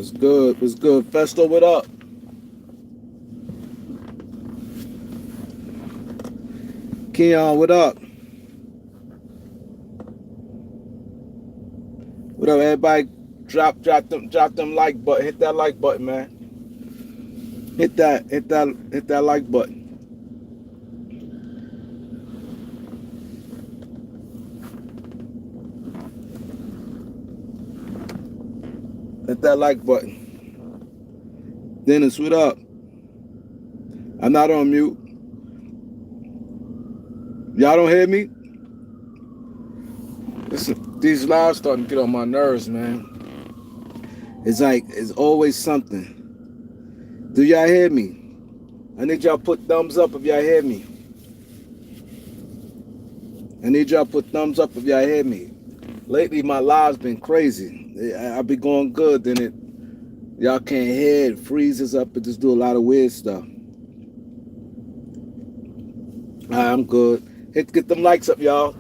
What's good? What's good? Festo, what up? Keon, what up? What up, everybody? Drop them like button. Hit that like button, man. Hit that like button. Hit that like button. Dennis, what up? I'm not on mute. Y'all don't hear me? Listen, these lives starting to get on my nerves, man. It's like, it's always something. Do y'all hear me? I need y'all put thumbs up if y'all hear me. I need y'all put thumbs up if y'all hear me. Lately, my live's been crazy. I be going good, then y'all can't hear it, freezes up, it just do a lot of weird stuff. Alright, I'm good. Get them likes up, y'all.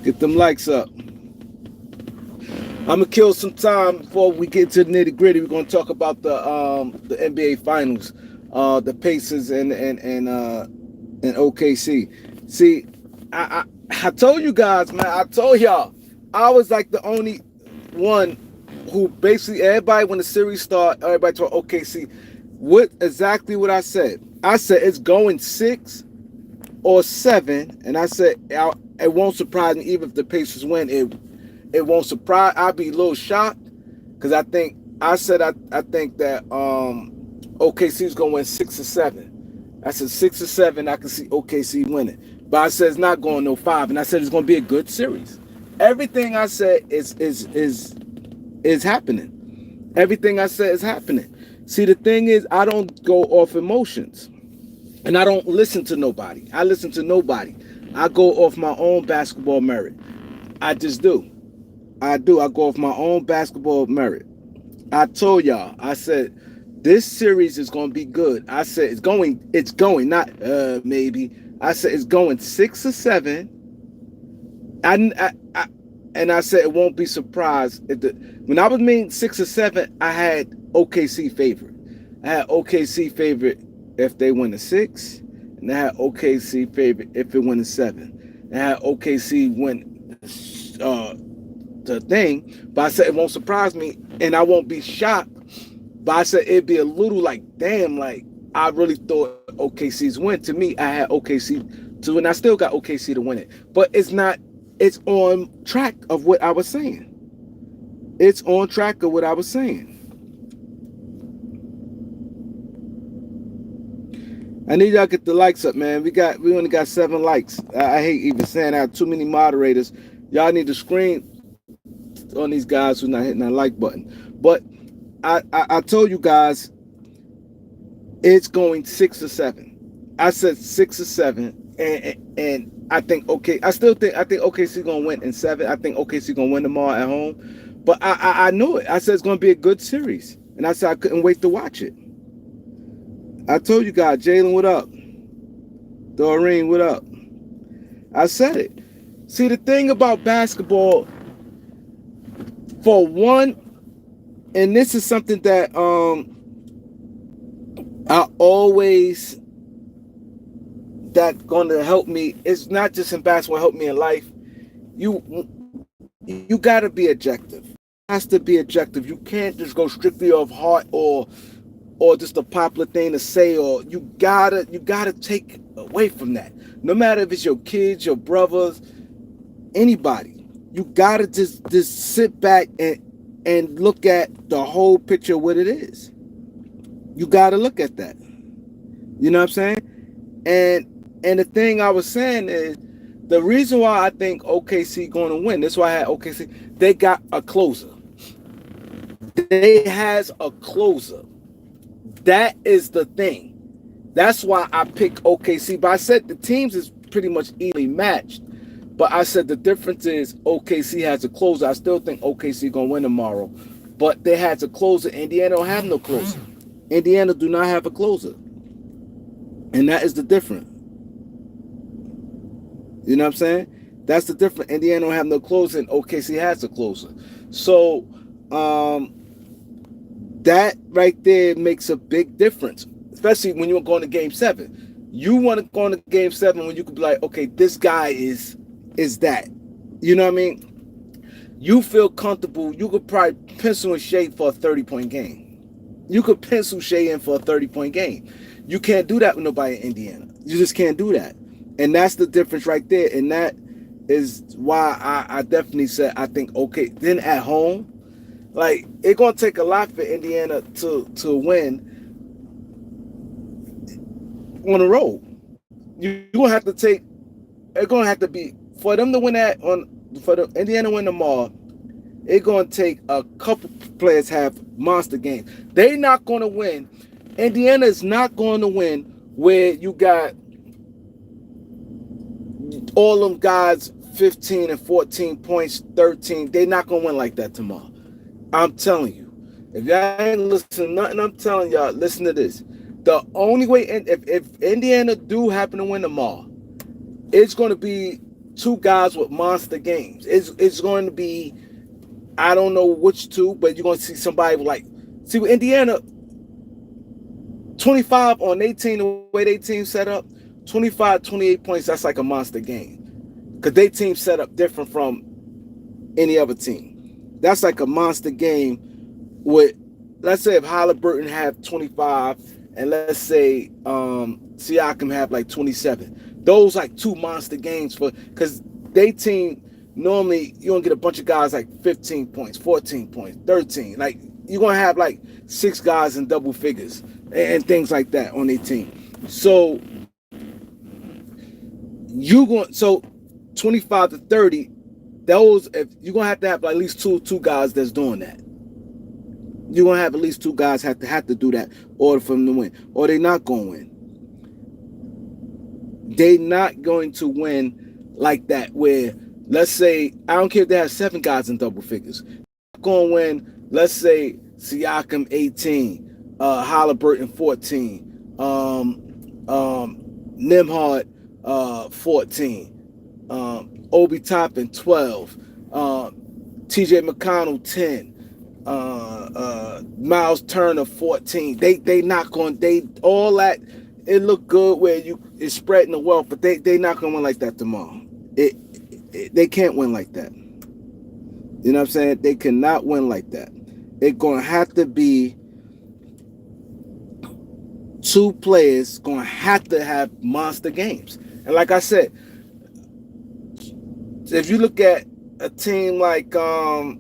Get them likes up. I'm gonna kill some time before we get to the nitty gritty. We're gonna talk about the NBA Finals, the Pacers and OKC. See, I told you guys, man. I told y'all, I was like the only one who basically everybody when the series start, everybody told OKC. What exactly what I said? I said it's going 6 or 7, and I said it won't surprise me even if the Pacers win. It won't surprise. I'll be a little shocked because I think that OKC is gonna win 6 or 7. I said 6 or 7. I can see OKC winning, but I said it's not going no 5, and I said it's gonna be a good series. Everything I said is happening. Everything I said is happening. See, the thing is, I don't go off emotions, and I don't listen to nobody. I listen to nobody. I go off my own basketball merit. I just do. I go off my own basketball merit. I told y'all, I said, this series is going to be good. I said, it's going, not maybe. I said, it's going 6 or 7. And I said, it won't be surprised. When I was meaning 6 or 7, I had OKC favorite. I had OKC favorite if they win a 6. And I had OKC favorite if it win a 7. And I had OKC win the thing, but I said it won't surprise me and I won't be shocked. But I said it'd be a little like, damn, like I really thought OKC's win. To me, I had OKC to win. I still got OKC to win it. But it's not, it's on track of what I was saying. It's on track of what I was saying. I need y'all to get the likes up, man. We only got 7 likes. I hate even saying I have too many moderators. Y'all need to scream on these guys who's not hitting that like button. But I told you guys it's going 6 or 7. I said 6 or 7, and I think I think OKC gonna win in 7. I think OKC gonna win tomorrow at home. But I knew it. I said it's gonna be a good series, and I said I couldn't wait to watch it. I told you guys, Jalen, what up? Doreen, what up? I said it. See, the thing about basketball, for one, and this is something that I always, that's going to help me. It's not just in basketball, help me in life. You got to be objective. It has to be objective. You can't just go strictly off heart or just a popular thing to say, or you gotta take away from that. No matter if it's your kids, your brothers, anybody, you gotta just sit back and look at the whole picture of what it is. You gotta look at that. You know what I'm saying? And the thing I was saying is the reason why I think OKC going to win. That's why I had OKC. They got a closer. They has a closer. That is the thing. That's why I picked OKC. But I said the teams is pretty much evenly matched. But I said the difference is OKC has a closer. I still think OKC going to win tomorrow. But they had a closer. Indiana don't have no closer. Indiana do not have a closer. And that is the difference. You know what I'm saying? That's the difference. Indiana don't have no closer, and OKC has a closer. So that right there makes a big difference, especially when you're going to Game 7. You want to go into Game 7 when you could be like, okay, this guy is that. You know what I mean? You feel comfortable. You could probably pencil and shade for a 30-point game. You could pencil shade in for a 30-point game. You can't do that with nobody in Indiana. You just can't do that. And that's the difference right there. And that is why I definitely said I think, okay, then at home, like, it's going to take a lot for Indiana to win on the road. You're going to have to take, it's going to have to be, for them to win for the Indiana win tomorrow, it's going to take a couple players have monster games. They're not going to win. Indiana is not going to win where you got all them guys 15 and 14 points, 13. They're not going to win like that tomorrow. I'm telling you. If y'all ain't listening to nothing I'm telling y'all, listen to this. The only way, if Indiana do happen to win tomorrow, it's going to be two guys with monster games. It's going to be, I don't know which two, but you're going to see somebody like, see with Indiana, 25 on 18, the way they team set up, 25, 28 points, that's like a monster game. Because they team set up different from any other team. That's like a monster game with, let's say if Halliburton have 25 and let's say Siakam have like 27. Those like two monster games for, because they team normally you don't get a bunch of guys like 15 points, 14 points, 13. Like you're gonna have like 6 guys in double figures and things like that on their team. So you going, so 25 to 30, those, if you're gonna have to have at least two guys that's doing that. You're gonna have at least 2 guys have to do that order for them to win, or they're not gonna win. They're not going to win like that. Where let's say I don't care if they have 7 guys in double figures, they're gonna win. Let's say Siakam 18, Halliburton 14, Nembhard 14. Obi Toppin 12, TJ McConnell 10, Miles Turner 14. They not going, they all that, it look good where it's spreading the wealth, but they not gonna win like that tomorrow. They can't win like that. You know what I'm saying? They cannot win like that. It's gonna have to be 2 players gonna have to have monster games. And like I said, if you look at a team like the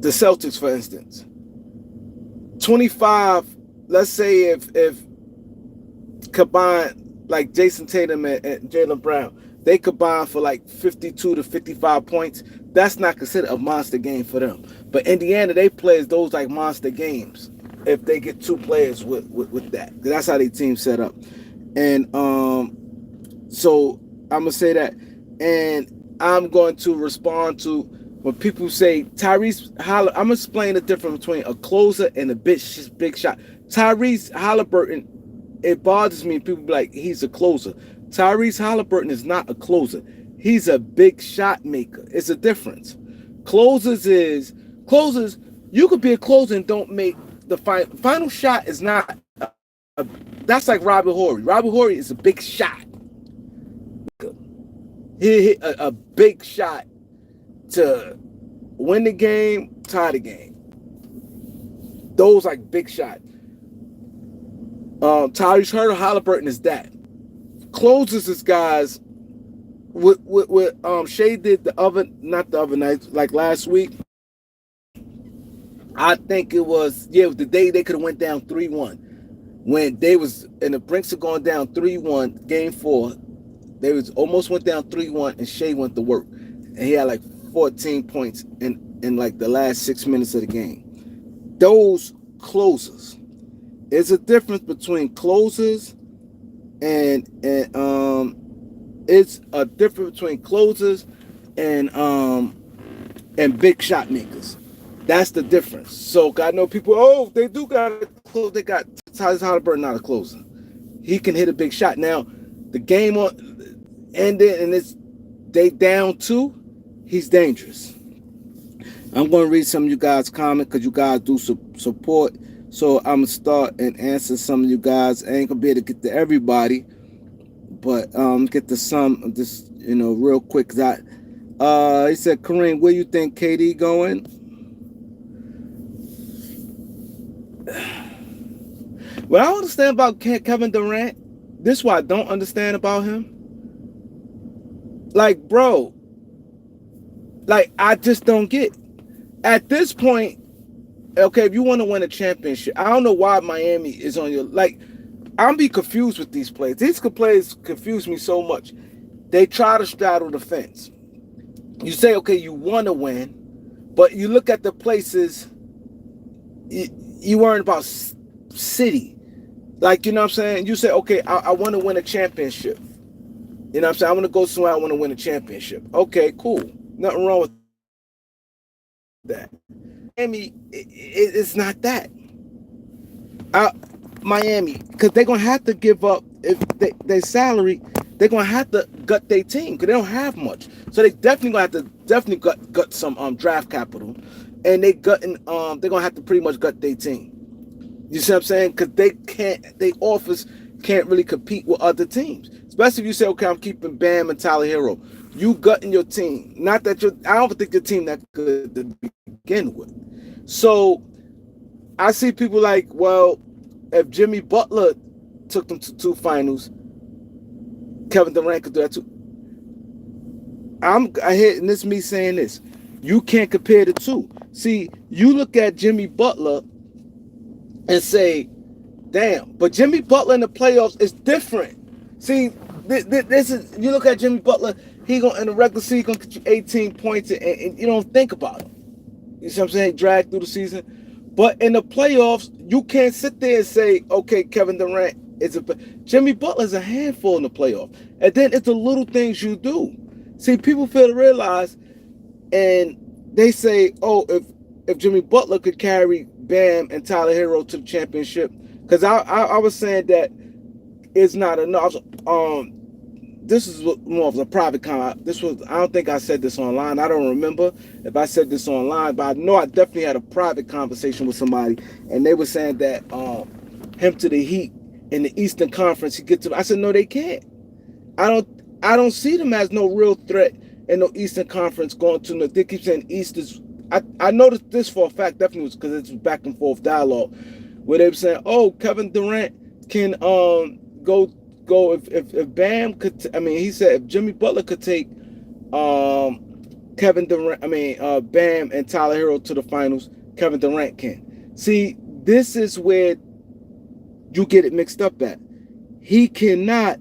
Celtics, for instance, 25, let's say if combined, like Jason Tatum and Jaylen Brown, they combine for like 52 to 55 points, that's not considered a monster game for them. But Indiana, they play those like monster games if they get 2 players with that. That's how they team set up. And so I'm going to say that. And I'm going to respond to when people say Tyrese I'm going to explain the difference between a closer and a big shot. Tyrese Halliburton, it bothers me. People be like, he's a closer. Tyrese Halliburton is not a closer. He's a big shot maker. It's a difference. Closers, you could be a closer and don't make the final shot is not, that's like Robert Horry. Robert Horry is a big shot. He hit a big shot to win the game, tie the game. Those like big shot. Tyrese Halliburton is that. Closes is guys with Shea did not the other night, like last week. I think it was the day they could have went down 3-1. When they was in the brinks of going down 3-1, game 4. They was almost went down 3-1 and Shea went to work. And he had like 14 points in like the last 6 minutes of the game. Those closers. There's a difference between closers and it's a difference between closers and big shot makers. That's the difference. So I know people, they do got a close. They got Tyrese Halliburton, not a closer. He can hit a big shot. Now, the game on and it's they down 2, he's dangerous. I'm going to read some of you guys' comments because you guys do support. So I'm going to start and answer some of you guys. I ain't going to be able to get to everybody, but get to some just, real quick. He said, Kareem, where you think KD going? What I understand about Kevin Durant, this is what I don't understand about him. Like, bro, like, I just don't get. At this point, okay, if you want to win a championship, I don't know why Miami is on your, like, I'm be confused with these players. These players confuse me so much. They try to straddle the fence. You say, okay, you want to win, but you look at the places, you worrying about city. Like, you know what I'm saying? You say, okay, I want to win a championship. You know what I'm saying? I want to go somewhere, I want to win a championship. Okay, cool. Nothing wrong with that. Miami, it's not that. Miami, because they're going to have to give up, if their salary, they're going to have to gut their team because they don't have much. So they definitely going to have to gut some draft capital. And they're going to have to pretty much gut their team. You see what I'm saying? Because they offers can't really compete with other teams. Especially if you say, okay, I'm keeping Bam and Tyler Hero. You gutting your team. Not that I don't think your team that good to begin with. So I see people like, well, if Jimmy Butler took them to 2 finals, Kevin Durant could do that too. I hear, and this is me saying this. You can't compare the two. See, you look at Jimmy Butler and say, damn, but Jimmy Butler in the playoffs is different. See, this is, you look at Jimmy Butler, he gonna in the regular season gonna get you 18 points and you don't think about him. You see what I'm saying? Drag through the season. But in the playoffs, you can't sit there and say, okay, Kevin Durant is Jimmy Butler's a handful in the playoffs. And then it's the little things you do. See, people fail to realize, and they say, oh, if Jimmy Butler could carry Bam and Tyler Hero to the championship, because I was saying that it's not enough. This is more of a private comment. I don't think I said this online. I don't remember if I said this online, but I know I definitely had a private conversation with somebody, and they were saying that him to the Heat in the Eastern Conference, he gets to. I said no, they can't. I don't see them as no real threat in the Eastern Conference going to. They keep saying East is. I noticed this for a fact, definitely was because it's back and forth dialogue where they were saying, oh, Kevin Durant can go if Bam could. He said if Jimmy Butler could take Kevin Durant, Bam and Tyler Hero to the finals, Kevin Durant can. See, this is where you get it mixed up at. He cannot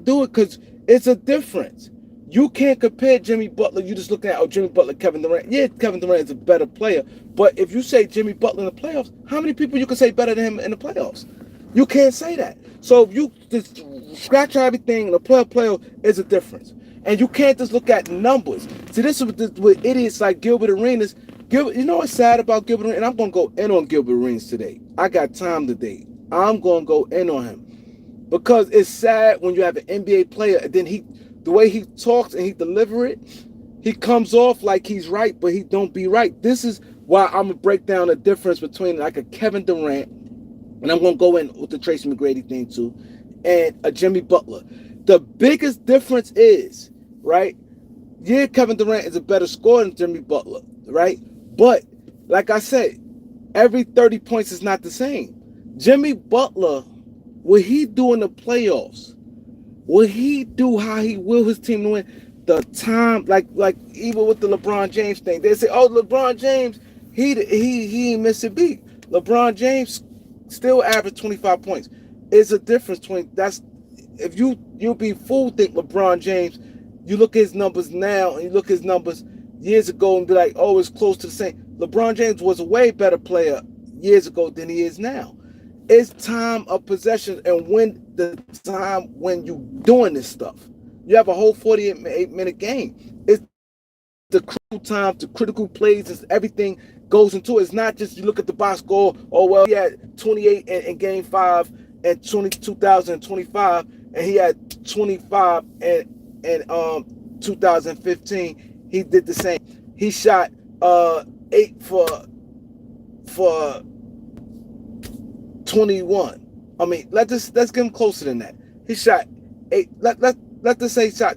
do it because it's a difference. You can't compare Jimmy Butler. You just look at, Jimmy Butler, Kevin Durant. Yeah, Kevin Durant is a better player. But if you say Jimmy Butler in the playoffs, how many people you can say better than him in the playoffs? You can't say that. So if you just scratch everything, the player is a difference. And you can't just look at numbers. See, this is with idiots like Gilbert Arenas. You know what's sad about Gilbert Arenas? And I'm going to go in on Gilbert Arenas today. I got time today. I'm going to go in on him. Because it's sad when you have an NBA player and then the way he talks and he deliver it, he comes off like he's right, but he don't be right. This is why I'm going to break down the difference between like a Kevin Durant, and I'm going to go in with the Tracy Mcgrady thing too, and a Jimmy Butler. The biggest difference is, right, yeah, Kevin Durant is a better scorer than Jimmy Butler, right? But, like I said, every 30 points is not the same. Jimmy Butler, what he do in the playoffs, will he do how he will his team to win? The time, like even with the LeBron James thing, they say, "Oh, LeBron James, he ain't miss a beat." LeBron James still averaged 25 points. It's a difference between that's if you'll be fool think LeBron James. You look at his numbers now and you look at his numbers years ago and be like, "Oh, it's close to the same." LeBron James was a way better player years ago than he is now. It's time of possession and when you doing this stuff. You have a whole 48-minute game. It's the critical time, the critical plays, and everything goes into it. It's not just you look at the box score, oh, well, he had 28 in game 5 and 2025, and he had 25 and 2015. He did the same. He shot 8 for 21. I mean, let's get him closer than that. He shot 8. Let's say he shot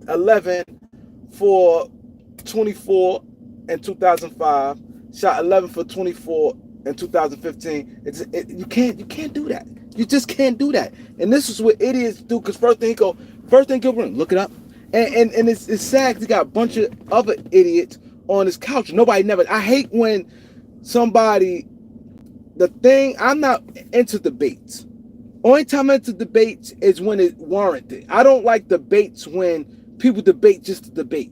11 for 24 in 2005. Shot 11 for 24 in 2015. You can't do that. You just can't do that. And this is what idiots do. Because first thing Gilbert, look it up. And it's sad because he got a bunch of other idiots on his couch. Nobody never. I hate when somebody. The thing, I'm not into debates. Only time I'm into debates is when it's warranted. I don't like debates when people debate just to debate.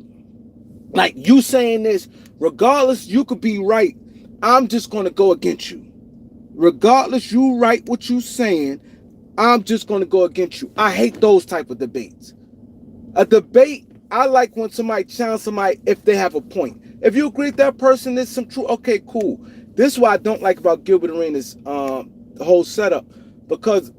Like you saying this, regardless, you could be right. I'm just going to go against you. Regardless, you right what you saying, I'm just going to go against you. I hate those type of debates. A debate, I like when somebody challenges somebody if they have a point. If you agree with that person, there's some truth. Okay, cool. This is what I don't like about Gilbert Arenas' whole setup, because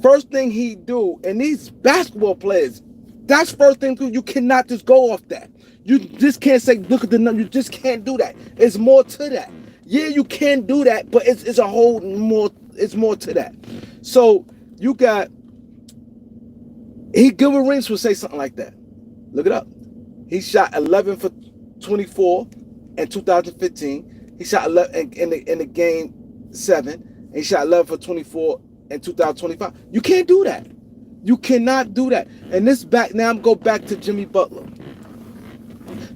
first thing he do, and these basketball players, that's first thing you cannot just go off that. You just can't say look at the number. You just can't do that. It's more to that. Yeah, you can do that, but it's a whole more. It's more to that. So you got Gilbert Arenas would say something like that. Look it up. He shot 11 for 24 in 2015. He shot 11 in the game 7. And he shot 11 for 24 in 2025. You can't do that. You cannot do that. And this back now, I'm going to go back to Jimmy Butler.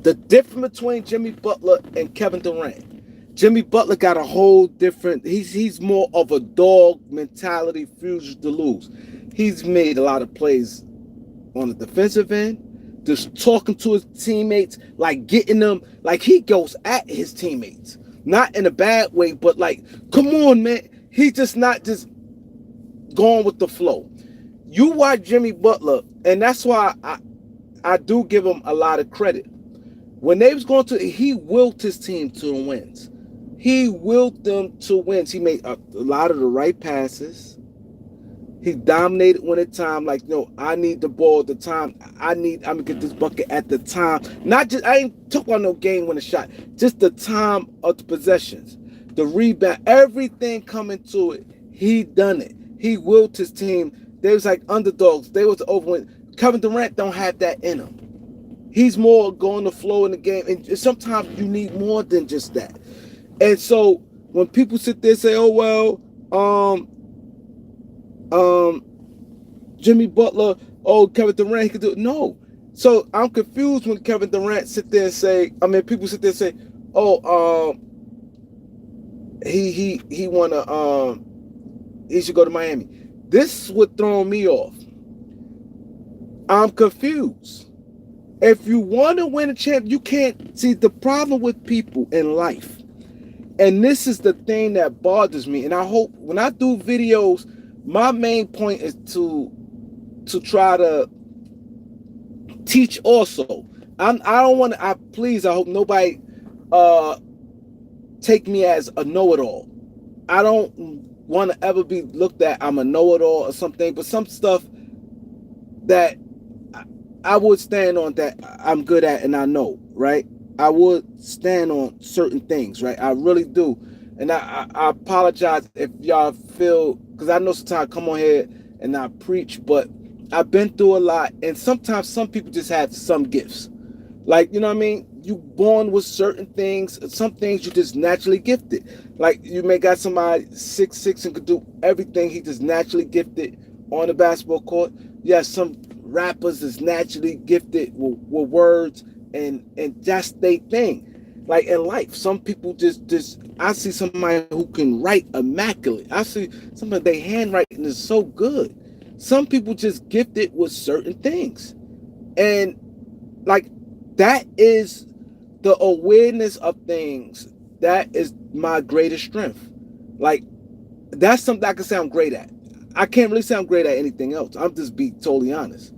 The difference between Jimmy Butler and Kevin Durant. Jimmy Butler got a whole different. He's more of a dog mentality, refuses to lose. He's made a lot of plays on the defensive end. Just talking to his teammates, like getting them, like he goes at his teammates. Not in a bad way, but like, come on, man. He just not just going with the flow. You watch Jimmy Butler, and that's why I do give him a lot of credit. When they was going to, he willed his team to wins. He willed them to wins. He made a lot of the right passes. He dominated when it's time. Like, no, I need the ball at the time. I'm gonna get this bucket at the time. Not just, I ain't talking about no game winning shot. Just the time of the possessions, the rebound, everything coming to it. He done it. He willed his team. They was like underdogs. They was overwin. Kevin Durant don't have that in him. He's more going to flow in the game, and sometimes you need more than just that. And so when people sit there and say, "Oh well," Jimmy Butler, Kevin Durant, he could do it. No. So I'm confused when Kevin Durant sit there and say, people sit there and say, he wanna he should go to Miami. This is what throwing me off. I'm confused. If you want to win a champ, you can't see the problem with people in life. And this is the thing that bothers me. And I hope when I do videos, my main point is to try to teach also. I don't want to, I hope nobody take me as a know-it-all. I don't want to ever be looked at I'm a know-it-all or something, but some stuff that I would stand on that I'm good at and I know, right? I would stand on certain things, right? I really do. And I apologize if y'all feel, because I know sometimes I come on here and I preach, but I've been through a lot. And sometimes some people just have some gifts. Like, you know what I mean? You born with certain things. Some things you just naturally gifted. Like you may got somebody 6'6" and could do everything. He just naturally gifted on the basketball court. Yes, some rappers is naturally gifted with words and that's their thing. Like in life, some people just I see somebody who can write immaculate. I see somebody, their handwriting is so good. Some people just gifted with certain things. And like that is the awareness of things. That is my greatest strength. Like that's something I can say I'm great at. I can't really say I'm great at anything else. I'm just being totally honest.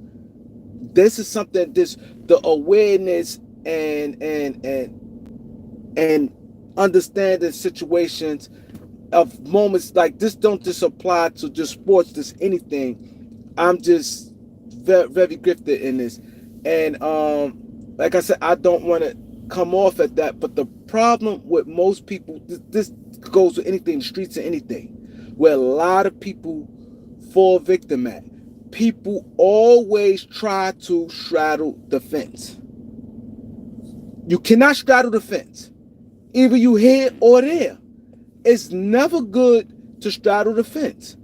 This is something, the awareness and understanding situations of moments like this don't just apply to just sports, just anything. I'm just very, very gifted in this. And like I said, I don't want to come off at that. But the problem with most people, this goes with anything, the streets or anything, where a lot of people fall victim at. People always try to straddle the fence. You cannot straddle the fence. Either you here or there. It's never good to straddle the fence.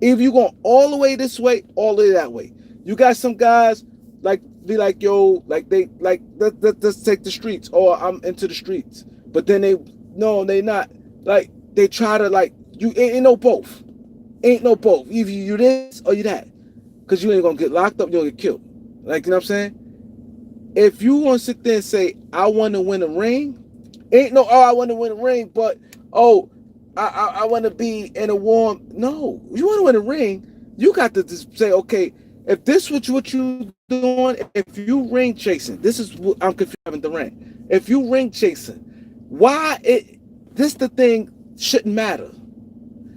Either you going all the way this way, all the way that way. You got some guys like be like, yo, like they like let's take the streets, or I'm into the streets. But then they not. Like they try to like you ain't no both. Ain't no both. Either you this or you that. Cause you ain't gonna get locked up, you're gonna get killed. Like, you know what I'm saying? If you want to sit there and say, I want to win a ring, ain't no, oh, I want to win a ring, but, oh, I want to be in a warm. No, you want to win a ring, you got to just say, okay, if this is what you doing, if you ring chasing, this is what I'm confused with the ring. If you ring chasing, why this the thing shouldn't matter.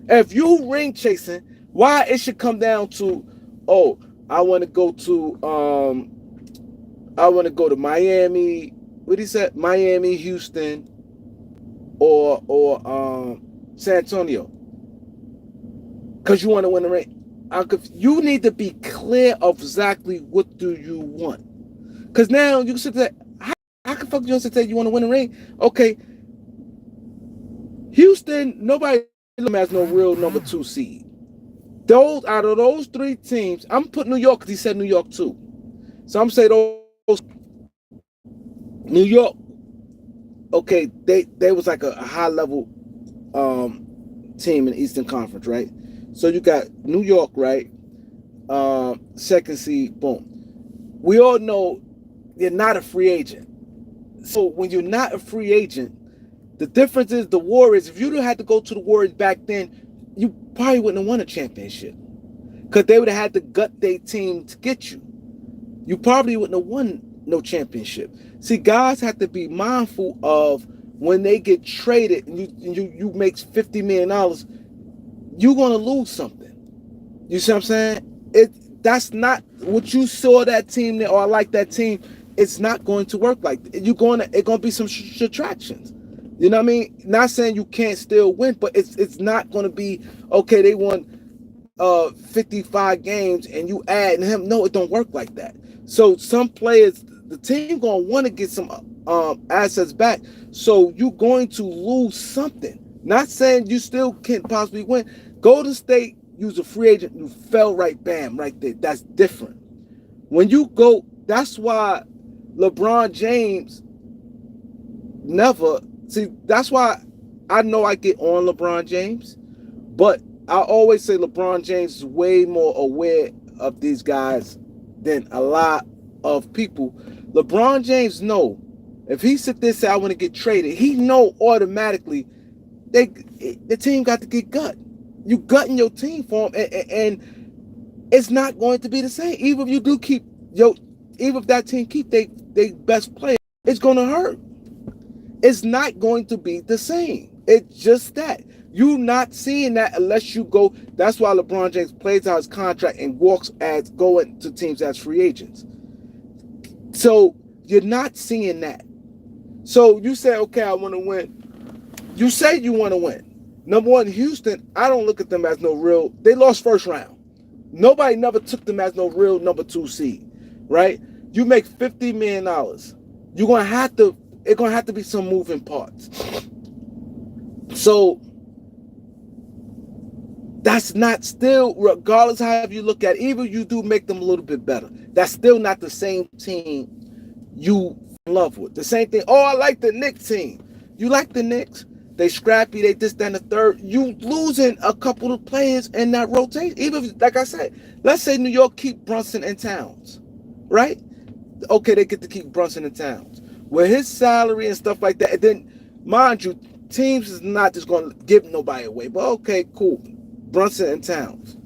If you ring chasing, why it should come down to, oh, I want to go to Miami. What he said? Miami, Houston, or San Antonio. Cause you want to win the ring. You need to be clear of exactly what do you want. Cause now you can sit there. How the fuck you sit there? You want to win the ring? Okay. Houston, nobody has no real number 2 seed. Those out of those 3 teams, I'm putting New York because he said New York too. So I'm saying those New York, okay, they was like a high level team in the Eastern Conference, right? So you got New York, right? Second seed, boom. We all know you're not a free agent. So when you're not a free agent, the difference is the Warriors, if you'd have had to go to the Warriors back then, you probably wouldn't have won a championship. Because they would have had to gut their team to get you. You probably wouldn't have won no championship. See, guys have to be mindful of when they get traded and you make $50 million, you're going to lose something. You see what I'm saying? That's not what you saw that team there, or I like that team. It's not going to work like that. It's going to be some subtractions. You know what I mean? Not saying you can't still win, but it's not going to be, okay, they won 55 games and you add him. No, it don't work like that. So some players, the team going to want to get some assets back. So you're going to lose something. Not saying you still can't possibly win. Golden State, you was a free agent, you fell right, bam, right there. That's different. When you go, that's why LeBron James never, see, that's why I know I get on LeBron James, but I always say LeBron James is way more aware of these guys than a lot of people. LeBron James know if he sit there and say I want to get traded, he know automatically the team got to get gut. You gutting your team for him, and it's not going to be the same. Even if you do keep even if that team keep they best player, it's going to hurt. It's not going to be the same. It's just that. You're not seeing that unless you go. That's why LeBron James plays out his contract and walks as going to teams as free agents. So you're not seeing that. So you say, okay, I want to win. You say you want to win. Number one, Houston, I don't look at them as no real. They lost first round. Nobody never took them as no real number 2 seed, right? You make $50 million. You're gonna have to. It's gonna have to be some moving parts. So that's not still, regardless of how you look at it, even if you do make them a little bit better, that's still not the same team you in love with. The same thing. Oh, I like the Knicks team. You like the Knicks? They scrappy, they this, that, and the third. You losing a couple of players in that rotation. Even if, like I said, let's say New York keep Brunson and Towns, right? Okay, they get to keep Brunson and Towns. With his salary and stuff like that, and then, mind you, teams is not just going to give nobody away. But okay, cool. Brunson and Towns,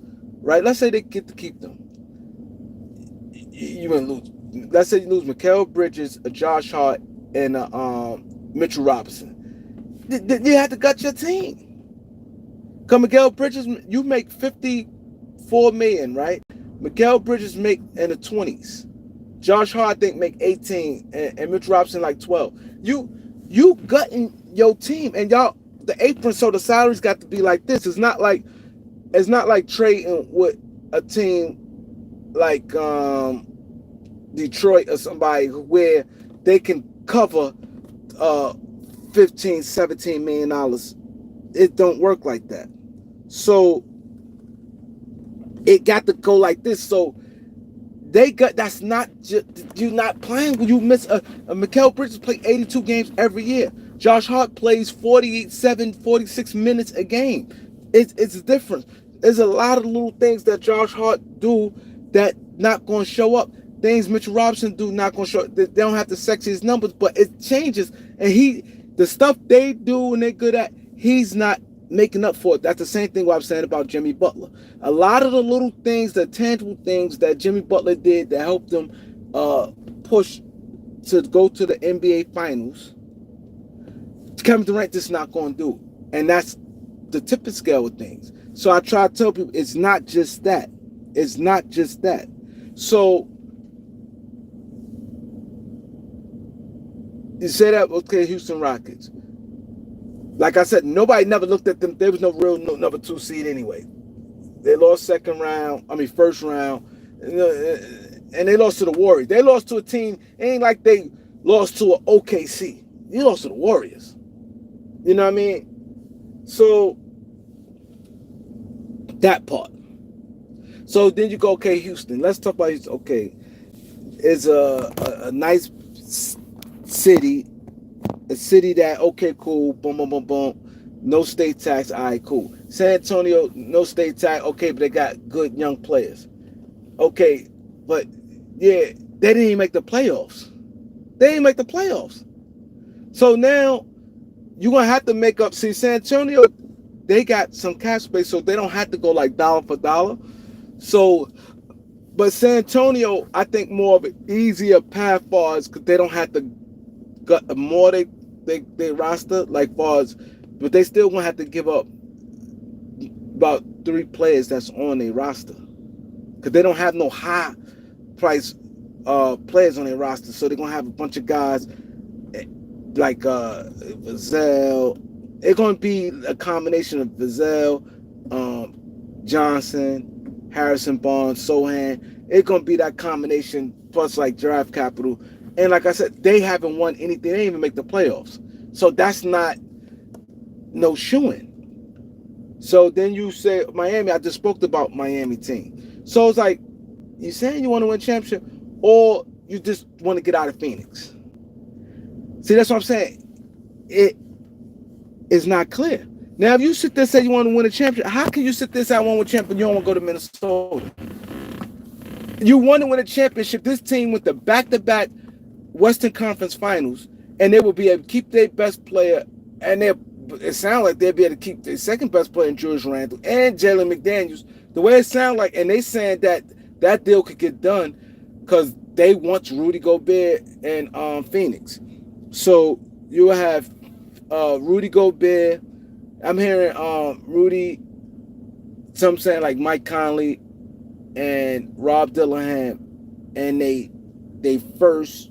right? Let's say they get to keep them. You're going to lose. Let's say you lose Mikal Bridges, Josh Hart, and Mitchell Robinson. You have to gut your team. Come Mikal Bridges, you make $54 million, right? Mikal Bridges make in the 20s. Josh Hart, I think, make 18, and Mitch Robinson like 12. You gutting your team, and y'all the apron, so the salaries got to be like this. It's not like trading with a team like Detroit or somebody where they can cover 15, 17 million dollars. It don't work like that. So it got to go like this. So that's not just you not playing when you miss a Mikal Bridges play 82 games every year. Josh Hart plays 47, 46 minutes a game. It's different. There's a lot of little things that Josh Hart do that not going to show up. Things Mitchell Robinson do not going to show up. They don't have the sexiest numbers, but it changes. And the stuff they do and they're good at, he's not making up for it. That's the same thing what I'm saying about Jimmy Butler. A lot of the little things, the tangible things that Jimmy Butler did that helped him push to go to the NBA Finals, Kevin Durant just not going to do. And that's the tipping scale of things. So I try to tell people it's not just that. It's not just that. So you say that, okay, Houston Rockets. Like I said, nobody never looked at them. There was no real number 2 seed anyway. They lost first round, and they lost to the Warriors. They lost to a team. It ain't like they lost to an OKC. You lost to the Warriors. You know what I mean? So that part. So then you go, okay, Houston. Let's talk about Houston. Okay, it's a nice city. A city that, okay, cool, boom, boom, boom, boom. No state tax, all right, cool. San Antonio, no state tax, okay, but they got good young players. Okay, but yeah, they didn't even make the playoffs. They didn't make the playoffs. So now you're going to have to make up. See, San Antonio, they got some cap space, so they don't have to go like dollar for dollar. So, but San Antonio, I think more of an easier path for us because they don't have to got more they roster like far as, but they still gonna have to give up about 3 players that's on their roster because they don't have no high price players on their roster, so they're gonna have a bunch of guys like Vassell. It's gonna be a combination of Vassell, Johnson, Harrison Barnes, Sohan. It's gonna be that combination plus like draft capital. And like I said, they haven't won anything. They didn't even make the playoffs. So that's not no shooing. So then you say Miami. I just spoke about Miami team. So it's like, you saying you want to win a championship or you just want to get out of Phoenix? See, that's what I'm saying. It is not clear. Now, if you sit there and say you want to win a championship, how can you sit there and say I want to win a championship? You don't want to go to Minnesota. You want to win a championship. This team went to back-to-back Western Conference Finals, and they will be able to keep their best player, and it sounds like they'll be able to keep their second best player in Julius Randle and Jalen McDaniels. The way it sounds like, and they saying that deal could get done because they want Rudy Gobert and Phoenix. So you will have Rudy Gobert. I'm hearing Rudy. Some saying like Mike Conley and Rob Dillingham, and they first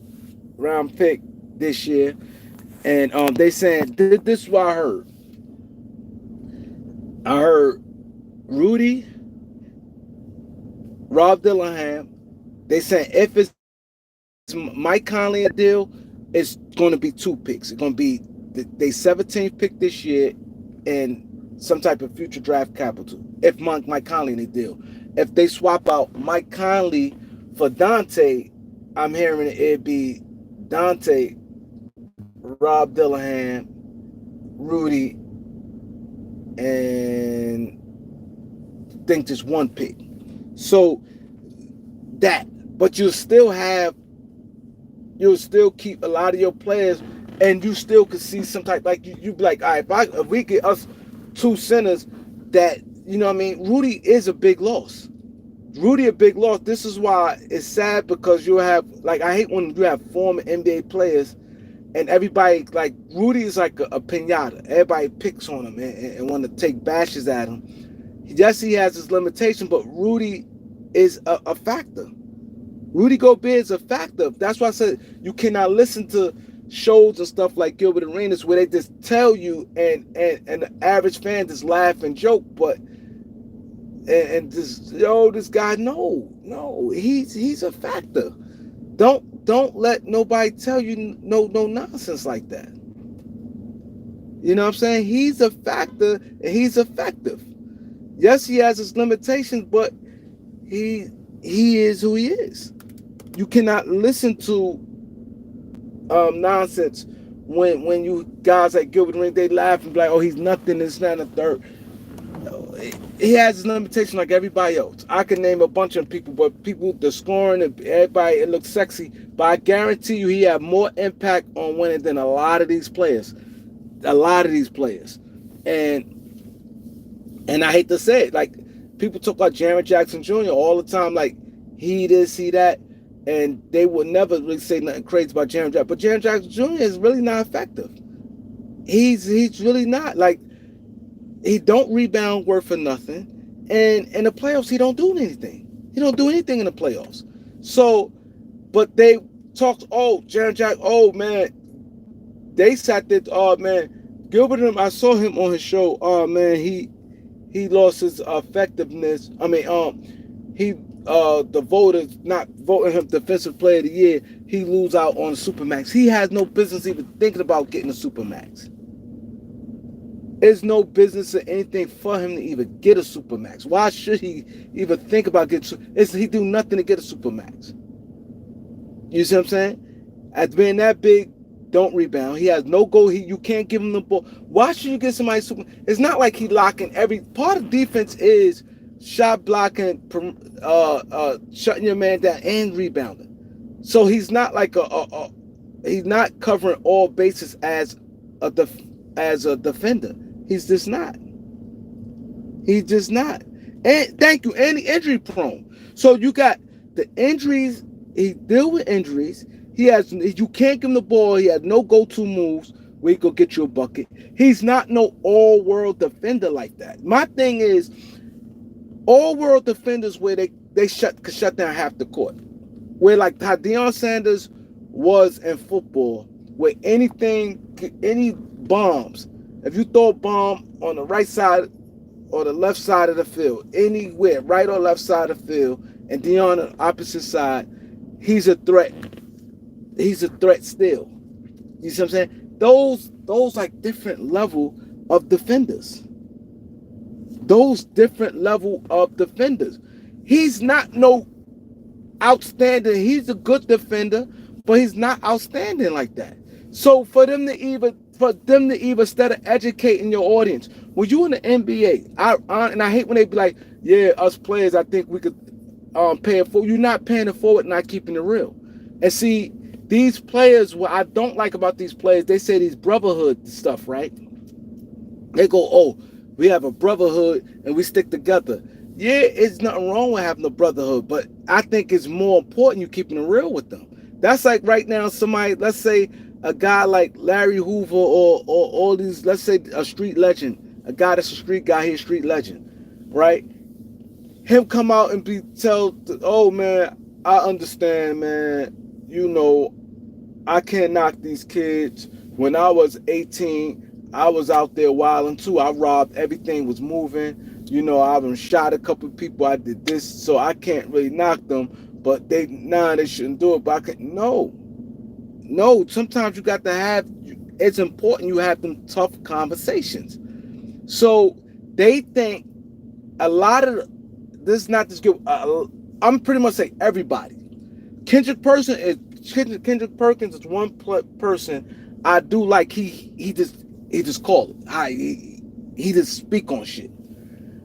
round pick this year, and they saying this is what I heard. I heard Rudy, Rob Dillingham. They saying if it's Mike Conley a deal, it's going to be 2 picks. It's going to be they 17th pick this year and some type of future draft capital. If Mike Conley in a deal, if they swap out Mike Conley for Dante, I'm hearing it'd be Dante, Rob Dillingham, Rudy, and I think just 1 pick. So that, but you'll still keep a lot of your players, and you still could see some type, like you be like, all right, if we get us 2 centers that, you know what I mean, Rudy is a big loss. Rudy a big loss. This is why it's sad, because you have, like, I hate when you have former NBA players and everybody, like, Rudy is like a piñata. Everybody picks on him and want to take bashes at him. Yes, he has his limitation, but Rudy is a factor. Rudy Gobert is a factor. That's why I said you cannot listen to shows and stuff like Gilbert Arenas where they just tell you and the average fan just laugh and joke, but and just this guy no he's a factor. Don't let nobody tell you no nonsense like that. You know what I'm saying? He's a factor and he's effective. Yes, he has his limitations, but he is who he is. You cannot listen to nonsense when you guys like Gilbert Ring, they laugh and be like, oh, he's nothing, this, that, and the third. He has his limitation like everybody else. I can name a bunch of people, but people, the scoring, everybody, it looks sexy. But I guarantee you he had more impact on winning than a lot of these players. A lot of these players. And I hate to say it, like, people talk about Jaren Jackson Jr. all the time, like, he this, he that, and they would never really say nothing crazy about Jaren Jackson. But Jaren Jackson Jr. is really not effective. He's really not. Like, he don't rebound worth for nothing. And in the playoffs, he don't do anything. He don't do anything in the playoffs. So, but they talked, oh, Jaren Jackson, oh, man. They sat there, oh, man. Gilbert, I saw him on his show. Oh, man, he lost his effectiveness. I mean, the voters not voting him Defensive Player of the Year. He lose out on the Supermax. He has no business even thinking about getting a Supermax. There's no business or anything for him to even get a Supermax. Why should he even think about getting? He do nothing to get a Supermax. You see what I'm saying? As being that big, don't rebound. He has no goal. You can't give him the ball. Why should you get somebody super? It's not like he locking every part of defense is shot blocking, shutting your man down and rebounding. So he's not like he's not covering all bases as a defender. He's just not. He's just not. And thank you. And he injury prone. So you got the injuries. He deal with injuries. You can't give him the ball. He has no go-to moves where he go get you a bucket. He's not no all-world defender like that. My thing is, all-world defenders where they could shut down half the court. Where like how Deion Sanders was in football, where any bombs, if you throw a bomb on the right side or the left side of the field, anywhere, right or left side of the field, and Deion on the opposite side, he's a threat. He's a threat still. You see what I'm saying? Those like different level of defenders. Those different level of defenders. He's not no outstanding. He's a good defender, but he's not outstanding like that. So for them to even instead of educating your audience, when you in the NBA, I hate when they be like, yeah, us players, I think we could pay it forward. You're not paying it forward, not keeping it real. And see, these players, what I don't like about these players, they say these brotherhood stuff, right? They go, oh, we have a brotherhood and we stick together. Yeah, it's nothing wrong with having a brotherhood, but I think it's more important you keeping it real with them. That's like right now, somebody, let's say a guy like Larry Hoover or all these, let's say a street legend, a guy that's a street guy, he's a street legend, right? Him come out and oh man, I understand, man. You know, I can't knock these kids. When I was 18, I was out there wilding too. I robbed, everything was moving. You know, I've shot a couple of people. I did this, so I can't really knock them. But they shouldn't do it. But I can no. Sometimes you got to have. It's important you have them tough conversations. So they think a lot of this is not this good. I'm pretty much saying everybody. Kendrick Perkins is one person I do like. He just call it. He just speak on shit.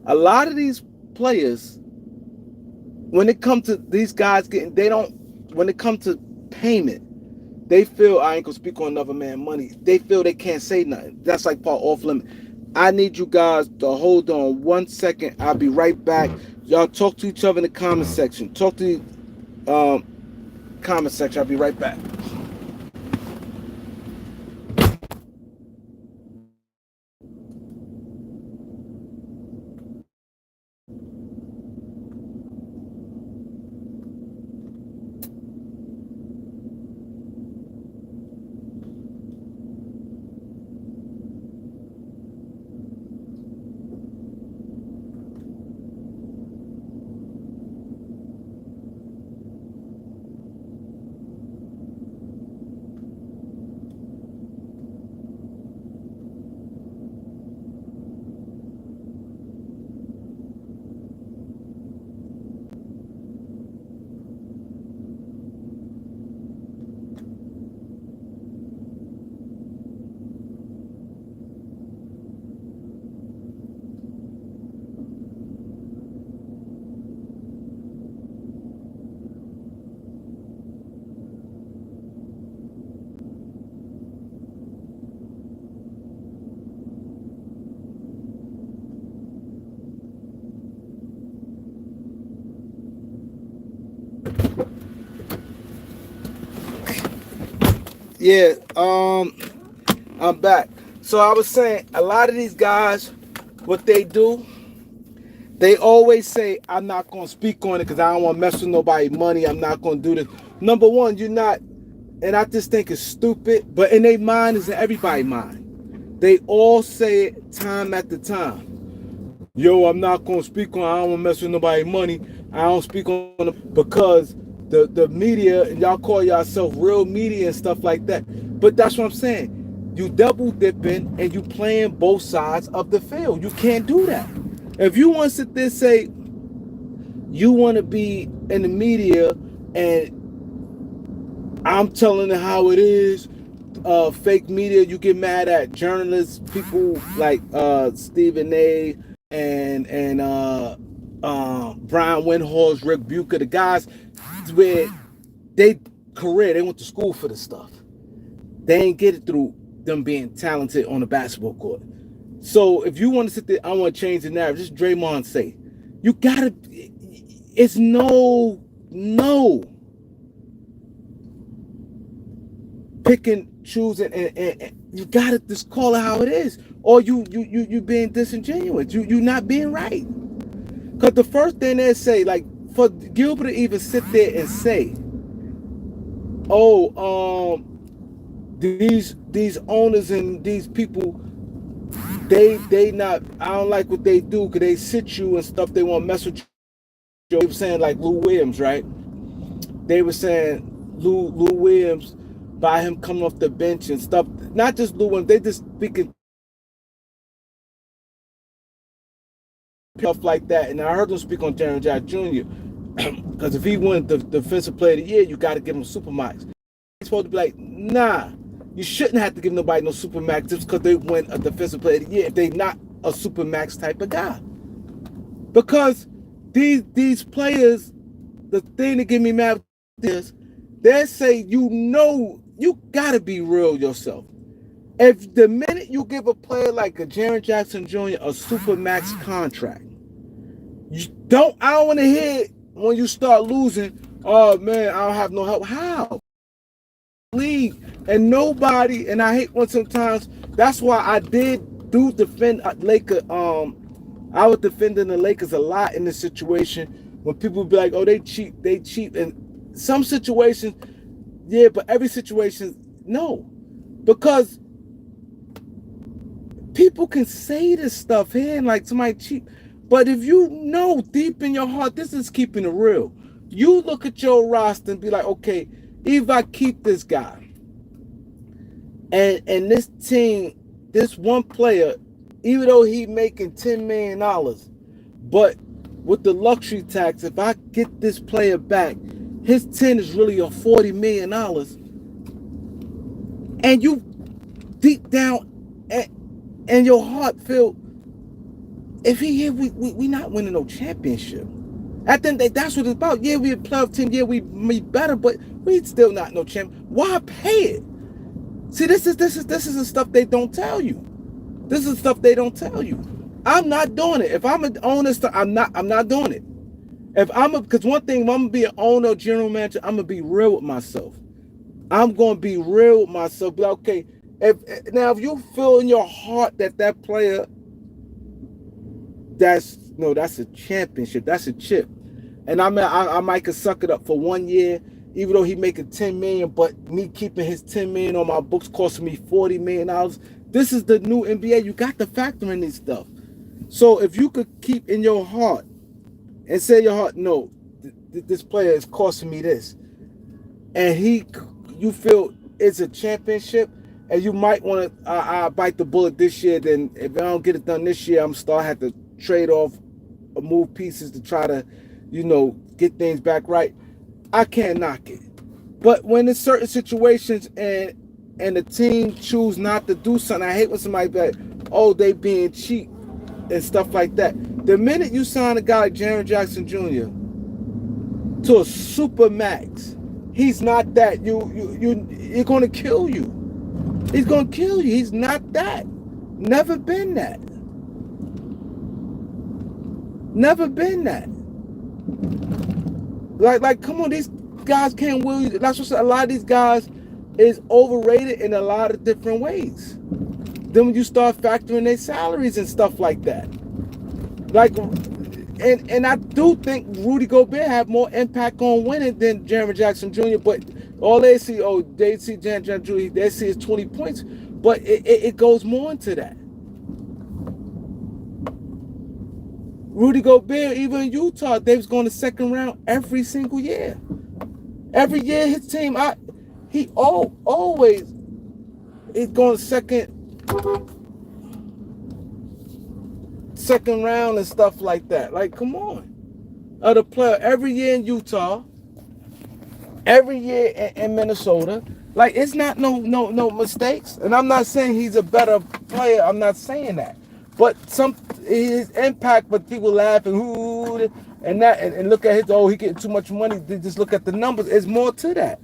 A lot of these players, when it comes to these guys when it comes to payment, they feel I ain't gonna speak on another man's money. They feel they can't say nothing. That's like part off limit. I need you guys to hold on 1 second. I'll be right back. Y'all talk to each other in the comment section. Talk to the comment section. I'll be right back. Yeah, I'm back. So I was saying, a lot of these guys, what they do, they always say, I'm not going to speak on it because I don't want to mess with nobody's money. I'm not going to do this. Number one, you're not, and I just think it's stupid, but in their mind is in everybody's mind. They all say it time after time. Yo, I'm not going to speak on, I don't want to mess with nobody's money. I don't speak on it because the media, and y'all call yourself real media and stuff like that. But that's what I'm saying. You double dipping and you playing both sides of the field. You can't do that. If you want to sit there and say you want to be in the media and I'm telling it how it is, fake media, you get mad at journalists, people like Stephen A. and Brian Windhorst, Rick Bucher, the guys where they went to school for this stuff. They ain't get it through them being talented on the basketball court. So if you want to sit there, I want to change the narrative. Just Draymond say, you gotta. It's no picking, choosing, and you gotta just call it how it is, or you being disingenuous. You not being right. Cause the first thing they say, like for Gilbert to even sit there and say, oh, these owners and these people, they not, I don't like what they do because they sit you and stuff, they want to mess with you. They were saying like Lou Williams, right? They were saying Lou Williams, by him coming off the bench and stuff, not just Lou Williams, they just speaking stuff like that. And I heard them speak on Jaren Jackson Jr. Because if he won the defensive player of the year, you got to give him Supermax. He's supposed to be like, nah, you shouldn't have to give nobody no Supermax just because they win a defensive player of the year if they're not a Supermax type of guy. Because these players, the thing that get me mad is they say, you got to be real yourself. If the minute you give a player like a Jaren Jackson Jr. a Supermax contract, I don't want to hear it when you start losing, oh man, I don't have no help. How? League and nobody, and I hate when sometimes, that's why I do defend Lakers. I was defending the Lakers a lot in this situation when people be like, oh, they cheat. And some situations, yeah, but every situation, no. Because people can say this stuff here and like somebody cheat. But if you know deep in your heart, this is keeping it real. You look at your roster and be like, okay, if I keep this guy and this team, this one player, even though he making $10 million, but with the luxury tax, if I get this player back, his 10 is really a $40 million. And you deep down and your heart feel, if he here, we not winning no championship. I think that's what it's about. Yeah, we a playoff team. Yeah, we better, but we still not no champ. Why pay it? See, this is the stuff they don't tell you. This is stuff they don't tell you. I'm not doing it. If I'm an owner, I'm not doing it. Because one thing, if I'm gonna be an owner, general manager, I'm gonna be real with myself. I'm gonna be real with myself. Be like, okay, if you feel in your heart that player, that's a championship, that's a chip, and I might could suck it up for 1 year, even though he making $10 million, but me keeping his $10 million on my books costing me $40 million. This is the new NBA. You got to factor in this stuff. So if you could keep in your heart and say in your heart, no, this player is costing me this, and you feel it's a championship, and you might want to I bite the bullet this year. Then if I don't get it done this year, I'm have to trade off or move pieces to try to, get things back right. I can't knock it. But when it's certain situations and the team choose not to do something, I hate when somebody be like, oh, they being cheap and stuff like that. The minute you sign a guy like Jaren Jackson Jr. to a super max, he's not that. You're gonna kill you. He's gonna kill you. He's not that. Never been that. Never been that. Like, come on, these guys can't will you. That's what a lot of these guys, is overrated in a lot of different ways. Then when you start factoring their salaries and stuff like that, like, and I do think Rudy Gobert have more impact on winning than Jaren Jackson Jr. But all they see, they see Jaren Jackson Jr. They see is 20 points, but it goes more into that. Rudy Gobert, even in Utah, they was going to second round every single year. Every year, his team, he always is going second round and stuff like that. Like, come on. Other player every year in Utah, every year in Minnesota. Like, it's not no mistakes. And I'm not saying he's a better player. I'm not saying that. But his impact, but people laughing, and that, and look at he getting too much money. They just look at the numbers. It's more to that.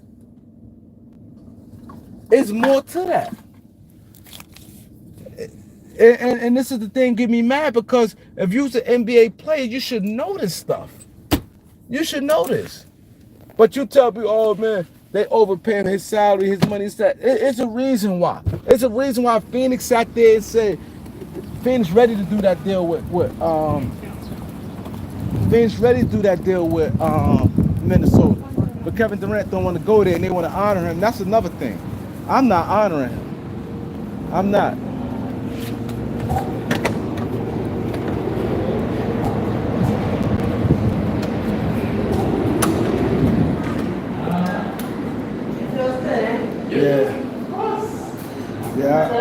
It's more to that. And this is the thing get me mad, because if you're an NBA player, you should know this stuff. You should know this. But you tell me, oh man, they overpay him his salary, his money. It's a reason why. It's a reason why Phoenix sat there and said, Phoenix ready to do that deal with Minnesota. But Kevin Durant don't want to go there, and they want to honor him. That's another thing. I'm not honoring him. I'm not.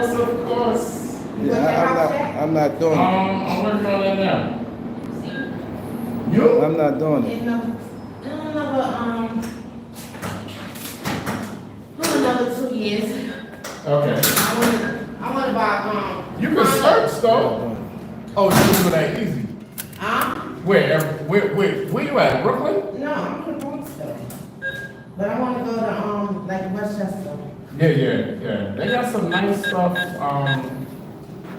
Of course. Yeah, I'm not doing it. I'm working on that now. I'm not doing it. Another 2 years. Okay. I want to buy You can search though. Oh, you doing that easy. Where you at? Brooklyn? No, I'm in Boston. But I want to go to like Westchester. Yeah. They got some nice stuff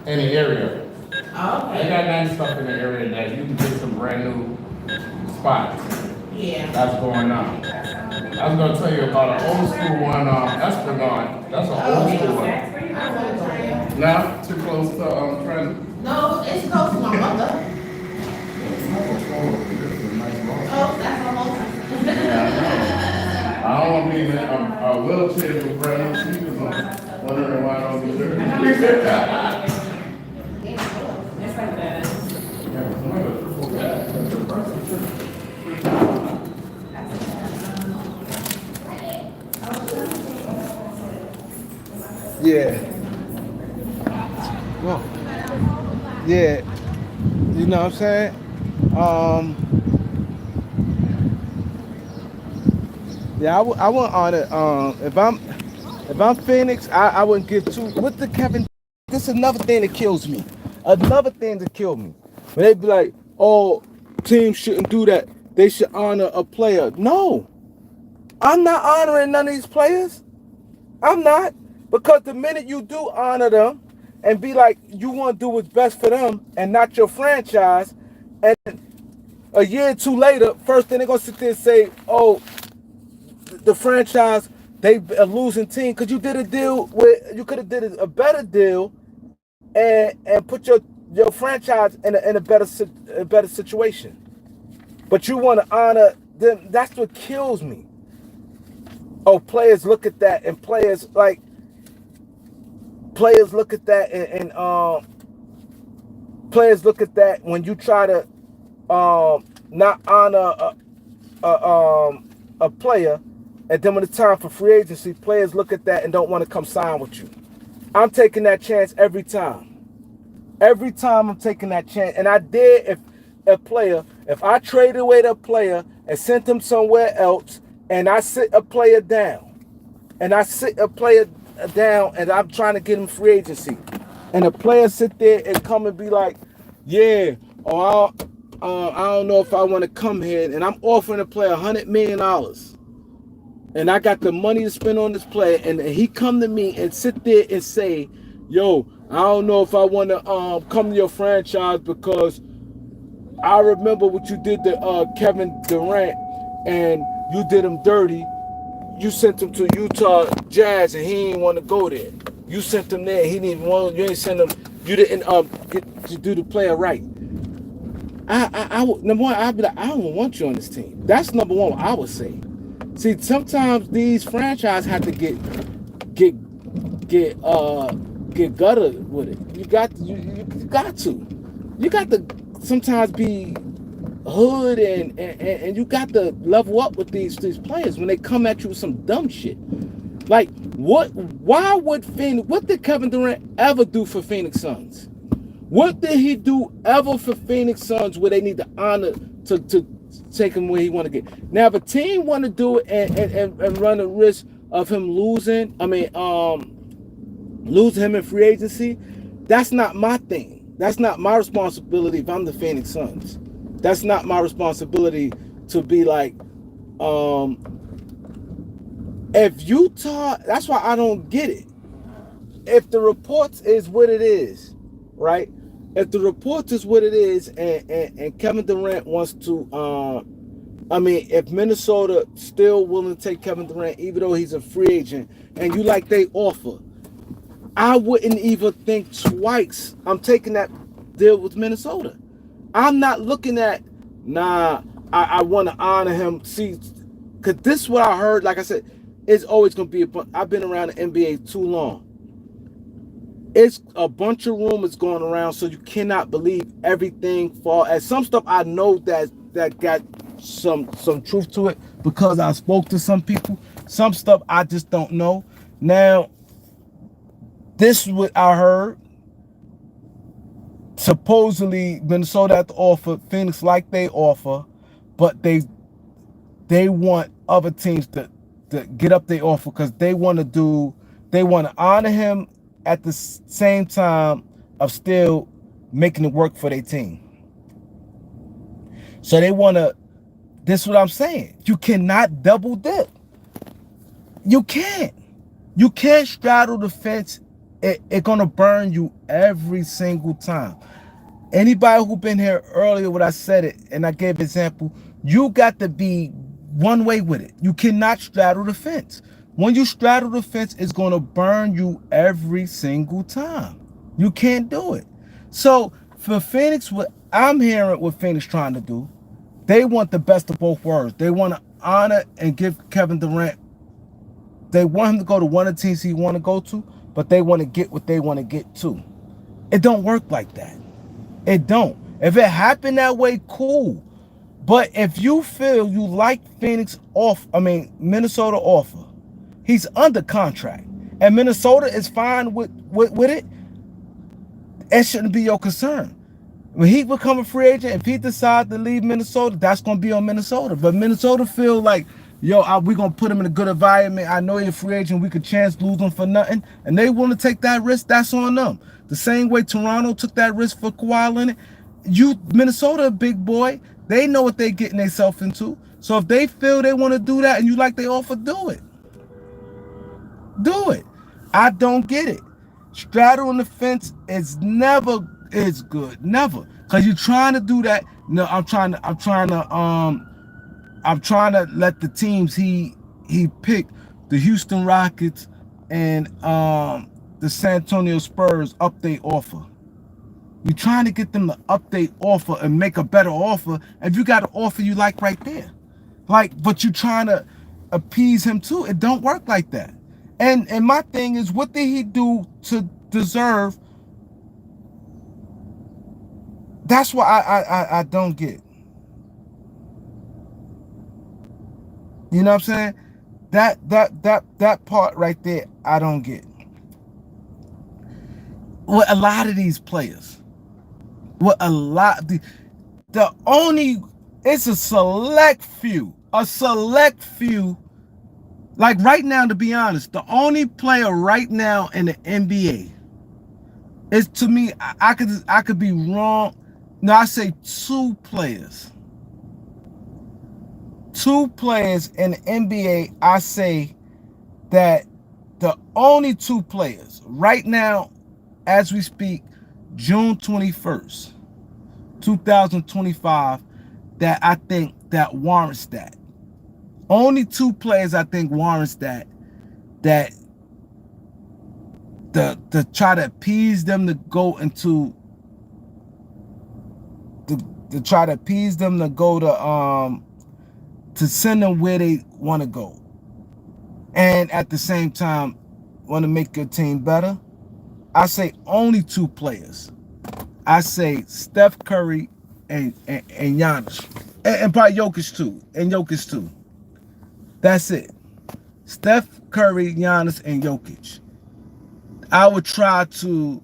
in the area. Oh, okay. They got nice stuff in the area that you can get some brand new spots. Yeah. That's going on. I was gonna tell you about an old school one, Esplanade. That's an old school one. I want to try it. Now, too close to Trenton. No, it's close to my mother. Oh, that's almost. I don't want to be in a wheelchair with brand new sneakers on. Wondering why I don't be there. That's like that. Yeah. Well, yeah. You know what I'm saying? Yeah, I wouldn't honor. If I'm Phoenix, I wouldn't give too. With the Kevin, this is another thing that kills me. Another thing that killed me. When they be like, oh, teams shouldn't do that. They should honor a player. No, I'm not honoring none of these players. I'm not. Because the minute you do honor them and be like, you want to do what's best for them and not your franchise, and a year or two later, first thing they're going to sit there and say, oh, the franchise, they a losing team, because you did a deal with, you could have did a better deal and put your franchise in a better situation. But you want to honor them. That's what kills me. Oh, players look at that, and players look at that and players look at that when you try to not honor a player, and then when it's time for free agency, players look at that and don't want to come sign with you. I'm taking that chance every time. Every time I'm taking that chance. And I dare if I traded away the player and sent them somewhere else, and I sit a player down, and I'm trying to get him free agency, and a player sit there and come and be like, yeah, I don't know if I want to come here, and I'm offering a player $100 million, and I got the money to spend on this player, and he come to me and sit there and say, yo, I don't know if I want to come to your franchise because I remember what you did to Kevin Durant, and you did him dirty. You sent him to Utah Jazz and he didn't want to go there. You sent him there, he didn't even want. You ain't send him. You didn't get to do the player right. Number one, I'd be like, I don't want you on this team. That's number one. I would say. See, sometimes these franchises have to get gutter with it. You got to sometimes be hood and you got to level up with these players when they come at you with some dumb shit. Like what did Kevin Durant ever do for Phoenix Suns? What did he do ever for Phoenix Suns where they need the honor to take him where he want to get? Now if a team want to do it and run the risk of him losing him in free agency, that's not my thing. That's not my responsibility if I'm the Phoenix Suns. That's not my responsibility to be like, if Utah, that's why I don't get it. If the reports is what it is, right? If the reports is what it is and Kevin Durant wants to, if Minnesota still willing to take Kevin Durant, even though he's a free agent, and you like they offer, I wouldn't even think twice. I'm taking that deal with Minnesota. I'm not looking at, I want to honor him. See, because this is what I heard, like I said, it's always going to be I've been around the NBA too long. It's a bunch of rumors going around, so you cannot believe everything. As some stuff I know that got some truth to it because I spoke to some people. Some stuff I just don't know. Now, this is what I heard. Supposedly, Minnesota had to offer, Phoenix like they offer, but they want other teams to get up their offer because they want to honor him at the same time of still making it work for their team. So they want to, this is what I'm saying. You cannot double dip. You can't. You can't straddle the fence. It's going to burn you every single time. Anybody who been here earlier when I said it, and I gave an example, you got to be one way with it. You cannot straddle the fence. When you straddle the fence, it's going to burn you every single time. You can't do it. So for Phoenix, what I'm hearing what Phoenix trying to do, they want the best of both worlds. They want to honor and give Kevin Durant. They want him to go to one of the teams he want to go to, but they want to get what they want to get too. It don't work like that. It don't. If it happened that way, cool. But if you feel you like Minnesota offer, he's under contract, and Minnesota is fine with it, it shouldn't be your concern. When he become a free agent, if he decides to leave Minnesota, that's going to be on Minnesota. But Minnesota feel like, we're going to put him in a good environment. I know he's a free agent. We could chance lose him for nothing. And they want to take that risk. That's on them. The same way Toronto took that risk for Kawhi Leonard. Minnesota, big boy, they know what they're getting themselves into. So if they feel they want to do that and you like they offer, do it. Do it. I don't get it. Straddling the fence is good. Never. Because you're trying to do that. No, I'm trying to let the teams he picked, the Houston Rockets and the San Antonio Spurs, update offer. You're trying to get them to update offer and make a better offer if you got an offer you like right there. But you're trying to appease him too. It don't work like that. And my thing is, what did he do to deserve? That's what I don't get. You know what I'm saying? That part right there, I don't get. Well, a lot of these players, it's a select few. Like right now, to be honest, the only player right now in the NBA is, to me, I could be wrong. No, I say two players. Two players in the NBA, I say that the only two players right now, as we speak, June 21st, 2025, that I think that warrants that. Only two players I think warrants that to try to appease them to go into to try to appease them to go to send them where they want to go, and at the same time want to make your team better. I say only two players. I say Steph Curry and Giannis, and probably Jokic too, That's it. Steph Curry, Giannis, and Jokic. I would try to.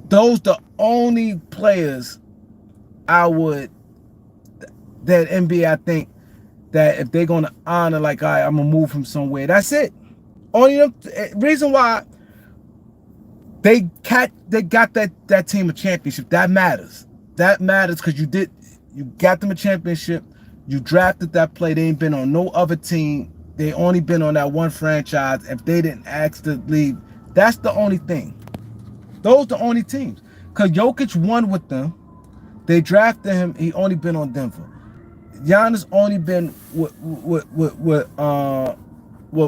Those the only players I would that NBA I think that if they're gonna honor, like, all right, I'm gonna move from somewhere. That's it. Only them, reason why they got that team a championship. That matters. That matters because you got them a championship. You drafted that player. They ain't been on no other team. They only been on that one franchise. If they didn't ask to leave, that's the only thing. Those the only teams. Because Jokic won with them. They drafted him. He only been on Denver. Giannis only been with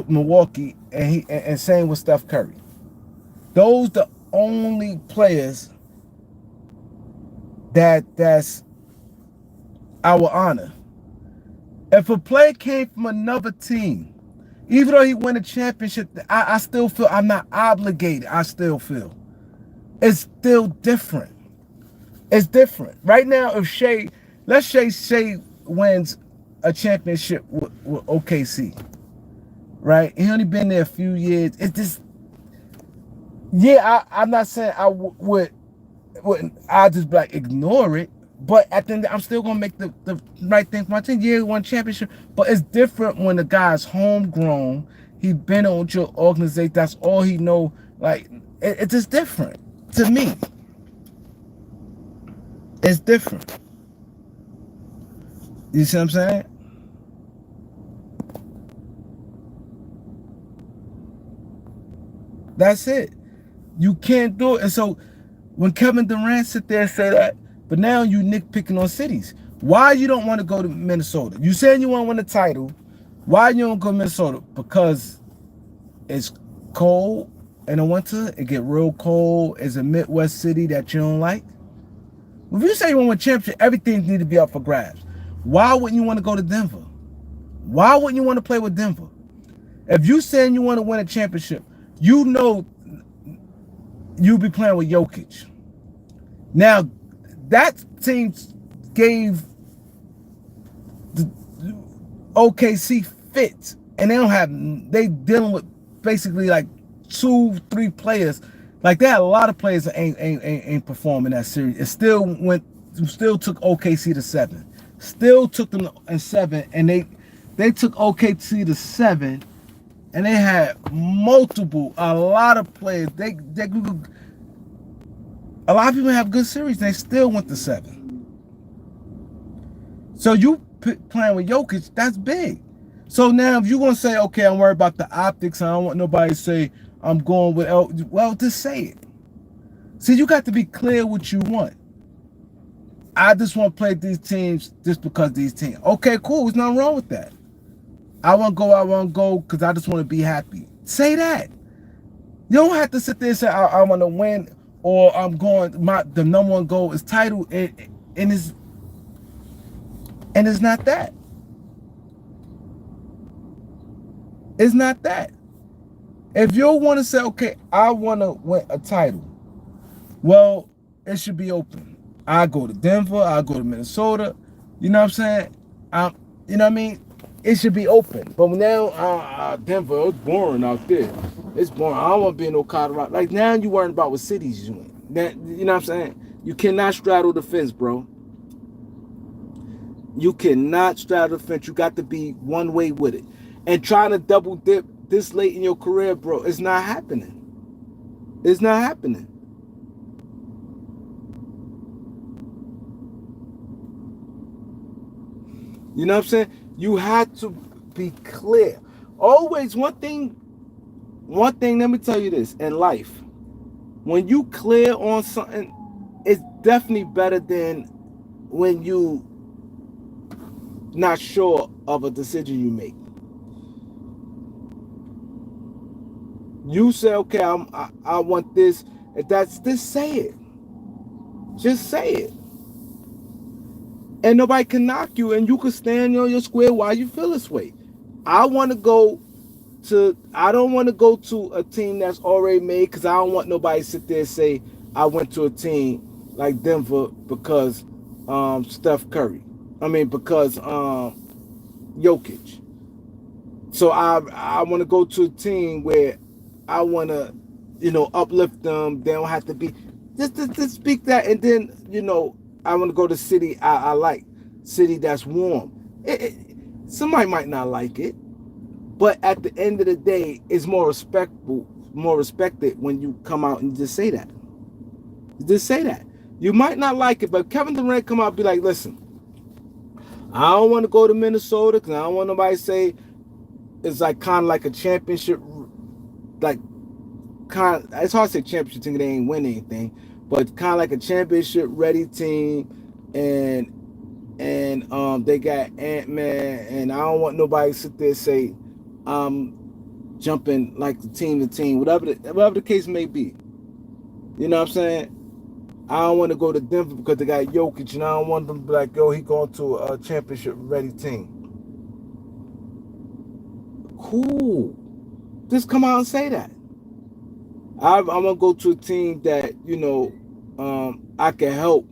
Milwaukee, and same with Steph Curry. Those the only players that's our honor. If a player came from another team, even though he won a championship, I still feel I'm not obligated. I still feel it's still different. It's different. Right now, if let's say Shea wins a championship with OKC, right? He only been there a few years. It's just, yeah, I'm not saying I wouldn't I just like ignore it, but at the end I'm still gonna make the right thing for my team. Yeah, he won championship, but it's different when the guy's homegrown. He been on your organization. That's all he know. Like it's just different to me. It's different. You see what I'm saying? That's it. You can't do it. And so when Kevin Durant sit there and say that, but now you nitpicking on cities. Why you don't want to go to Minnesota? You saying you want to win the title. Why you don't go to Minnesota? Because it's cold in the winter. It get real cold. It's a Midwest city that you don't like. If you say you want to win a championship, everything need to be up for grabs. Why wouldn't you want to go to Denver? Why wouldn't you want to play with Denver? If you saying you want to win a championship, you know you'll be playing with Jokic. Now, that team gave the OKC fits, and they dealing with basically like 2-3 players. Like they had a lot of players that ain't performing that series. It still took OKC to 7. Still took them in 7, and they took OKC to 7. And they had a lot of players. A lot of people have good series. They still went to 7. So you playing with Jokic, that's big. So now if you're going to say, okay, I'm worried about the optics, I don't want nobody to say I'm going with well, just say it. See, you got to be clear what you want. I just want to play these teams just because these teams. Okay, cool. There's nothing wrong with that. I want to go because I just want to be happy. Say that. You don't have to sit there and say, I want to win, or I'm going, the number one goal is title, and it's not that. It's not that. If you want to say, okay, I want to win a title, well, it should be open. I go to Denver, I go to Minnesota. You know what I'm saying? You know what I mean? It should be open. But now, Denver, it's boring out there. It's boring. I don't want to be in no Colorado. Like, now you worrying about what cities you in. You know what I'm saying? You cannot straddle the fence, bro. You cannot straddle the fence. You got to be one way with it. And trying to double dip this late in your career, bro, it's not happening. It's not happening. You know what I'm saying? You had to be clear. Always one thing, let me tell you this, in life, when you clear on something, it's definitely better than when you not sure of a decision you make. You say, okay, I want this. If that's this, say it. Just say it. And nobody can knock you, and you can stand on your square why you feel this way. I want to go I don't want to go to a team that's already made, because I don't want nobody to sit there and say I went to a team like Denver because Steph Curry. I mean, because Jokic. So I want to go to a team where I want to, uplift them. They don't have to be just speak that, and then I want to go to city I like, city that's warm. Somebody might not like it, but at the end of the day, it's more respected when you come out and just say that. Just say that. You might not like it, but Kevin Durant come out and be like, listen, I don't want to go to Minnesota because I don't want nobody to say it's like kind of like a championship, like it's hard to say championship team, they ain't win anything, but kind of like a championship ready team, and they got Ant-Man, and I don't want nobody to sit there and say jumping like the team to team, whatever the case may be. You know what I'm saying? I don't want to go to Denver because they got Jokic, and I don't want them to be like, yo, he going to a championship ready team. Cool. Just come out and say that. I'm gonna go to a team that I can help.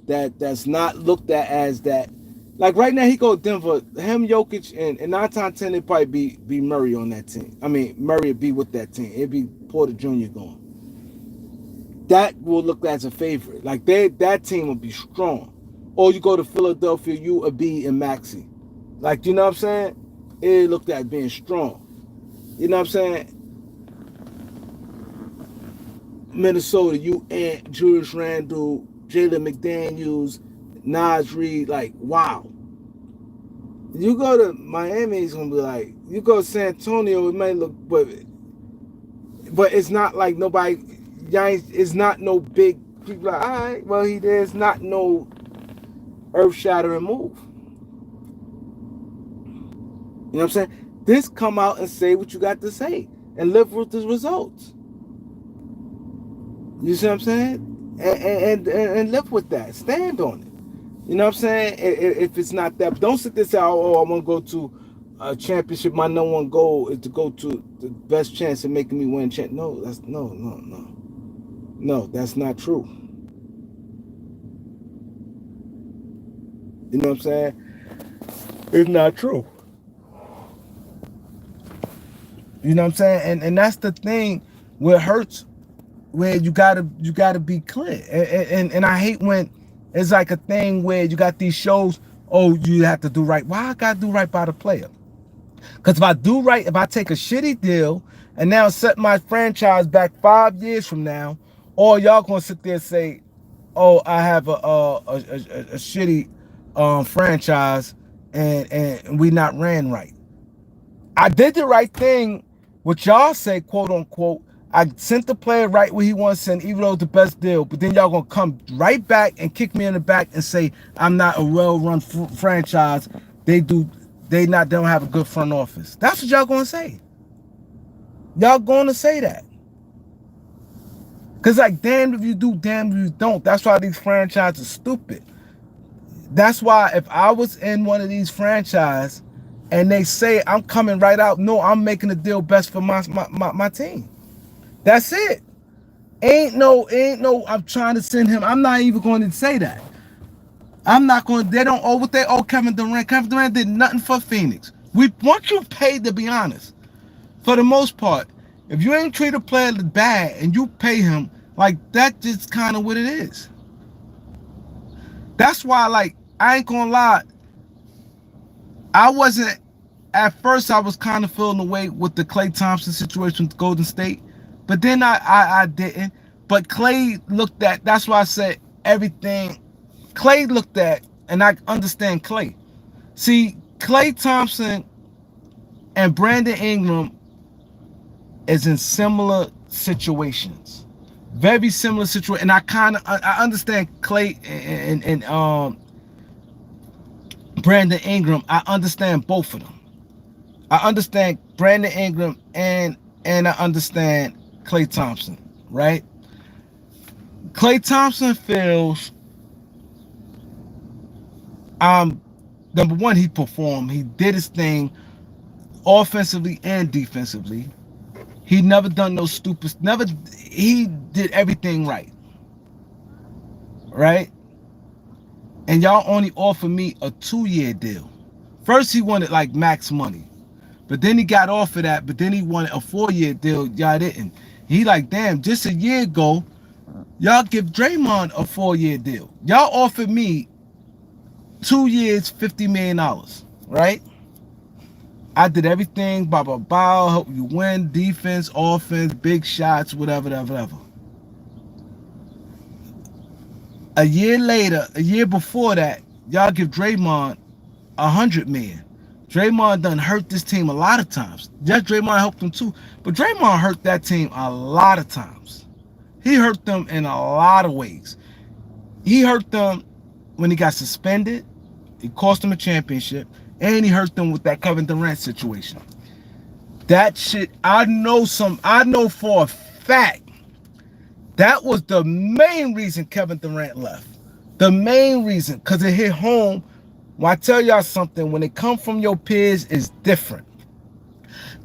That's not looked at as that. Like right now, he go to Denver. Him, Jokic, and 9 times 10, it probably be Murray on that team. I mean, Murray would be with that team. It'd be Porter Jr. going. That will look as a favorite. Like that team will be strong. Or you go to Philadelphia, you a B and Maxey. Like, you know what I'm saying? It looked at being strong. You know what I'm saying? Minnesota, you Ant, Julius Randle, Jalen McDaniels, Nas Reed, like, wow. You go to Miami, it's gonna be like, you go to San Antonio, it may look, but it's not like nobody, it's not no big people like, all right, well, there's not no earth-shattering move. You know what I'm saying? This come out and say what you got to say and live with the results. You see what I'm saying? And live with that. Stand on it. You know what I'm saying? If it's not that, don't sit there and say, oh, I want to go to a championship. My number one goal is to go to the best chance of making me win. No, that's no, that's not true. You know what I'm saying? It's not true. You know what I'm saying? And that's the thing where it hurts, where you gotta be clear. And I hate when it's like a thing where you got these shows, oh, you have to do right. Why I gotta do right by the player? Because if I do right, if I take a shitty deal and now set my franchise back 5 years from now, or y'all gonna sit there and say, oh, I have a shitty franchise and we not ran right. I did the right thing, what y'all say, quote unquote. I sent the player right where he wants to send, even though it's the best deal. But then y'all gonna come right back and kick me in the back and say I'm not a well-run franchise. They don't have a good front office. That's what y'all gonna say. Y'all gonna say that. Cause like, damn if you do, damn if you don't. That's why these franchises are stupid. That's why if I was in one of these franchises and they say I'm coming right out, no, I'm making the deal best for my team. That's it. Ain't no, I'm trying to send him. I'm not even going to say that. I'm not going to, they don't owe what they owe Kevin Durant. Kevin Durant did nothing for Phoenix. We want you paid, to be honest. For the most part, if you ain't treat a player bad and you pay him, like, that's just kind of what it is. That's why, like, I ain't going to lie. At first I was kind of feeling the way with the Klay Thompson situation with Golden State. But then I didn't. But Klay looked at, that's why I said everything. Klay looked at, and I understand Klay. See, Klay Thompson and Brandon Ingram is in similar situations. Very similar situation. And I understand Klay and Brandon Ingram. I understand both of them. I understand Brandon Ingram and I understand Klay Thompson, right? Klay Thompson feels number one, he performed. He did his thing offensively and defensively. He never done no stupid, never, he did everything right. Right? And y'all only offered me a 2-year deal. First he wanted like max money. But then he got off of that, but then he wanted a 4-year deal. Y'all didn't. He like, damn, just a year ago, y'all give Draymond a 4-year deal. Y'all offered me 2 years, $50 million, right? I did everything, blah, blah, blah, help you win, defense, offense, big shots, whatever, whatever. A year later, a year before that, y'all give Draymond $100 million. Draymond done hurt this team a lot of times. Yes, Draymond helped them too, but Draymond hurt that team a lot of times. He hurt them in a lot of ways. He hurt them when he got suspended. He cost them a championship, and he hurt them with that Kevin Durant situation. That shit, I know for a fact that was the main reason Kevin Durant left. The main reason, because it hit home. Well, I tell y'all something, when it come from your peers, it's different.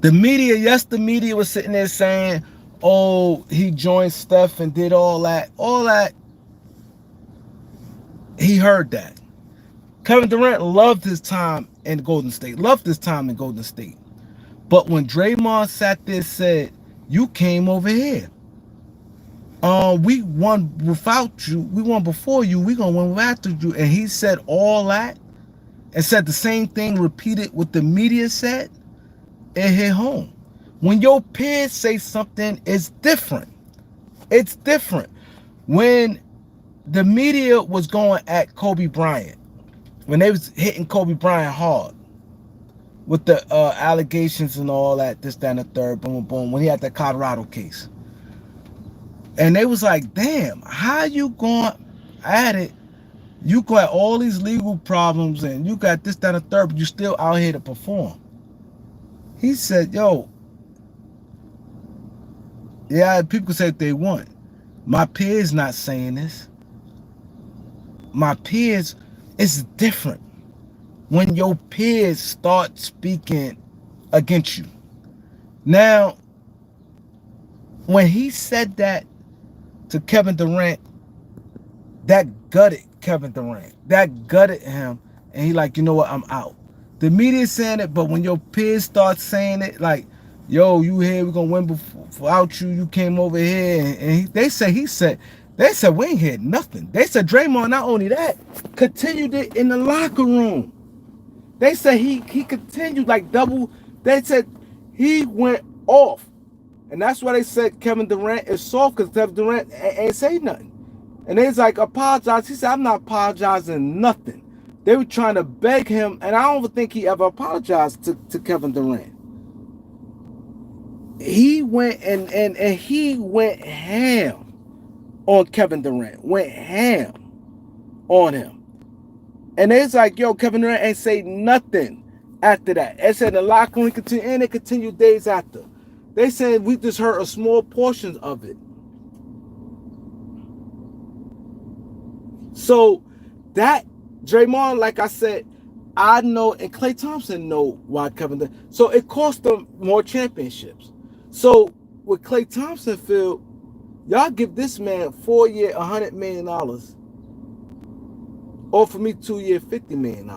The media, yes, the media was sitting there saying, oh, he joined Steph and did all that. All that, he heard that. Kevin Durant loved his time in Golden State. But when Draymond sat there and said, you came over here. We won without you. We won before you. We gonna win after you. And he said all that and said the same thing, repeated what the media said. It hit home. When your peers say something, it's different. It's different. When the media was going at Kobe Bryant, when they was hitting Kobe Bryant hard with the allegations and all that, this, that, and the third, boom, boom, when he had that Colorado case. And they was like, damn, how you going at it? You got all these legal problems and you got this, that, and the third, but you still out here to perform. He said, yo, yeah, people say what they want. My peers not saying this. My peers, it's different when your peers start speaking against you. Now, when he said that to Kevin Durant, that gutted Kevin Durant. That gutted him. And he like, you know what, I'm out. The media saying it, but when your peers start saying it, like, yo, you here, we're going to win without you. You came over here. And they said, we ain't heard nothing. They said Draymond, not only that, continued it in the locker room. They said he continued like double. They said he went off. And that's why they said Kevin Durant is soft, because Kevin Durant ain't say nothing. And they was like, apologize. He said, I'm not apologizing nothing. They were trying to beg him, and I don't think he ever apologized to Kevin Durant. He went and he went ham on Kevin Durant. Went ham on him. And it's like, yo, Kevin Durant ain't say nothing after that. They said the locker room continued, and it continued days after. They said we just heard a small portion of it. So that Draymond, like I said, I know, and Klay Thompson know why Kevin Durant. So it cost them more championships. So with Klay Thompson feel, y'all give this man 4-year, $100 million, or for me 2-year, $50 million.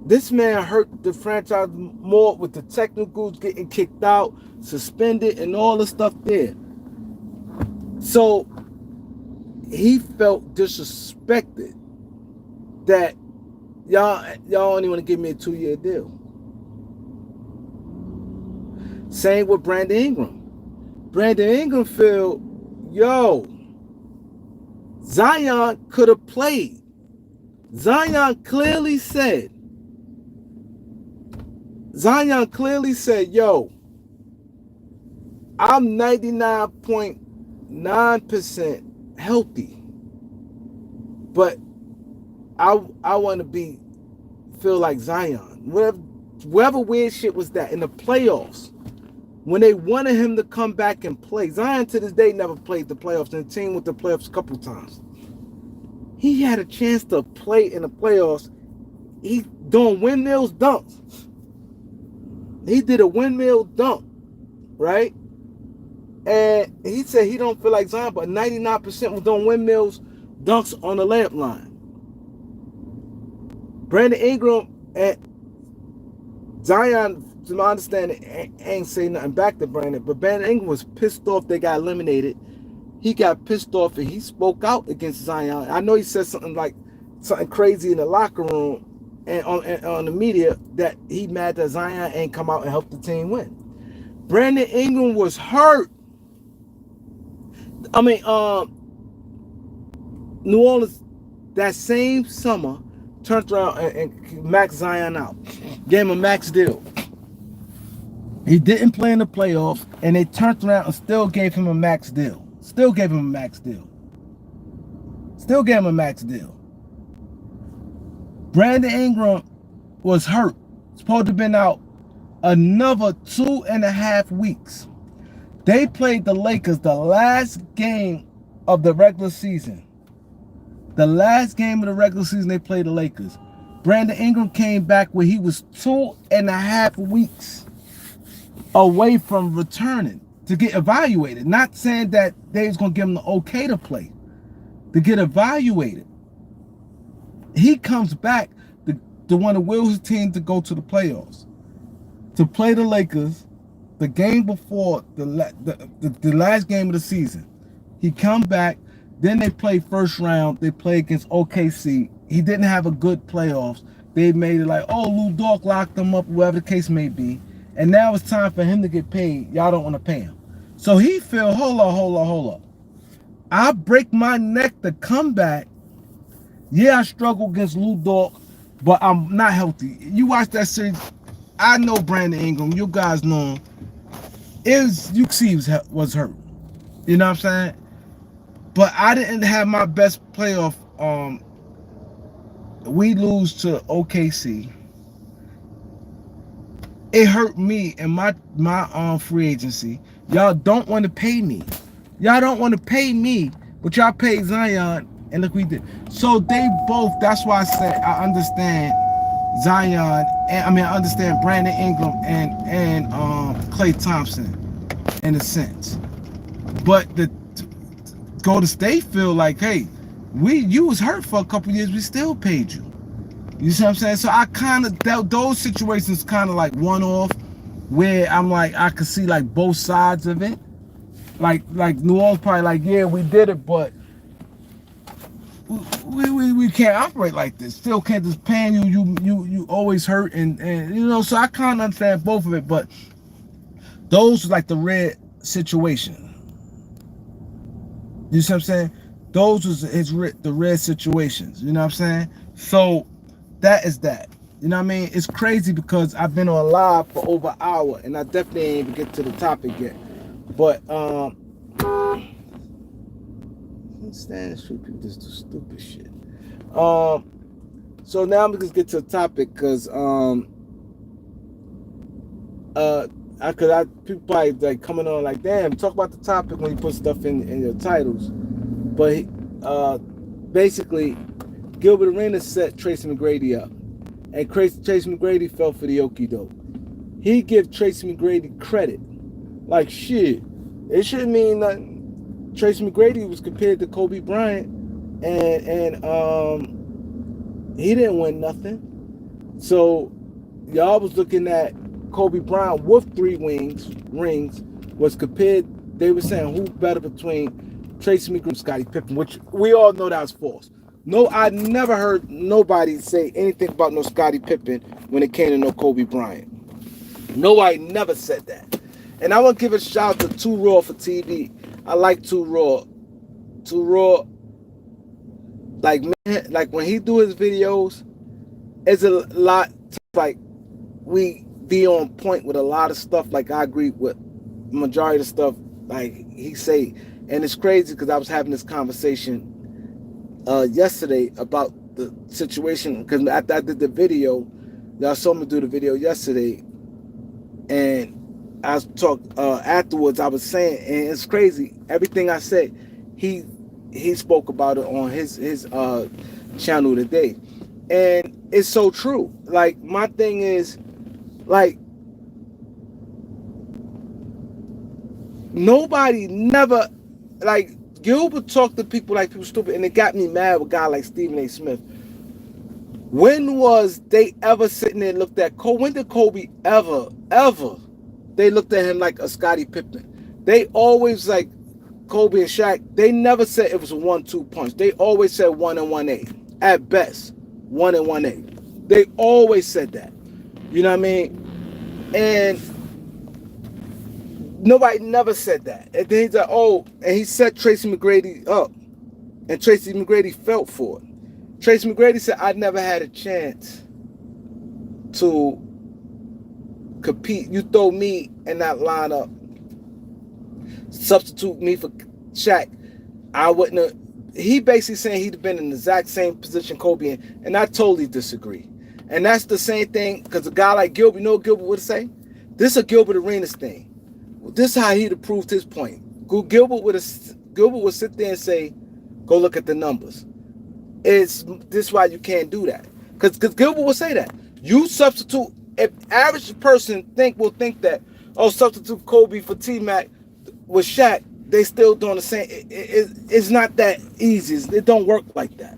This man hurt the franchise more with the technicals getting kicked out, suspended, and all the stuff there. So he felt disrespected that y'all only want to give me a 2-year deal. Same with Brandon Ingram. Brandon Ingram feel, yo, Zion could have played. Zion clearly said, yo, I'm 99.9% healthy. But I want to feel like Zion. Whatever weird shit was that in the playoffs, when they wanted him to come back and play. Zion to this day never played the playoffs, and the team with the playoffs a couple times. He had a chance to play in the playoffs. He doing windmills dunks. He did a windmill dunk, right? And he said he don't feel like Zion, but 99% was doing windmills dunks on the lamp line. Brandon Ingram and Zion, to my understanding, ain't saying nothing back to Brandon, but Brandon Ingram was pissed off they got eliminated. He got pissed off and he spoke out against Zion. I know he said something crazy in the locker room and on the media that he mad that Zion ain't come out and help the team win. Brandon Ingram was hurt. I mean, New Orleans that same summer turned around and maxed Zion out. Gave him a max deal. He didn't play in the playoffs, and they turned around and still gave him a max deal. Brandon Ingram was hurt. Supposed to have been out another 2.5 weeks. They played the Lakers the last game of the regular season. The last game of the regular season, they played the Lakers. Brandon Ingram came back where he was 2.5 weeks away from returning to get evaluated. Not saying that they was going to give him the okay to play, to get evaluated. He comes back to want to will his team to go to the playoffs, to play the Lakers the game before the last game of the season. He come back, then they play first round. They play against OKC. He didn't have a good playoffs. They made it like, oh, Lou Dort locked him up, whatever the case may be. And now it's time for him to get paid. Y'all don't want to pay him. So he feel, hold up. I break my neck to come back. Yeah, I struggle against Lou Dort, but I'm not healthy. You watch that series. I know Brandon Ingram. You guys know him. You see he was hurt. You know what I'm saying? But I didn't have my best playoff. We lose to OKC. It hurt me and my free agency. Y'all don't want to pay me. But y'all paid Zion, and look we did. So they both, that's why I said I understand Zion, and I understand Brandon Ingram and Klay Thompson in a sense. But the Golden State feel like, hey, you was hurt for a couple years, we still paid you. You see what I'm saying? So I kind of, those situations kind of like one-off, where I'm like, I could see like both sides of it. Like New Orleans probably like, yeah, we did it, but we can't operate like this. Still can't just paying you always hurt, and you know, so I kind of understand both of it, but those are like the red situation. You see what I'm saying? Those was the red situations. You know what I'm saying? So that is that. You know what I mean? It's crazy because I've been on live for over an hour, and I definitely ain't even get to the topic yet. But I can't stand people just do stupid shit. So now I'm just get to the topic because people probably like coming on like, damn, talk about the topic when you put stuff in your titles. But basically, Gilbert Arenas set Tracy Mcgrady up, and Tracy McGrady fell for the okie doke. He give Tracy McGrady credit, like shit. It shouldn't mean nothing. Tracy McGrady was compared to Kobe Bryant, and he didn't win nothing. So y'all was looking at Kobe Bryant with 3 rings was compared. They were saying who better between Tracy McGrady and Scottie Pippen, which we all know that's false. No, I never heard nobody say anything about no Scottie Pippen when it came to no Kobe Bryant. Nobody never said that. And I want to give a shout out to Too Raw for TV. I like Too Raw. Too Raw, like when he do his videos, it's a lot, like we be on point with a lot of stuff. Like I agree with majority of the stuff like he say. And it's crazy because I was having this conversation yesterday about the situation, because after I did the video, y'all saw me do the video yesterday, and I was afterwards. I was saying, and it's crazy. Everything I said, he spoke about it on his channel today, and it's so true. Like, my thing is, like, nobody never, like, Gilbert talked to people like people stupid, and it got me mad with a guy like Stephen A. Smith. When was they ever sitting there and looked at Kobe? When did Kobe ever they looked at him like a Scottie Pippen? They always, like, Kobe and Shaq, they never said it was a 1-2 punch. They always said 1 and 1A. At best, 1 and 1A. They always said that. You know what I mean? And nobody never said that. And then he's like, oh, and he set Tracy McGrady up. And Tracy McGrady felt for it. Tracy McGrady said, I never had a chance to compete. You throw me in that lineup, substitute me for Shaq, I wouldn't have. He basically saying he'd have been in the exact same position Kobe in, and I totally disagree. And that's the same thing, because a guy like Gilbert, you know what Gilbert would say? This is a Gilbert Arenas thing. This is how he'd have proved his point. Gilbert would sit there and say, go look at the numbers. This is why you can't do that. Because Gilbert would say that. You substitute, if average person will think that, oh, substitute Kobe for T-Mac with Shaq, they still doing the same. It's not that easy. It don't work like that.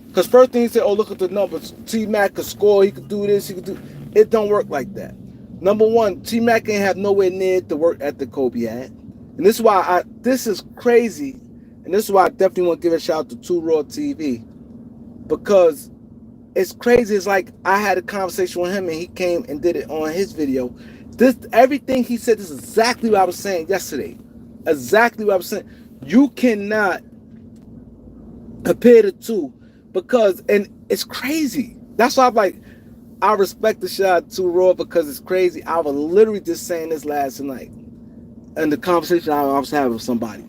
Because first thing you say, oh, look at the numbers. T-Mac could score, he could do this, he could do. It don't work like that. Number one, T-Mac ain't have nowhere near the work ethic Kobe had. And this is why this is crazy. And this is why I definitely want to give a shout out to 2 Raw TV. Because it's crazy. It's like I had a conversation with him and he came and did it on his video. Everything he said is exactly what I was saying yesterday. Exactly what I was saying. You cannot compare the two, because, and it's crazy. That's why I'm like, I respect the shot to Raw, because it's crazy. I was literally just saying this last night in the conversation I was having with somebody.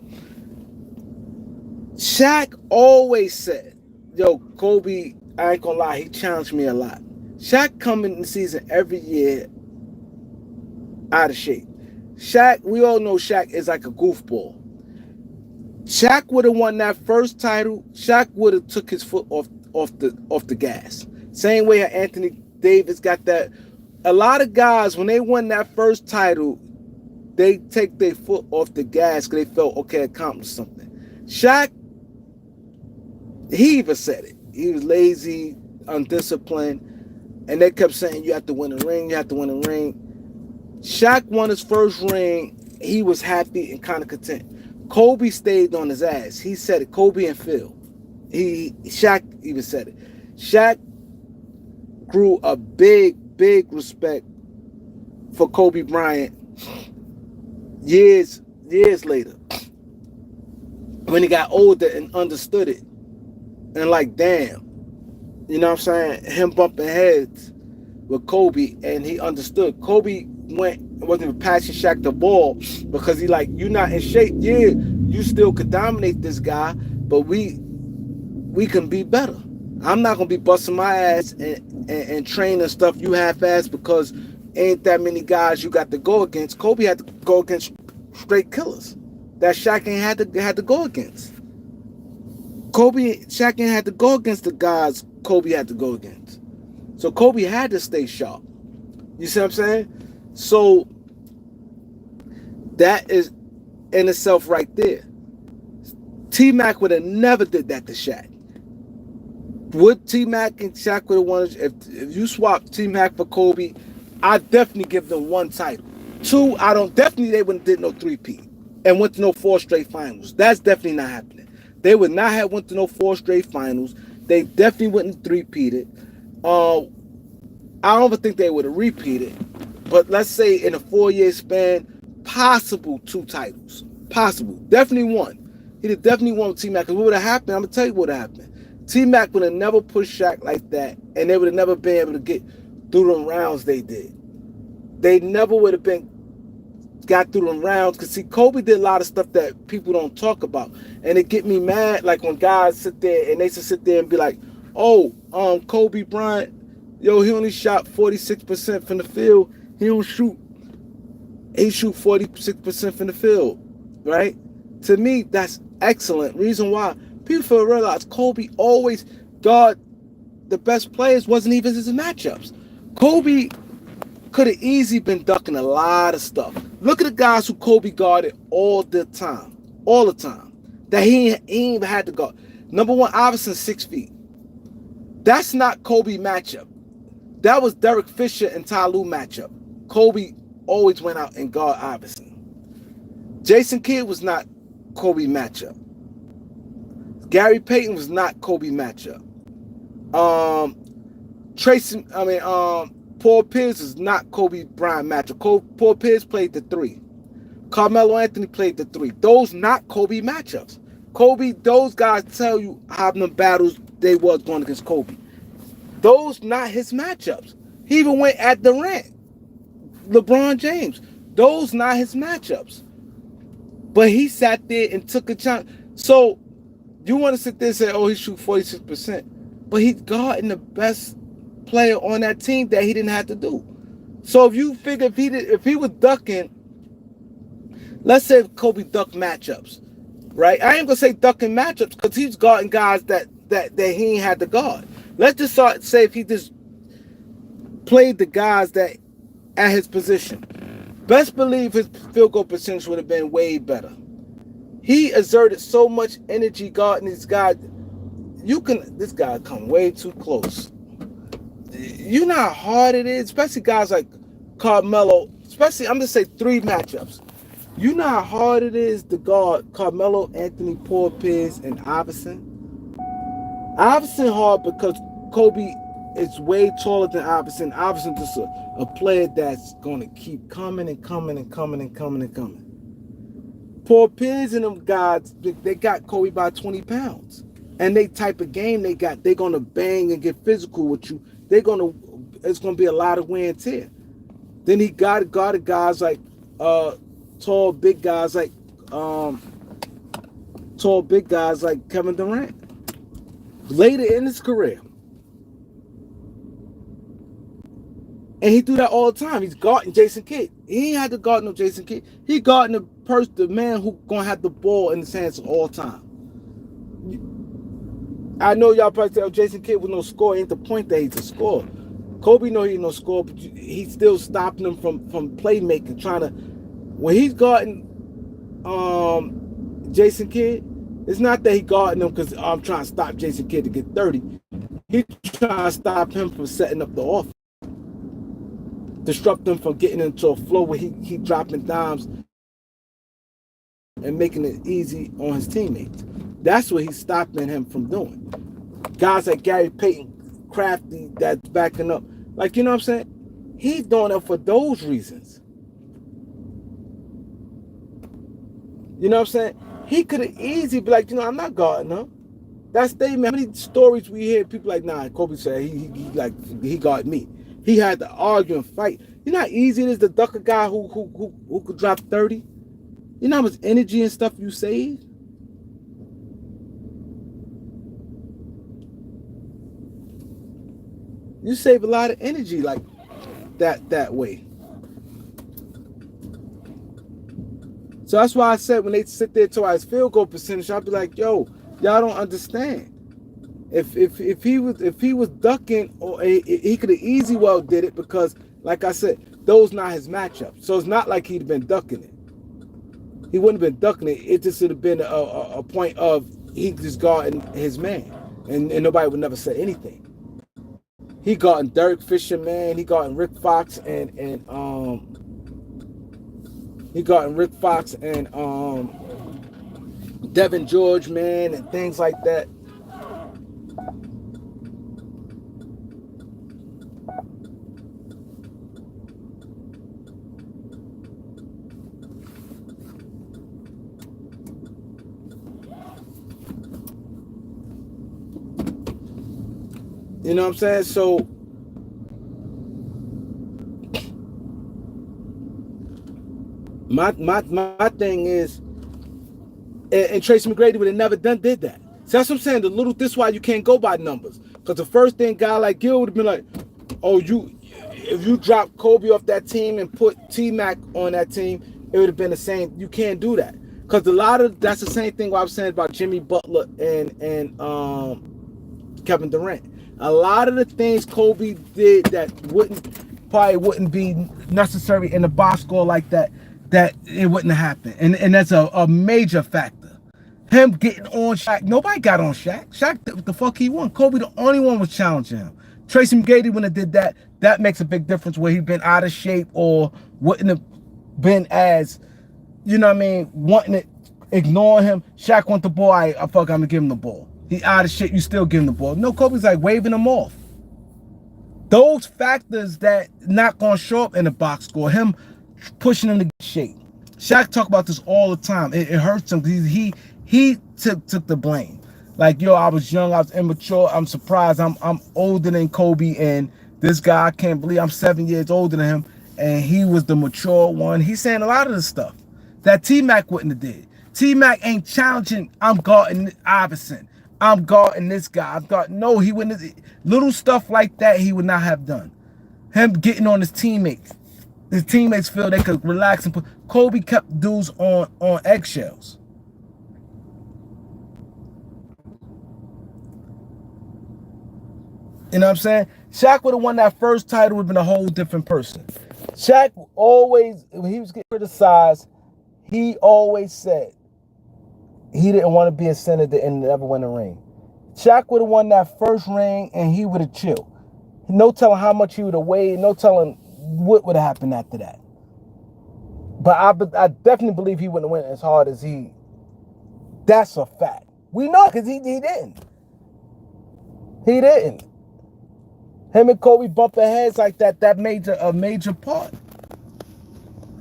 Shaq always said, yo, Kobe, I ain't gonna lie, he challenged me a lot. Shaq coming in the season every year out of shape. Shaq, we all know Shaq is like a goofball. Shaq would have won that first title. Shaq would have took his foot off the gas. Same way Anthony Davis got that. A lot of guys, when they won that first title, they take their foot off the gas because they felt, okay, accomplished something. Shaq, he even said it. He was lazy, undisciplined, and they kept saying, you have to win a ring, you have to win a ring. Shaq won his first ring. He was happy and kind of content. Kobe stayed on his ass. He said it. Kobe and Phil. Shaq even said it. Shaq grew a big respect for Kobe Bryant years later, when he got older and understood it. And like, damn, you know what I'm saying? Him bumping heads with Kobe, and he understood. Kobe wasn't even passing Shaq the ball because he like, you're not in shape. Yeah, you still could dominate this guy, but we can be better. I'm not gonna be busting my ass and training stuff you half-ass, because ain't that many guys you got to go against. Kobe had to go against straight killers that Shaq ain't had to go against. Shaq ain't had to go against the guys Kobe had to go against. So Kobe had to stay sharp. You see what I'm saying? So that is in itself right there. T-Mac would have never did that to Shaq. Would T-Mac and Shaq would have won? If you swap T-Mac for Kobe, I definitely give them 1 title. 2, they wouldn't did no 3-peat and went to no 4 straight finals. That's definitely not happening. They would not have went to no 4 straight finals. They definitely wouldn't 3-peated. I don't even think they would have repeated. But let's say in a 4-year span, possible 2 titles. Possible. Definitely 1. He'd have definitely won with T-Mac. Because what would have happened? I'm going to tell you what would have happened. T-Mac would have never pushed Shaq like that. And they would have never been able to get through them rounds they did. They never would have got through them rounds. Because, see, Kobe did a lot of stuff that people don't talk about. And it get me mad, like, when guys sit there and they just sit there and be like, Oh, Kobe Bryant, yo, he only shot 46% from the field. He don't shoot. He shoot 46% from the field, right? To me, that's excellent. Reason why people realize Kobe always guard the best players wasn't even his matchups. Kobe could have easily been ducking a lot of stuff. Look at the guys who Kobe guarded all the time. All the time. That he ain't even had to guard. Number one, Iverson, 6 feet. That's not Kobe matchup. That was Derek Fisher and Ty Lue matchup. Kobe always went out and guard Iverson. Jason Kidd was not Kobe matchup. Gary Payton was not Kobe matchup. Tracy, Paul Pierce is not Kobe Bryant matchup. Paul Pierce played the 3. Carmelo Anthony played the 3. Those not Kobe matchups. Kobe, those guys tell you how them battles they was going against Kobe. Those not his matchups. He even went at Durant, LeBron James. Those not his matchups. But he sat there and took a chance. So you want to sit there and say, oh, he shoot 46%. But he's guarding the best player on that team that he didn't have to do. So if you figure if he was ducking, let's say Kobe ducked matchups, right? I ain't gonna say ducking matchups because he's guarding guys that he ain't had to guard. Let's just say if he just played the guys that at his position. Best believe his field goal percentage would have been way better. He exerted so much energy guarding these guys. This guy come way too close. You know how hard it is, especially guys like Carmelo, especially, I'm going to say 3 matchups. You know how hard it is to guard Carmelo, Anthony, Paul Pierce, and Iverson? Iverson hard because Kobe is way taller than Iverson. Iverson just a player that's going to keep coming and coming and coming and coming and coming. Paul Pierce and them guys, they got Kobe by 20 pounds. And they type of game they got, they're going to bang and get physical with you. It's going to be a lot of wear and tear. Then he guarded guys like tall big guys like Kevin Durant later in his career. And he do that all the time. He's guarding Jason Kidd. He ain't had to guard no Jason Kidd. He guarding the man who gonna have the ball in his hands all the time. I know y'all probably say, oh, Jason Kidd was no scorer. Ain't the point that he's a scorer. Kobe know he ain't no scorer, but he's still stopping him from playmaking, trying to. When he's guarding Jason Kidd, it's not that he guarding him because I'm trying to stop Jason Kidd to get 30. He's trying to stop him from setting up the offense. Disrupt him from getting into a flow where he dropping dimes and making it easy on his teammates. That's what he's stopping him from doing. Guys like Gary Payton, crafty, that's backing up. Like, you know what I'm saying? He's doing it for those reasons. You know what I'm saying? He could have easily be like, I'm not guarding him. That's they, man. How many stories we hear? People like, nah, Kobe said he guarded me. He had to argue and fight. You know how easy it is to duck a guy who could drop 30? You know how much energy and stuff you save? You save a lot of energy like that way. So that's why I said when they sit there to his field goal percentage, I'll be like, yo, y'all don't understand. If he was ducking, or he could have easily well did it because, like I said, those not his matchup. So it's not like he'd been ducking it. He wouldn't have been ducking it. It just would have been a point of he just guarding his man, and nobody would never say anything. He guarding Derek Fisher, man. He guarding Rick Fox and Devin George, man, and things like that. You know what I'm saying? So my thing is, and Tracy Mcgrady would have never did that. So that's what I'm saying. This is why you can't go by numbers. Because the first thing guy like Gil would have been like, oh, if you drop Kobe off that team and put T-Mac on that team, it would have been the same. You can't do that. Because that's the same thing what I was saying about Jimmy Butler and Kevin Durant. A lot of the things Kobe did that probably wouldn't be necessary in the box score like that it wouldn't have happened. And that's a major factor. Him getting on Shaq. Nobody got on Shaq. Shaq did what the fuck he won. Kobe the only one was challenging him. Tracy Mcgrady when it did that, that makes a big difference where he'd been out of shape or wouldn't have been as, you know what I mean, wanting it, ignoring him. Shaq want the ball, I fuck, I'm gonna give him the ball. He out of shape, you still give him the ball. No, Kobe's like waving him off. Those factors that not gonna show up in the box score, him pushing him to get shape. Shaq talk about this all the time. It hurts him because he took the blame. Like, yo, I was young, I was immature. I'm surprised I'm older than Kobe, and this guy, I can't believe I'm 7 years older than him, and he was the mature one. He's saying a lot of the stuff that T-Mac wouldn't have did. T-Mac ain't challenging, I'm guarding Iverson. I'm guarding this guy. No, he wouldn't have. Little stuff like that he would not have done. Him getting on his teammates. His teammates feel they could relax and put. Kobe kept dudes on eggshells. You know what I'm saying? Shaq would have won that first title, would have been a whole different person. Shaq always, when he was getting criticized, he always said he didn't want to be a senator and never win a ring. Shaq would have won that first ring and he would have chilled. No telling how much he would have weighed, no telling what would have happened after that. But I definitely believe he wouldn't have went as hard as he. That's a fact. We know because he didn't. He didn't. Him and Kobe bumping heads like that made a major part.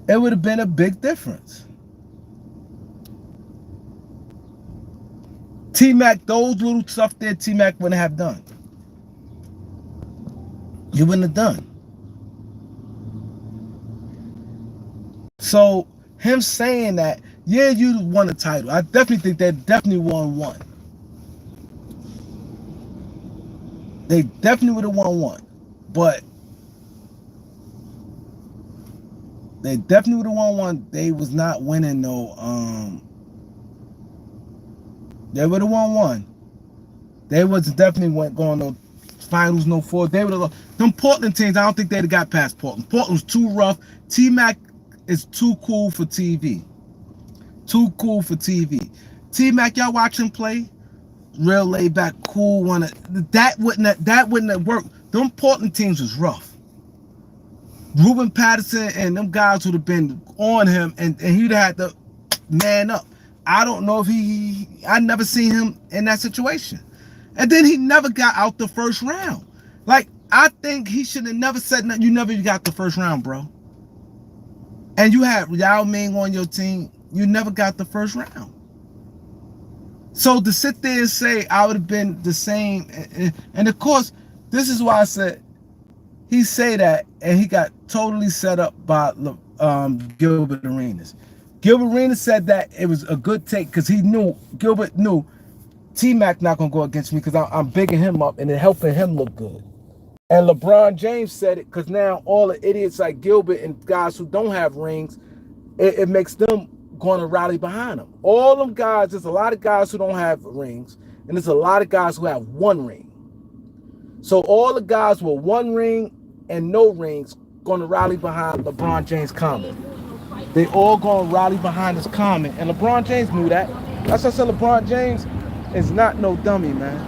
It would have been a big difference. T-Mac, those little stuff there, T-Mac wouldn't have done. He wouldn't have done. So, him saying that, yeah, you won a title. I definitely think they definitely won one. They definitely would have won one. But they definitely would have won one. They was not winning no, they would have won one. They was definitely going no finals, no fourth. They would have. Them Portland teams, I don't think they'd have got past Portland. Portland was too rough. T-Mac is too cool for TV. Too cool for TV. T-Mac, y'all watch him play? Real laid back, cool one. That wouldn't have worked. Them Portland teams was rough. Ruben Patterson and them guys would have been on him, and he'd have had to man up. I don't know if I never seen him in that situation. And then he never got out the first round. Like, I think he should have never said nothing. You never got the first round, bro. And you had Yao Ming on your team. You never got the first round. So to sit there and say I would have been the same, and of course, this is why I said he say that, and he got totally set up by Gilbert Arenas. Gilbert Arenas said that it was a good take because Gilbert knew T-Mac not gonna go against me because I'm bigging him up and it helping him look good. And LeBron James said it because now all the idiots like Gilbert and guys who don't have rings, it makes them going to rally behind them. All them guys, there's a lot of guys who don't have rings, and there's a lot of guys who have one ring. So all the guys with one ring and no rings going to rally behind LeBron James' comment. They all going to rally behind his comment, and LeBron James knew that. That's why I said LeBron James is not no dummy, man.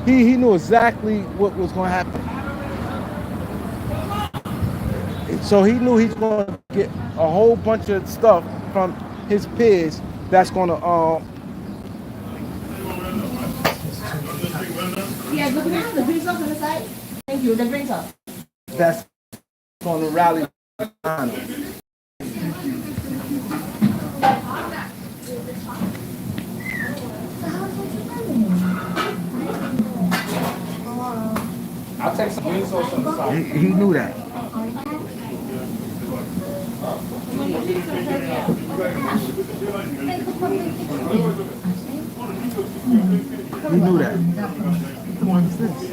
He knew exactly what was going to happen. So he knew he's going to get a whole bunch of stuff from his peers that's going to Yeah, the drinks up on the side. Thank you, the drinks up. That's going to rally behind him. I'll take some green sauce on the side. He knew that. He knew that. this?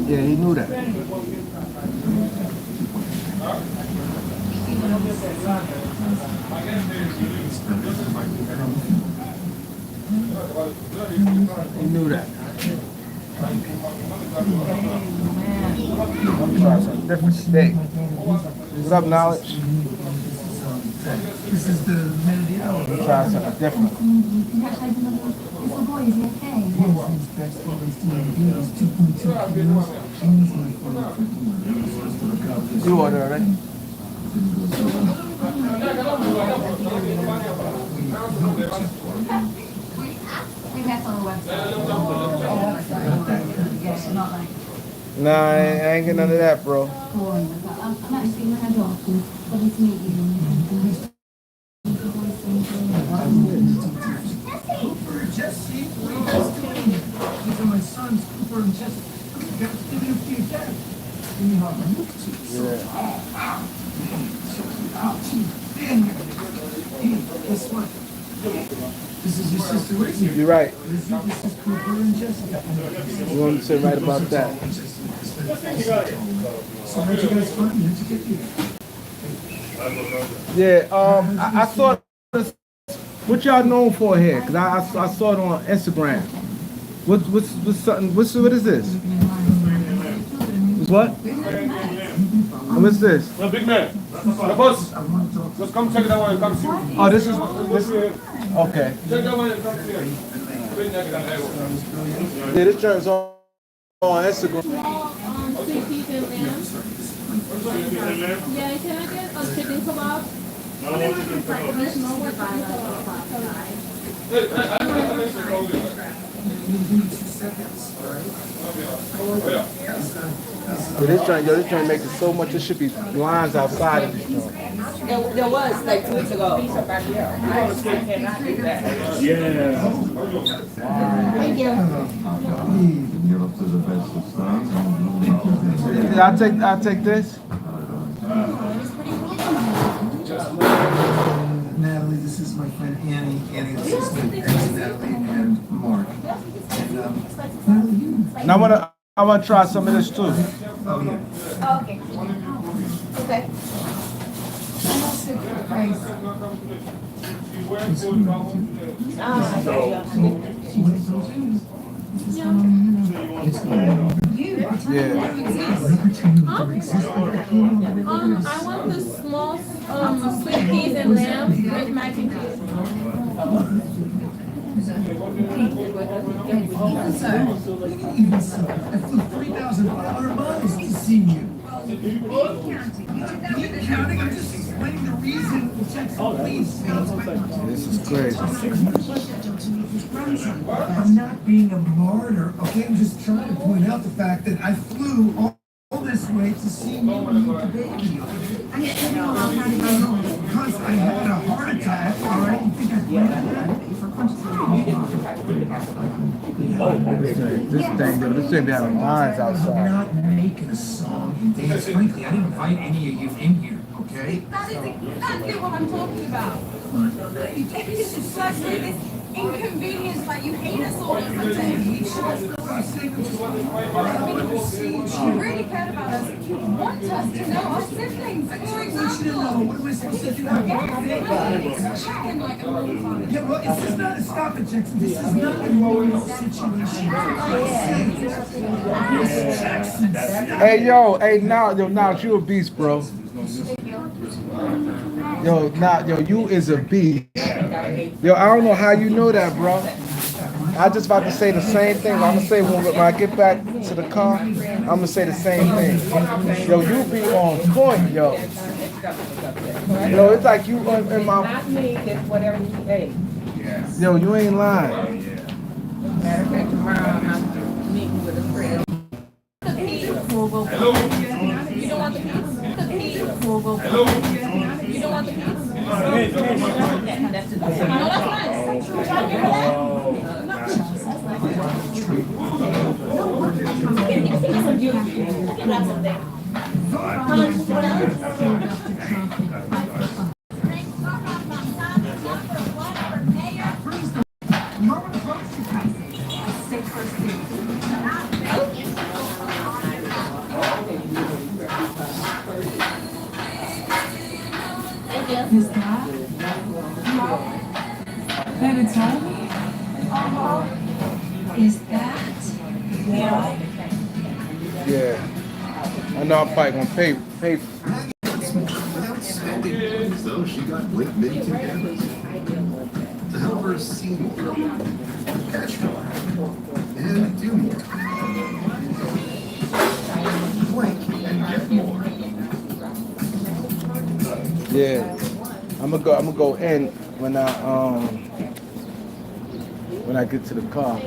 Yeah, he knew that. He knew that. I'm trying some different steak. What's up, Knowledge? This is the minute of the hour. I'm trying something different. You ordered already? Nah, I ain't get none of that, bro. Jesse, these are my sons, Cooper and Jesse. Give me a few again. Give me hard. Guess what? This is your sister Lizzie. You're right. This is Cooper and Jessica. You want to say right about that? So how'd you guys find me? How'd you get here? Yeah, I saw this. What y'all known for here? Cause I saw it on Instagram. What's something? What is this? What? And what's this? The big man. The boss. Just come check that one and come see. Oh, this is okay. Check that one and come see. Yeah, this joint's on Instagram. Sweet peas and lamb. Yeah, can I get a chicken kebab? This joint makes it so much. There should be lines outside of this joint. There was like 2 weeks ago. Thank you. I'll take this. Natalie, this is my friend Annie. Annie's assistant. Thanks, Natalie and Mark. And Natalie, you. And I wanna try some of this too. Oh yeah. Oh, okay. Okay. Yeah. I want the small sweet peas and lamb with mac and cheese. Even so, I flew 3,500 miles to see you. You counting? I'm just explaining the reason. Please. This is crazy. I'm not being a martyr, okay? I'm just trying to point out the fact that I flew all this way to see you and meet the baby. Because I had a heart attack, all right? You think I planned that? This thing be having lines I'm outside. not making a song and dance. Frankly, I didn't invite any of you in here, okay? That is exactly what I'm talking about. It's just such this inconvenience that you hate us all or something. You really cared about us. You want us to know our siblings. For example. What am I supposed to do? Checking like a motherfucker. Yeah, well, this is not a stop and Jackson. This is not a normal situation. Hey now you a beast, bro. Yo, you is a beast. Yo, I don't know how you know that, bro. I just about to say the same thing. I'm gonna say when I get back to the car, I'm gonna say the same thing. Yo, you be on point, yo. Yo, it's like you in my. Not me, it's whatever you ate. Yo, you ain't lying. Matter of fact, tomorrow I'm meeting with a friend. You don't want the peas? The peas? You don't want the peas? That's the No, that's nice. That it's only? Is that? Yeah. Yeah. I know I'm probably gonna pay. So she got Blink Mini 2 cameras to help her see more, catch more, and do more. Blink and get more. Yeah. I'm gonna go in when I get to the car.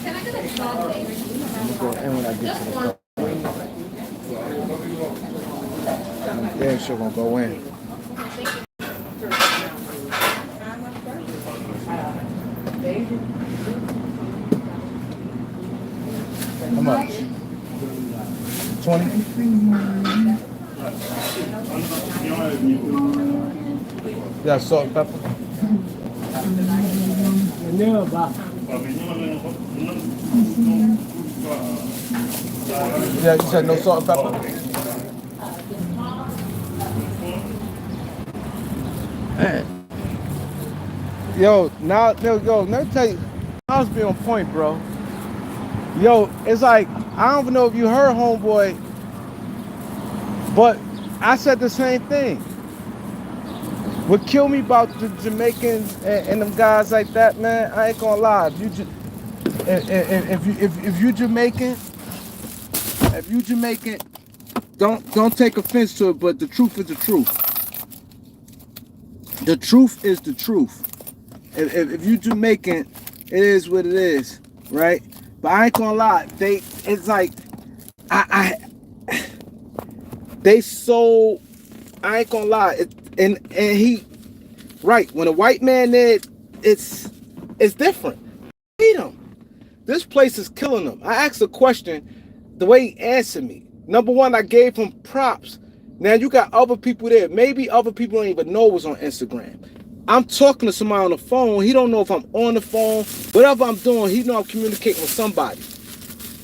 Can I get a shot? I'm gonna go in when I get to the car. I'm damn sure gonna go in. How much? 20? Yeah, salt and pepper. Yeah, you said no salt and pepper? Yo, let me tell you, I'll be on point, bro. Yo, it's like, I don't even know if you heard homeboy, but I said the same thing. What killed me about the Jamaicans and them guys like that, man, I ain't gonna lie. If you Jamaican, don't take offense to it, but the truth is the truth. The truth is the truth. If you Jamaican, it is what it is, right? But I ain't gonna lie, it's like they so, I ain't gonna lie, and he, right, when a white man there, it's different. Beat him. This place is killing him. I asked a question, the way he answered me. Number one, I gave him props. Now you got other people there. Maybe other people don't even know what's on Instagram. I'm talking to somebody on the phone. He don't know if I'm on the phone. Whatever I'm doing, he know I'm communicating with somebody.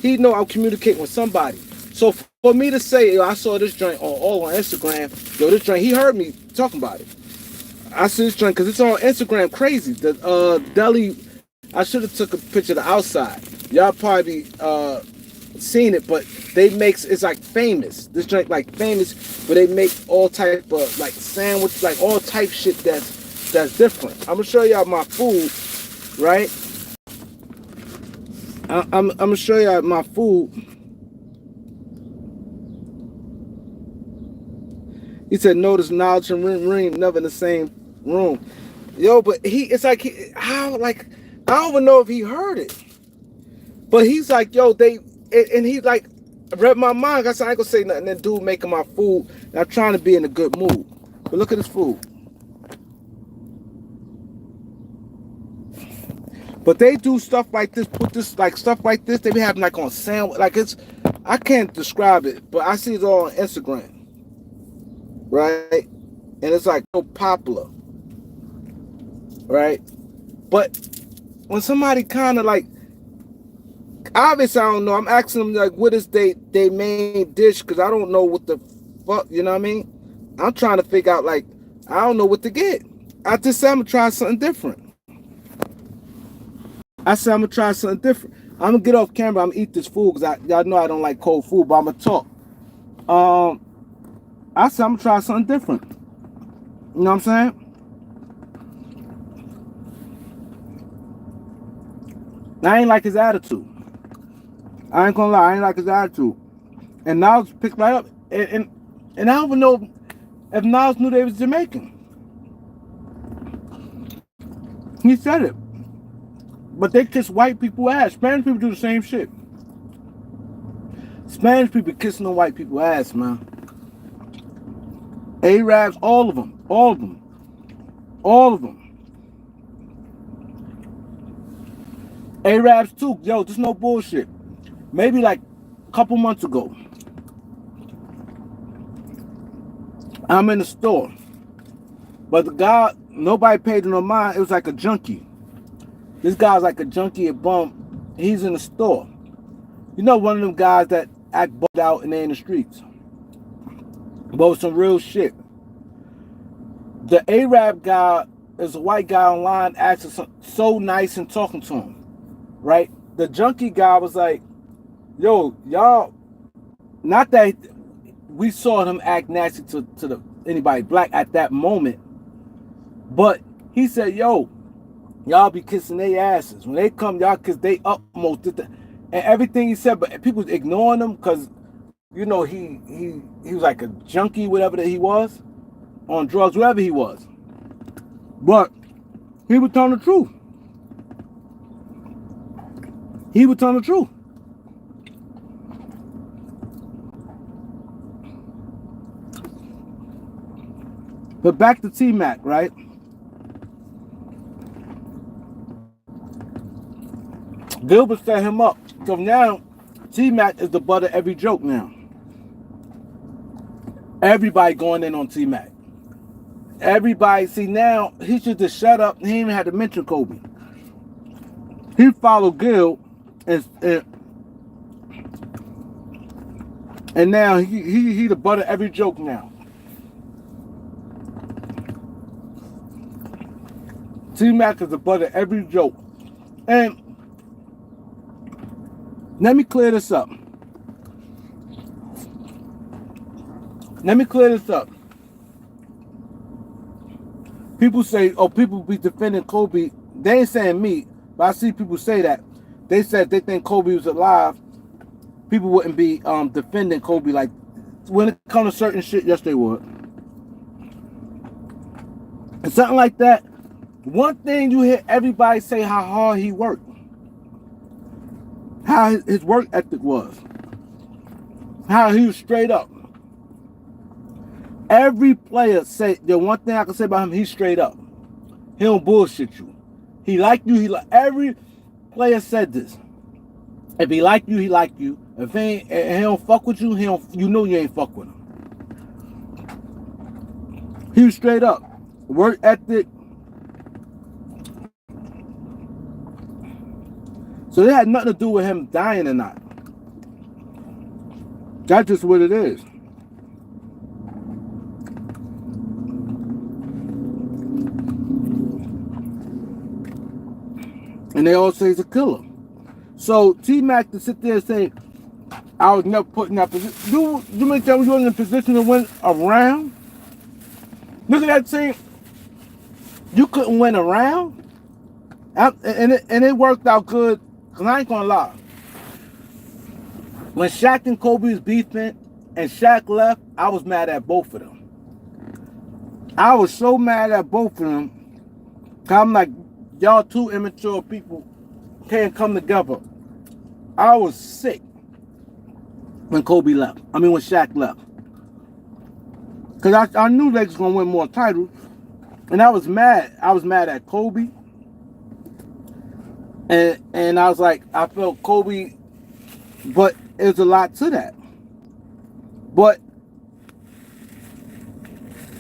He know I'm communicating with somebody. So for me to say, yo, I saw this joint all on Instagram. Yo, this joint, he heard me talking about it. I see this joint because it's on Instagram crazy. The deli, I should have took a picture of the outside. Y'all probably seen it, but it's like famous. This joint like famous, but they make all type of like sandwich, like all type shit that's different. I'm gonna show y'all my food, right? I'm gonna show y'all my food. He said, notice knowledge and ring never in the same room. Yo, but I don't even know if he heard it. But he's like, yo, and he like read my mind. I said, I ain't gonna say nothing. Then dude making my food, and I'm trying to be in a good mood. But look at this food. But they do stuff like this, put this, like stuff like this, they be having like on sandwich, like I can't describe it, but I see it all on Instagram. Right? And it's like so popular. Right? But when somebody kind of like, obviously I don't know, I'm asking them like, what is they main dish? Because I don't know what the fuck, you know what I mean? I'm trying to figure out, like, I don't know what to get. I just said I'm going to try something different. I'm going to try something different. I'm going to get off camera. I'm going to eat this food because y'all know I don't like cold food, but I'm going to talk. I said I'm going to try something different. You know what I'm saying? I ain't like his attitude. I ain't gonna lie, I ain't like his attitude. And Niles picked right up. And I don't even know if Niles knew they was Jamaican. He said it. But they kiss white people ass. Spanish people do the same shit. Spanish people kissing the white people ass, man. Arabs, all of them. All of them. All of them. Arabs too. Yo, this no bullshit. Maybe like a couple months ago, I'm in the store. But the guy, nobody paid no mind. It was like a junkie. This guy's like a junkie, a bum. He's in the store. You know, one of them guys that act bugged out and they in the streets. But with some real shit. the Arab guy is a white guy online acting so nice and talking to him, right? The junkie guy was like, yo, y'all, not that we saw him act nasty to anybody black at that moment, but he said, yo, y'all be kissing their asses. When they come, y'all kiss they utmost. And everything he said, but people ignoring him because, you know, he was like a junkie, whatever that he was, on drugs, whatever he was. But he was telling the truth. He was telling the truth. But back to T-Mac, right? Gilbert set him up. So now, T-Mac is the butt of every joke now. Everybody going in on T-Mac. Everybody, see now, he should just shut up. He even had to mention Kobe. He followed Gil, and now he the butt of every joke now. T-Mac is the butt of every joke. And let me clear this up. People say, oh, people be defending Kobe. They ain't saying me, but I see people say that. They said they think Kobe was alive. People wouldn't be defending Kobe. Like, when it comes to certain shit, yes, they would. And something like that. One thing you hear everybody say how hard he worked. How his work ethic was. How he was straight up. Every player say, the one thing I can say about him, he's straight up. He don't bullshit you. He like you, every player said this. If he like you, he like you. If he don't fuck with you, you know you ain't fuck with him. He was straight up. Work ethic. So it had nothing to do with him dying or not. That's just what it is. And they all say he's a killer. So T-Mac to sit there and say, I was never put in that position. You may tell me you were in a position to win a round? Look at that team. You couldn't win a round? And it worked out good. Because I ain't going to lie. When Shaq and Kobe was beefing and Shaq left, I was mad at both of them. I was so mad at both of them. Because I'm like, y'all two immature people can't come together. I was sick when Kobe left. I mean, when Shaq left. Because I knew they was going to win more titles. And I was mad. I was mad at Kobe. And I was like, I felt Kobe, but there's a lot to that. But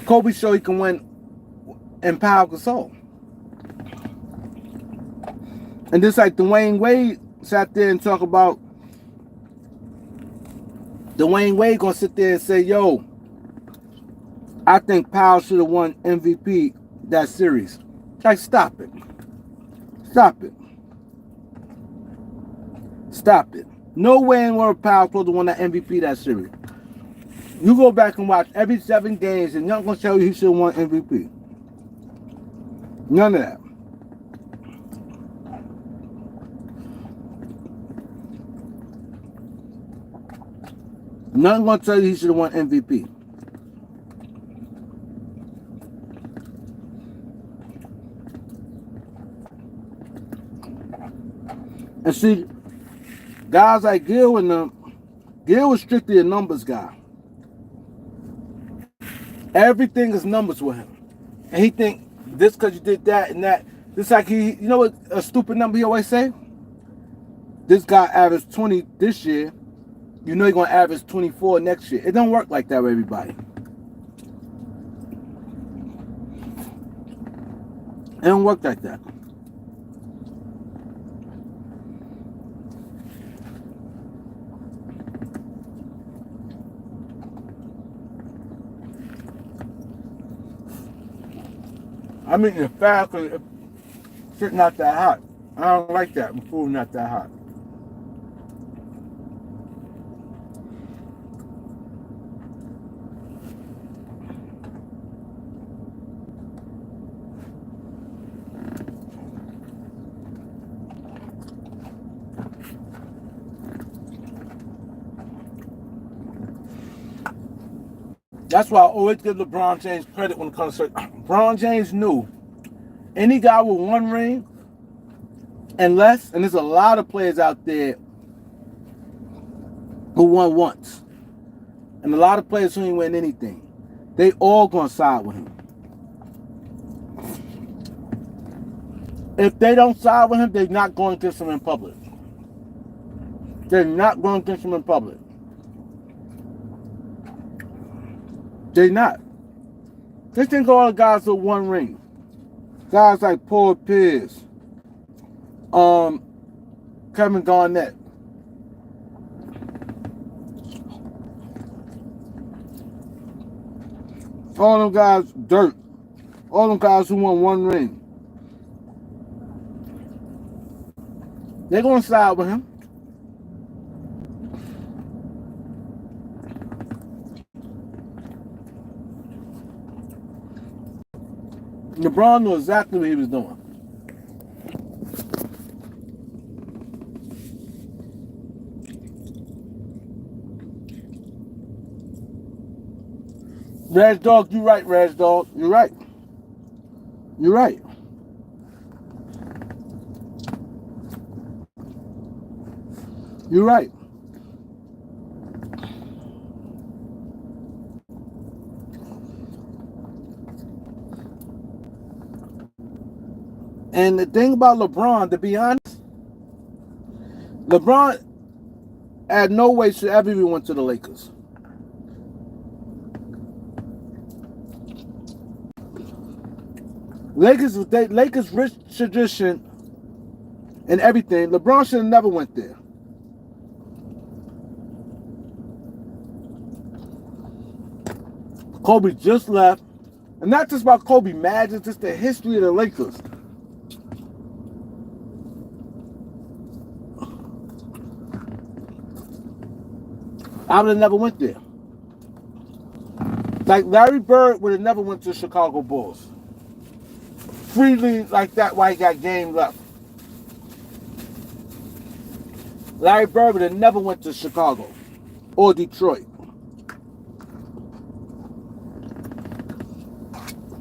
Kobe showed he can win in power control. And just like Dwayne Wade sat there and talk about, Dwayne Wade gonna sit there and say, yo, I think Powell should have won MVP that series. Like, stop it. Stop it. Stop it. No way in the world Powell supposed to win that MVP that series. You go back and watch every 7 games and y'all gonna tell you he should have won MVP. None of that. Nothing gonna tell you he should have won MVP. And see, guys like Gil and them, Gil was strictly a numbers guy. Everything is numbers with him. And he think this because you did that and that. This like you know what a stupid number he always say? This guy averaged 20 this year. You know he's going to average 24 next year. It don't work like that with everybody. It don't work like that. I'm eating it fast because shit not that hot. I don't like that when food not that hot. That's why I always give LeBron James credit when it comes to LeBron James knew any guy with one ring and less, and there's a lot of players out there who won once, and a lot of players who ain't win anything. They all gonna side with him. If they don't side with him, they're not going against him in public. They're not going against him in public. They're not. Just think of all the guys with one ring. Guys like Paul Pierce, Kevin Garnett. All them guys, Dirt. All them guys who won one ring. They're going to side with him. LeBron knew exactly what he was doing. Reg Dog, you're right, Reg Dog. You're right. You're right. You're right. And the thing about LeBron, to be honest, LeBron had no way should ever even went to the Lakers. Lakers rich tradition and everything. LeBron should have never went there. Kobe just left. And not just about Kobe Magic, just the history of the Lakers. I would have never went there. Like Larry Bird would have never went to the Chicago Bulls. Freely like that while he got game left. Larry Bird would have never went to Chicago or Detroit.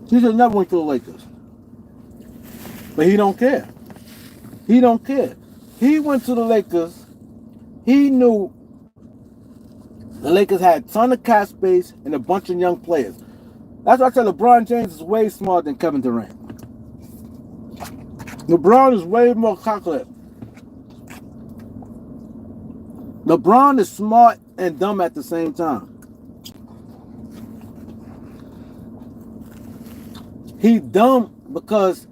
He should have never went to the Lakers. But he don't care. He don't care. He went to the Lakers. He knew the Lakers had a ton of cap space and a bunch of young players. That's why I said LeBron James is way smarter than Kevin Durant. LeBron is way more calculated. LeBron is smart and dumb at the same time. He dumb because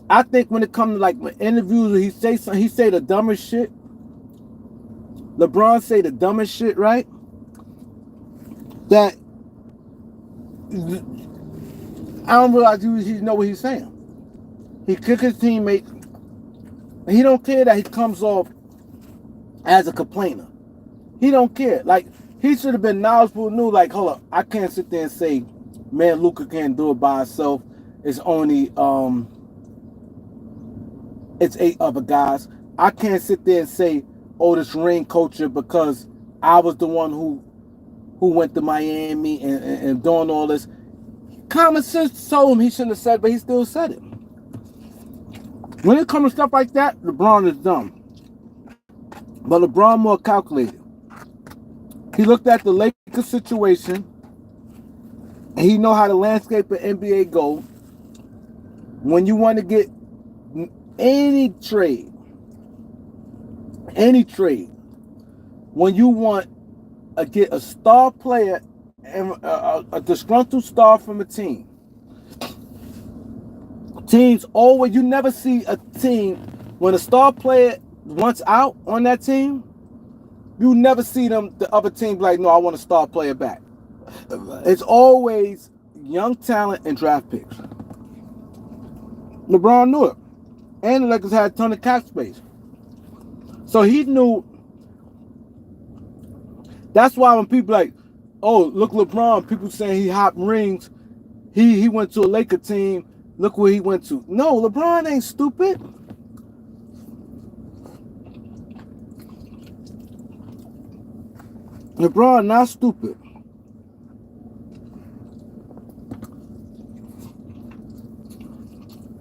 I think when it comes to like interviews, he say the dumbest shit. LeBron say the dumbest shit, right? That I don't realize he know what he's saying. He kick his teammate. And he don't care that he comes off as a complainer. He don't care. Like he should have been knowledgeable, knew like, hold up, I can't sit there and say, man, Luka can't do it by himself. It's only it's 8 other guys. I can't sit there and say, oh, this ring culture because I was the one who went to Miami and doing all this. Common sense told him he shouldn't have said, but he still said it. When it comes to stuff like that, LeBron is dumb. But LeBron more calculated. He looked at the Lakers situation, and he know how the landscape of NBA go. When you want to get any trade, when you want to get a star player and a disgruntled star from a team, teams always, you never see a team, when a star player wants out on that team, you never see them, the other team be like, no, I want a star player back. It's always young talent and draft picks. LeBron knew it. And the Lakers had a ton of cap space. So he knew. That's why when people like, oh, look LeBron, people saying he hopped rings. He went to a Laker team. Look where he went to. No, LeBron ain't stupid. LeBron not stupid.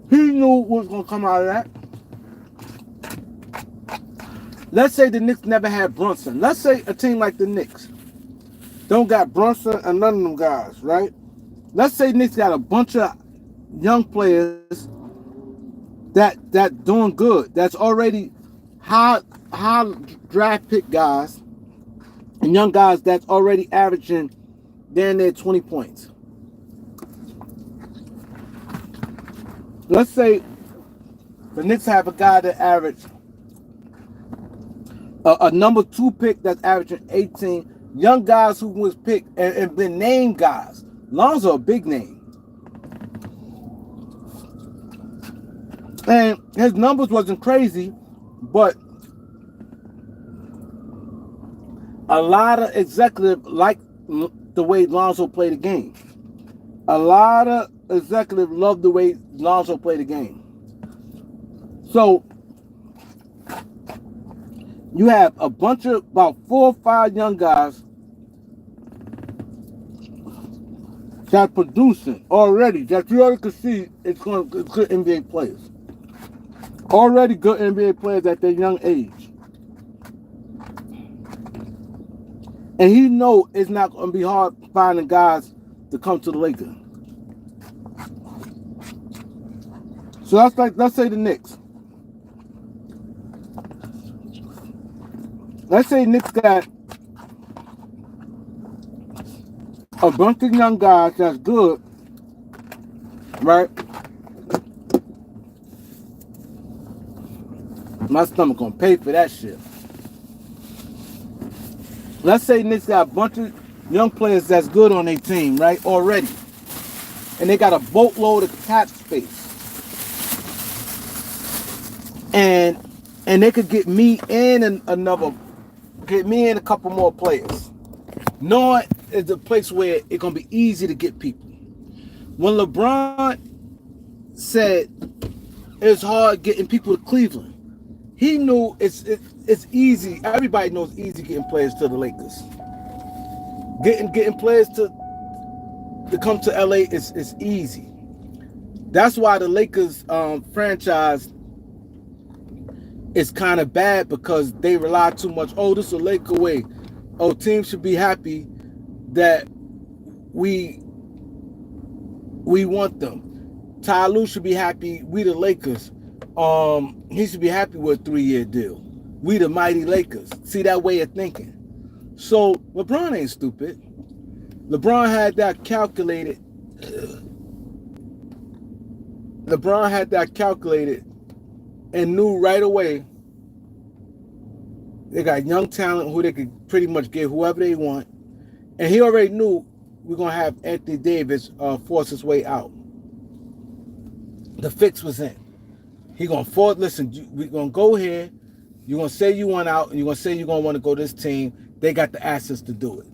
He knew what was going to come out of that. Let's say the Knicks never had Brunson. Let's say a team like the Knicks don't got Brunson and none of them guys, right? Let's say Knicks got a bunch of young players that doing good. That's already high draft pick guys and young guys that's already averaging down there 20 points. Let's say the Knicks have a guy that averaged a number 2 pick that's averaging 18. Young guys who was picked and been named guys. Lonzo a big name. And his numbers wasn't crazy, but a lot of executives like the way Lonzo played the game. A lot of executives love the way Lonzo played the game. So you have a bunch of about 4 or 5 young guys that producing already, that you already can see it's good NBA players. Already good NBA players at their young age. And he know it's not going to be hard finding guys to come to the Lakers. So that's like, let's say the Knicks. Let's say Knicks got a bunch of young guys that's good, right? My stomach gonna pay for that shit. Let's say Knicks got a bunch of young players that's good on their team, right? Already. And they got a boatload of cap space. And they could get me and a couple more players. Knowing it's a place where it's gonna be easy to get people. When LeBron said it's hard getting people to Cleveland, he knew it's easy. Everybody knows it's easy getting players to the Lakers. Getting players to come to LA is easy. That's why the Lakers franchise is kind of bad, because they rely too much. Oh, this is a Laker way. Oh, teams should be happy that we want them. Ty Lue should be happy. We the Lakers. He should be happy with a 3-year deal. We the mighty Lakers. See that way of thinking. So LeBron ain't stupid. LeBron had that calculated. And knew right away they got young talent who they could pretty much get whoever they want. And he already knew we're going to have Anthony Davis force his way out. The fix was in. He going to force, listen, we're going to go here. You're going to say you want out, and you're going to say you're going to want to go to this team. They got the assets to do it.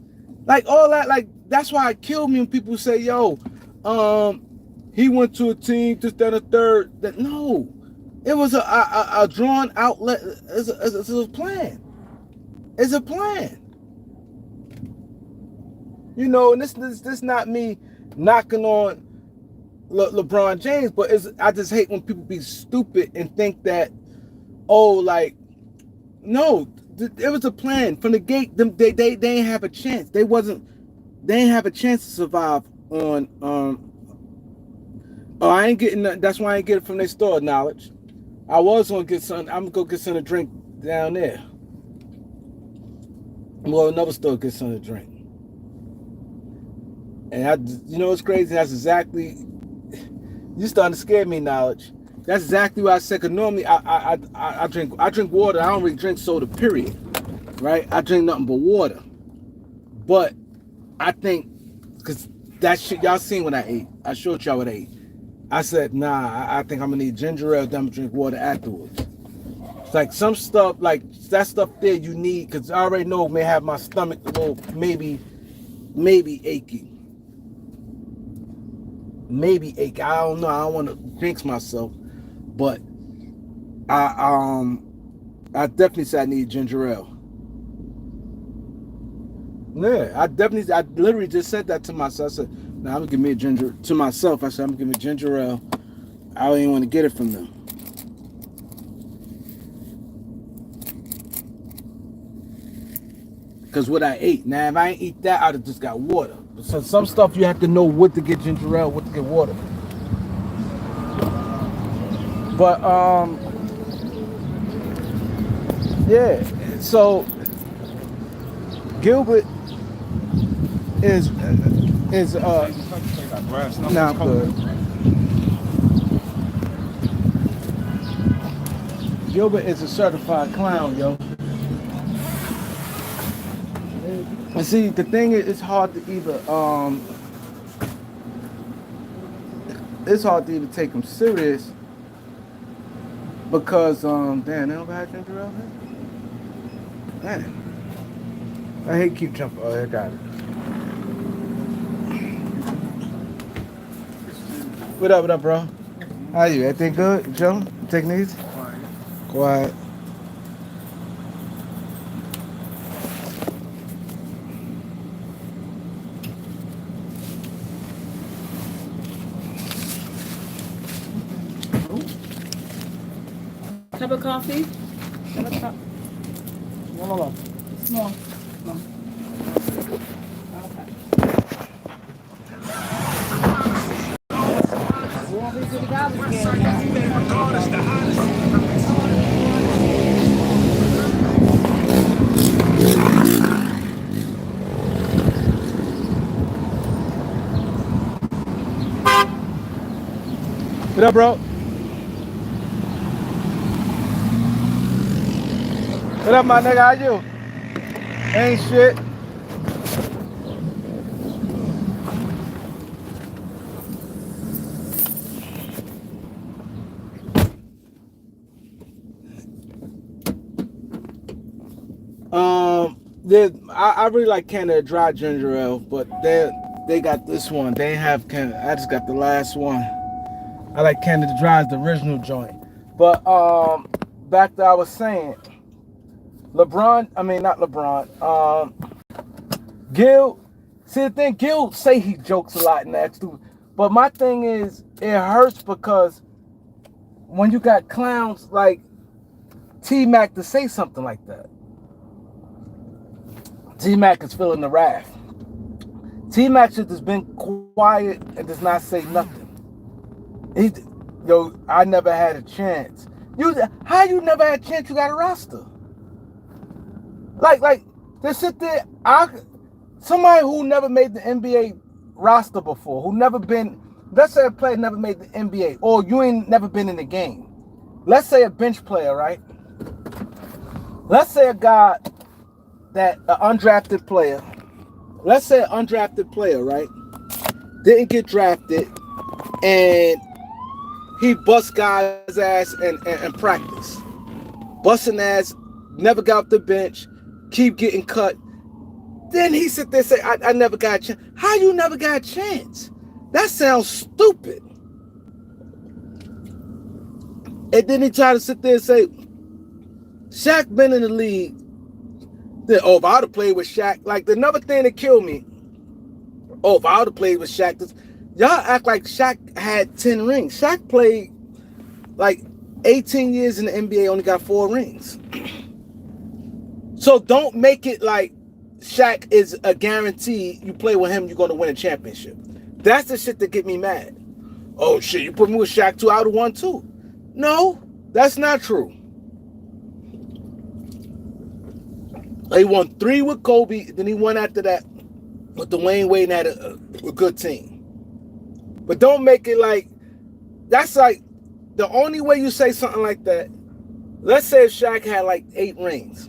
Like all that, like that's why it killed me when people say, yo, he went to a team, this, that, and a third. That no. It was a drawn outlet. It's a plan. It's a plan. You know, and this not me knocking on LeBron James, but I just hate when people be stupid and think that, oh, like, no, it was a plan from the gate. They didn't have a chance. They didn't have a chance to survive on. Oh, I ain't getting that. That's why I ain't get it from their store knowledge. I was gonna get some. I'm gonna go get some to drink down there. Well, another store get some to drink. And you know what's crazy? That's exactly. You starting to scare me, knowledge. That's exactly what I said. Cause normally I drink water. I don't really drink soda. Period. Right? I drink nothing but water. But I think because that shit y'all seen when I ate. I showed y'all what I ate. I said, nah, I think I'm gonna need ginger ale, then I'm gonna drink water afterwards. It's like some stuff, like that stuff there you need, because I already know it may have my stomach a little, maybe achy. Maybe achy. I don't know. I don't want to jinx myself, but I definitely said I need ginger ale. Yeah, I literally just said that to myself. I said, nah, I'm gonna give me a ginger to myself. I said, I'm gonna give me ginger ale. I don't even want to get it from them. Because what I ate. Now, if I ain't eat that, I'd have just got water. So some stuff you have to know what to get ginger ale, what to get water. But, yeah. So, Gilbert is nah, I'm good. Gilbert is a certified clown, yo. And see, the thing is, it's hard to either take him serious because damn, they don't have ginger ale here? Man. I hate keep jumping. Oh, I got it. What up, bro? How you? Everything good? Joe? Taking it easy? Quiet. Cup of coffee? Cup of coffee. No. Small. What up, bro? What up, my nigga? How you? Ain't shit. I really like Canada Dry ginger ale, but they got this one. They have Canada. I just got the last one. I like Canada Dry, the original joint. But back to I was saying, Gil. See the thing, Gil say he jokes a lot and acts stupid, but my thing is it hurts because when you got clowns like T-Mac to say something like that. T-Mac is feeling the wrath. T-Mac should have been quiet and does not say nothing. I never had a chance. How you never had a chance? You got a roster. Like, they sit there. Somebody who never made the NBA roster before, who never been. Let's say a player never made the NBA, or you ain't never been in the game. Let's say a bench player, right? Let's say a guy that an undrafted player. Let's say an undrafted player, right? Didn't get drafted, and he bust guys' ass and practice. Busting ass, never got off the bench, keep getting cut. Then he sit there and say, I never got a chance. How you never got a chance? That sounds stupid. And then he try to sit there and say, Shaq been in the league. Then, if I would have played with Shaq, like the another thing that killed me, if I would have played with Shaq, y'all act like Shaq had 10 rings. Shaq played like 18 years in the NBA, only got 4 rings. So don't make it like Shaq is a guarantee you play with him, you're going to win a championship. That's the shit that get me mad. Oh shit, you put me with Shaq too, I would have won too. No, that's not true. He won 3 with Kobe, then he won after that with Dwayne Wade and had a good team. But don't make it like, that's like, the only way you say something like that, let's say if Shaq had like 8 rings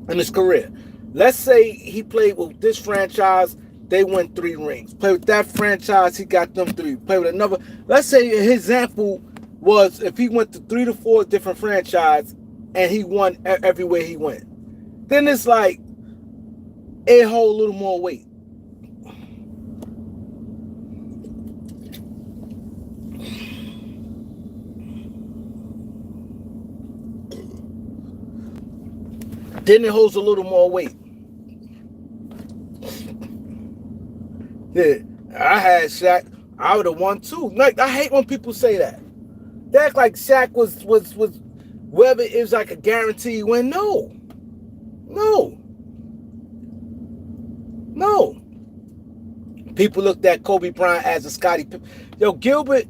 in his career. Let's say he played with this franchise, they win 3 rings. Play with that franchise, he got them 3. Play with another. Let's say his example was if he went to 3 to 4 different franchises and he won everywhere he went. Then it's like it hold a little more weight. Then it holds a little more weight. Yeah, I had Shaq. I would have won too. Like, I hate when people say that. They act like Shaq was whether it was like a guarantee win. No. People looked at Kobe Bryant as a Scottie Pippen. Yo, Gilbert,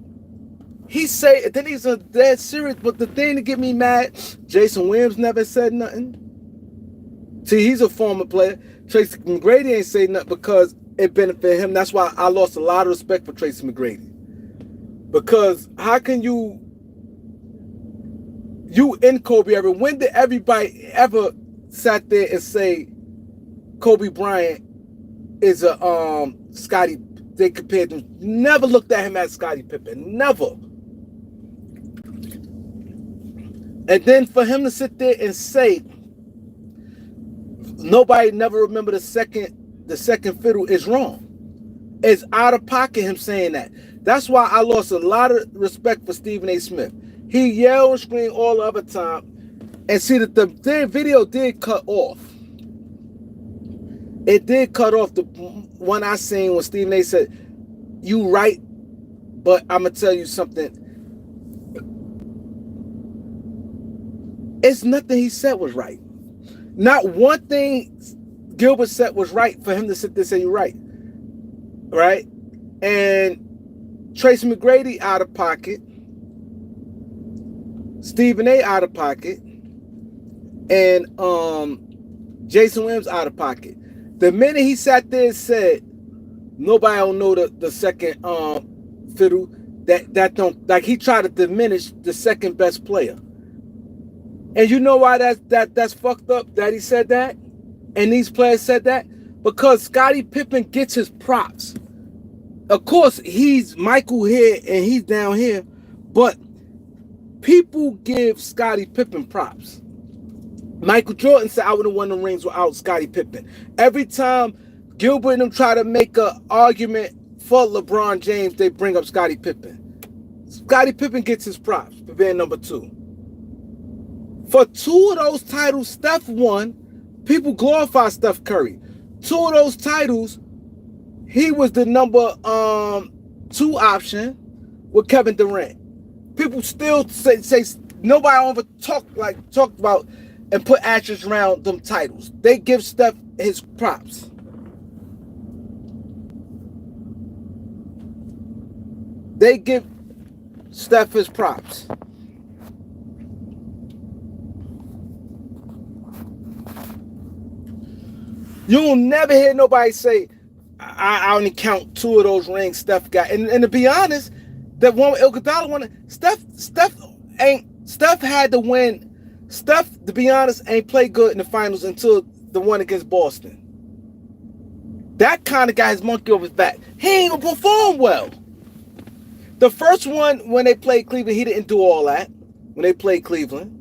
he say, then he's a dead serious, but the thing to get me mad, Jason Williams never said nothing. See, he's a former player. Tracy Mcgrady ain't say nothing because it benefited him. That's why I lost a lot of respect for Tracy Mcgrady. Because how can you in Kobe era, when did everybody ever sat there and say Kobe Bryant is a Scottie? They compared him. Never looked at him as Scottie Pippen. Never. And then for him to sit there and say nobody never remember the second fiddle is wrong. It's out of pocket him saying that. That's why I lost a lot of respect for Stephen A. Smith. He yelled and screamed all the other time. And see that the video did cut off. It did cut off. The one I seen when Stephen A. said, "You right, but I'm going to tell you something." It's nothing he said was right. Not one thing Gilbert said was right for him to sit there and say you're right. Right? And Tracy McGrady out of pocket. Stephen A. out of pocket. And Jason Williams out of pocket. The minute he sat there and said nobody don't know the second fiddle, that don't, like, he tried to diminish the second best player. And you know why that's fucked up that he said that? And these players said that? Because Scottie Pippen gets his props. Of course, he's Michael here and he's down here, but people give Scottie Pippen props. Michael Jordan said, "I would have won the rings without Scottie Pippen." Every time Gilbert and them try to make an argument for LeBron James, they bring up Scottie Pippen. Scottie Pippen gets his props for being number 2. For 2 of those titles Steph won, people glorify Steph Curry. 2 of those titles, he was the number 2 option with Kevin Durant. People still say nobody ever talked about and put asterisks around them titles. They give Steph his props. They give Steph his props. You'll never hear nobody say, I only count 2 of those rings Steph got. And to be honest, that one Iguodala one, Steph had to win. Steph, to be honest, ain't played good in the finals until the one against Boston. That kind of got his monkey off his back. He ain't even performed well. The first one, when they played Cleveland, he didn't do all that. When they played Cleveland.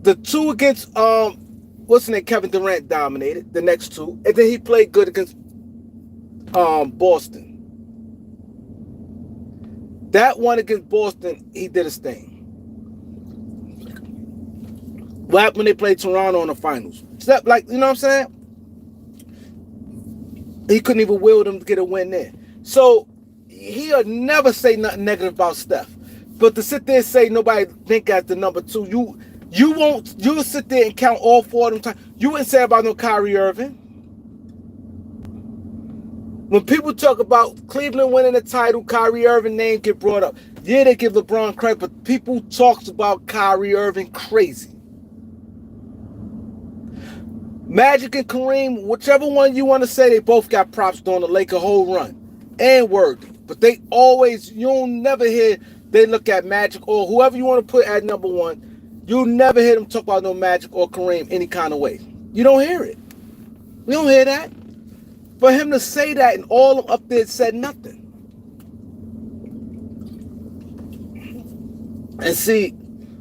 The 2 against what's his name? Kevin Durant dominated the next 2. And then he played good against Boston. That one against Boston, he did his thing. What happened when they played Toronto in the finals? Steph, like, you know what I'm saying? He couldn't even will them to get a win there. So he'll never say nothing negative about Steph. But to sit there and say nobody think as the number 2, you'll sit there and count all 4 of them times. You wouldn't say about no Kyrie Irving. When people talk about Cleveland winning the title, Kyrie Irving name get brought up. Yeah, they give LeBron credit, but people talk about Kyrie Irving crazy. Magic and Kareem, whichever one you want to say, they both got props during the Laker whole run. And Worthy. But they always, you'll never hear they look at Magic or whoever you want to put at number 1. You'll never hear them talk about no Magic or Kareem any kind of way. You don't hear it. We don't hear that. For him to say that and all of them up there said nothing. And see,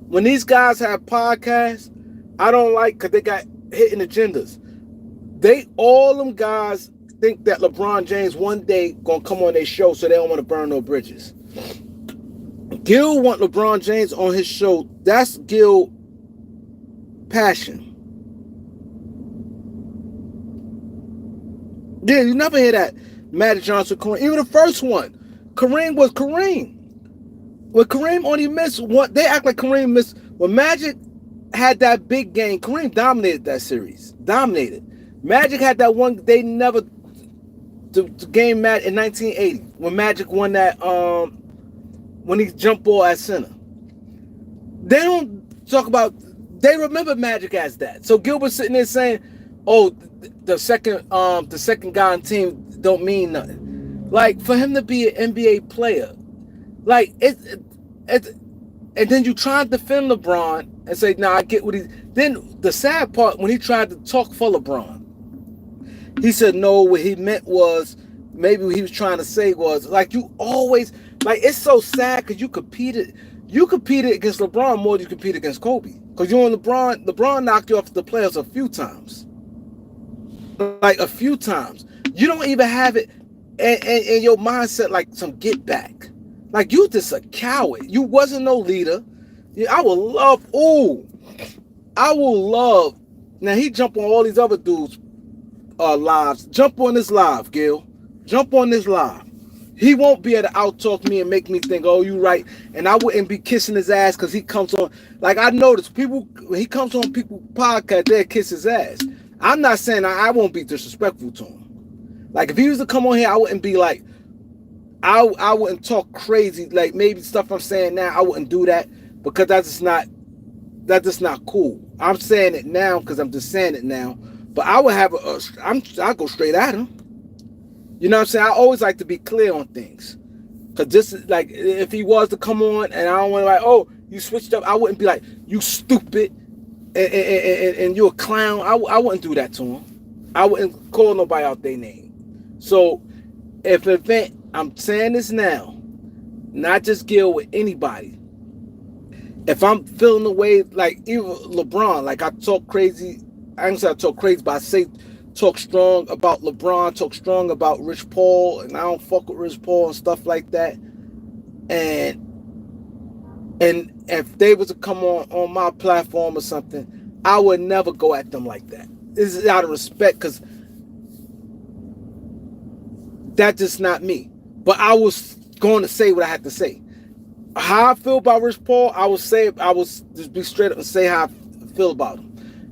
when these guys have podcasts, I don't like because they got hidden agendas. All them guys think that LeBron James one day gonna come on their show, so they don't want to burn no bridges. Gil want LeBron James on his show. That's Gil passion. Yeah, you never hear that Magic Johnson, Kareem. Even the first one, Kareem was Kareem. When Kareem only missed one, they act like Kareem missed. When Magic had that big game, Kareem dominated that series. Dominated. Magic had that one. They never the game Magic in 1980 when Magic won that. When he jumped ball at center. They don't talk about. They remember Magic as that. So Gilbert sitting there saying, "Oh, the second guy on team don't mean nothing." Like for him to be an NBA player, like it and then you try to defend LeBron and say, "Nah, I get what he." Then the sad part when he tried to talk for LeBron, he said, "No, what he meant was maybe what he was trying to say was like you always like it's so sad because you competed against LeBron more than you competed against Kobe because you and LeBron knocked you off the playoffs a few times, like a few times. You don't even have it in your mindset like some get back. Like you just a coward. You wasn't no leader. I will love. Now he jump on all these other dudes' lives. Jump on this live, Gil. Jump on this live. He won't be able to out-talk me and make me think, oh, you right. And I wouldn't be kissing his ass because he comes on. Like I noticed people when he comes on people podcast, they'll kiss his ass. I'm not saying I won't be disrespectful to him. Like if he was to come on here, I wouldn't be like, I wouldn't talk crazy. Like maybe stuff I'm saying now, I wouldn't do that because that's just not cool. I'm saying it now because I'm just saying it now. But I would have I'll go straight at him. You know what I'm saying? I always like to be clear on things. Because this is like, if he was to come on and I don't want to like, oh, you switched up, I wouldn't be like, you stupid and you're a clown. I wouldn't do that to him. I wouldn't call nobody out their name. So, if I'm saying this now, not just Gil with anybody. If I'm feeling the way, like even LeBron, like I talk crazy, I don't say I talk crazy, but I say talk strong about LeBron, talk strong about Rich Paul, and I don't fuck with Rich Paul and stuff like that. And if they was to come on my platform or something, I would never go at them like that. This is out of respect because that's just not me. But I was going to say what I had to say. How I feel about Rich Paul, I would just be straight up and say how I feel about him.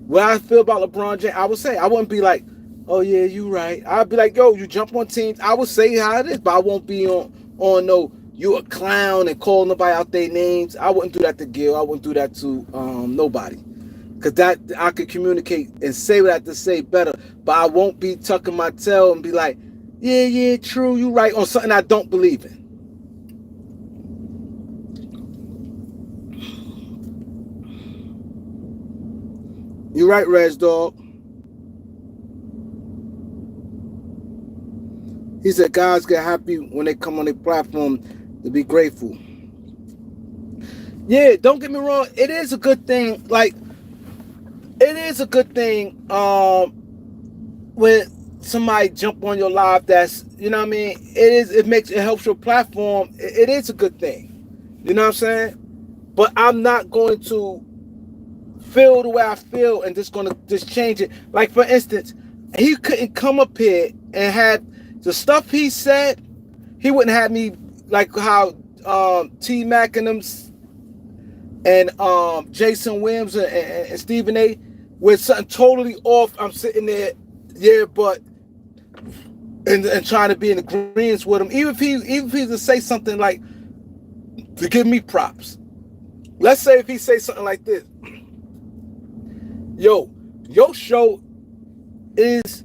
What I feel about LeBron James, I would say. I wouldn't be like, oh yeah, you right. I'd be like, yo, you jump on teams. I would say how it is, but I won't be on no, you a clown and call nobody out their names. I wouldn't do that to Gil. I wouldn't do that to nobody. Because that I could communicate and say what I have to say better. But I won't be tucking my tail and be like, yeah, true, you right on something I don't believe in. You right, Rez Dog. He said guys get happy when they come on their platform to be grateful. Yeah, don't get me wrong. It is a good thing. Like, it is a good thing when somebody jump on your live that's, you know what I mean? It helps your platform. It is a good thing. You know what I'm saying? But I'm not going to feel the way I feel and just change it. Like for instance, he couldn't come up here and have the stuff he said. He wouldn't have me like how T-Mac and them and Jason Williams and Stephen A. with something totally off. I'm sitting there, yeah, but and trying to be in agreement with him. Even if he to say something like to give me props. Let's say if he say something like this. Yo, your show is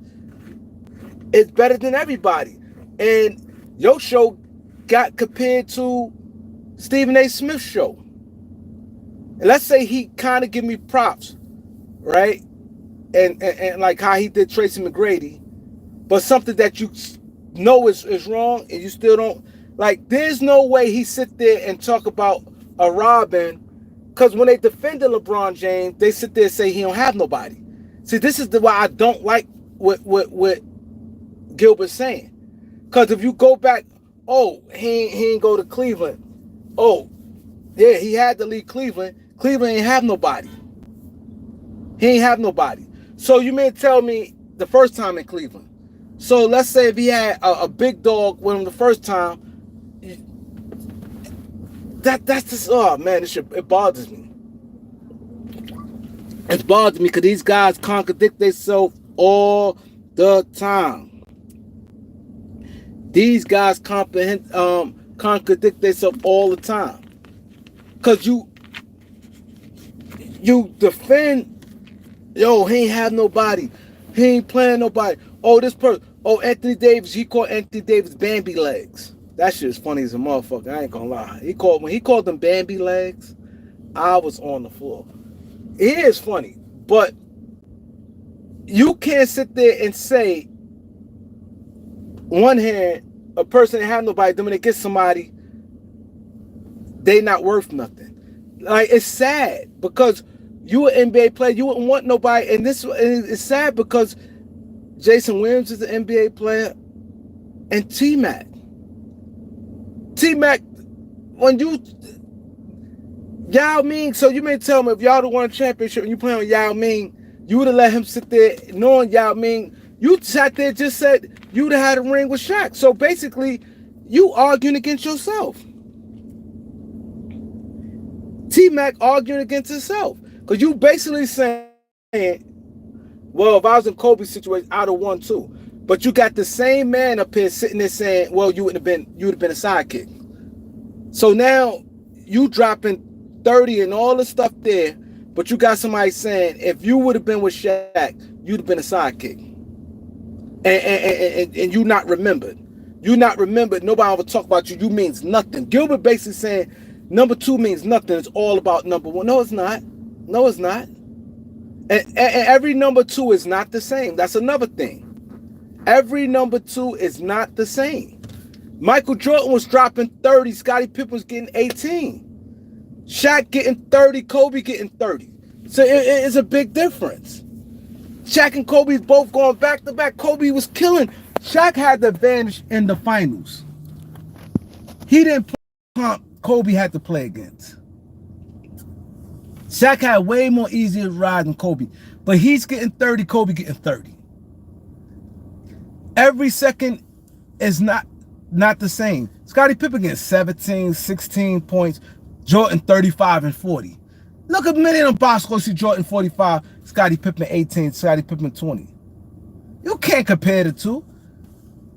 better than everybody. And your show got compared to Stephen A. Smith's show. And let's say he kind of give me props, right? And like how he did Tracy Mcgrady. but something that you know is wrong and you still don't like. There's no way he sit there and talk about a Robin, because when they defended LeBron James, they sit there and say he don't have nobody. See, this is why I don't like what Gilbert's saying. Because if you go back, oh, he ain't go to Cleveland. Oh, yeah, he had to leave Cleveland. Cleveland ain't have nobody. He ain't have nobody. So you may tell me the first time in Cleveland. So let's say if he had a big dog with him the first time, that's just, oh man, it bothers me. It bothers me because these guys contradict themselves all the time. These guys contradict themselves all the time. Because you defend, yo, he ain't have nobody. He ain't playing nobody. Oh, this person. Oh, Anthony Davis. He called Anthony Davis Bambi legs. That shit is funny as a motherfucker. I ain't gonna lie. When he called them Bambi legs, I was on the floor. It is funny, but you can't sit there and say, one hand, a person that have nobody, then when they get somebody, they not worth nothing. Like, it's sad because you an NBA player, you wouldn't want nobody, and it's sad because Jason Williams is an NBA player, and T-Mac, when you Yao Ming, so you may tell me if y'all won a championship and you play on Yao Ming, you would have let him sit there knowing Yao Ming. You sat there just said you would have had a ring with Shaq. So basically, you arguing against yourself. T-Mac arguing against himself. Because you basically saying, well, if I was in Kobe's situation, I'd have won too. But you got the same man up here sitting there saying, well, you would have been a sidekick. So now you dropping 30 and all the stuff there, but you got somebody saying if you would have been with Shaq, you'd have been a sidekick. And you not remembered. You not remembered. Nobody ever talk about you. You means nothing. Gilbert basically saying number 2 means nothing. It's all about number 1. No, it's not. No, it's not. And every number 2 is not the same. That's another thing. Every number 2 is not the same. Michael Jordan was dropping 30. Scottie Pippen was getting 18. Shaq getting 30. Kobe getting 30. So it's a big difference. Shaq and Kobe both going back to back. Kobe was killing. Shaq had the advantage in the finals. He didn't play. Kobe had to play against. Shaq had way more easier ride than Kobe. But he's getting 30. Kobe getting 30. Every second is not the same. Scottie Pippen getting 17, 16 points. Jordan 35 and 40. Look a minute in box score, see Jordan 45, Scottie Pippen 18, Scottie Pippen 20. You can't compare the two.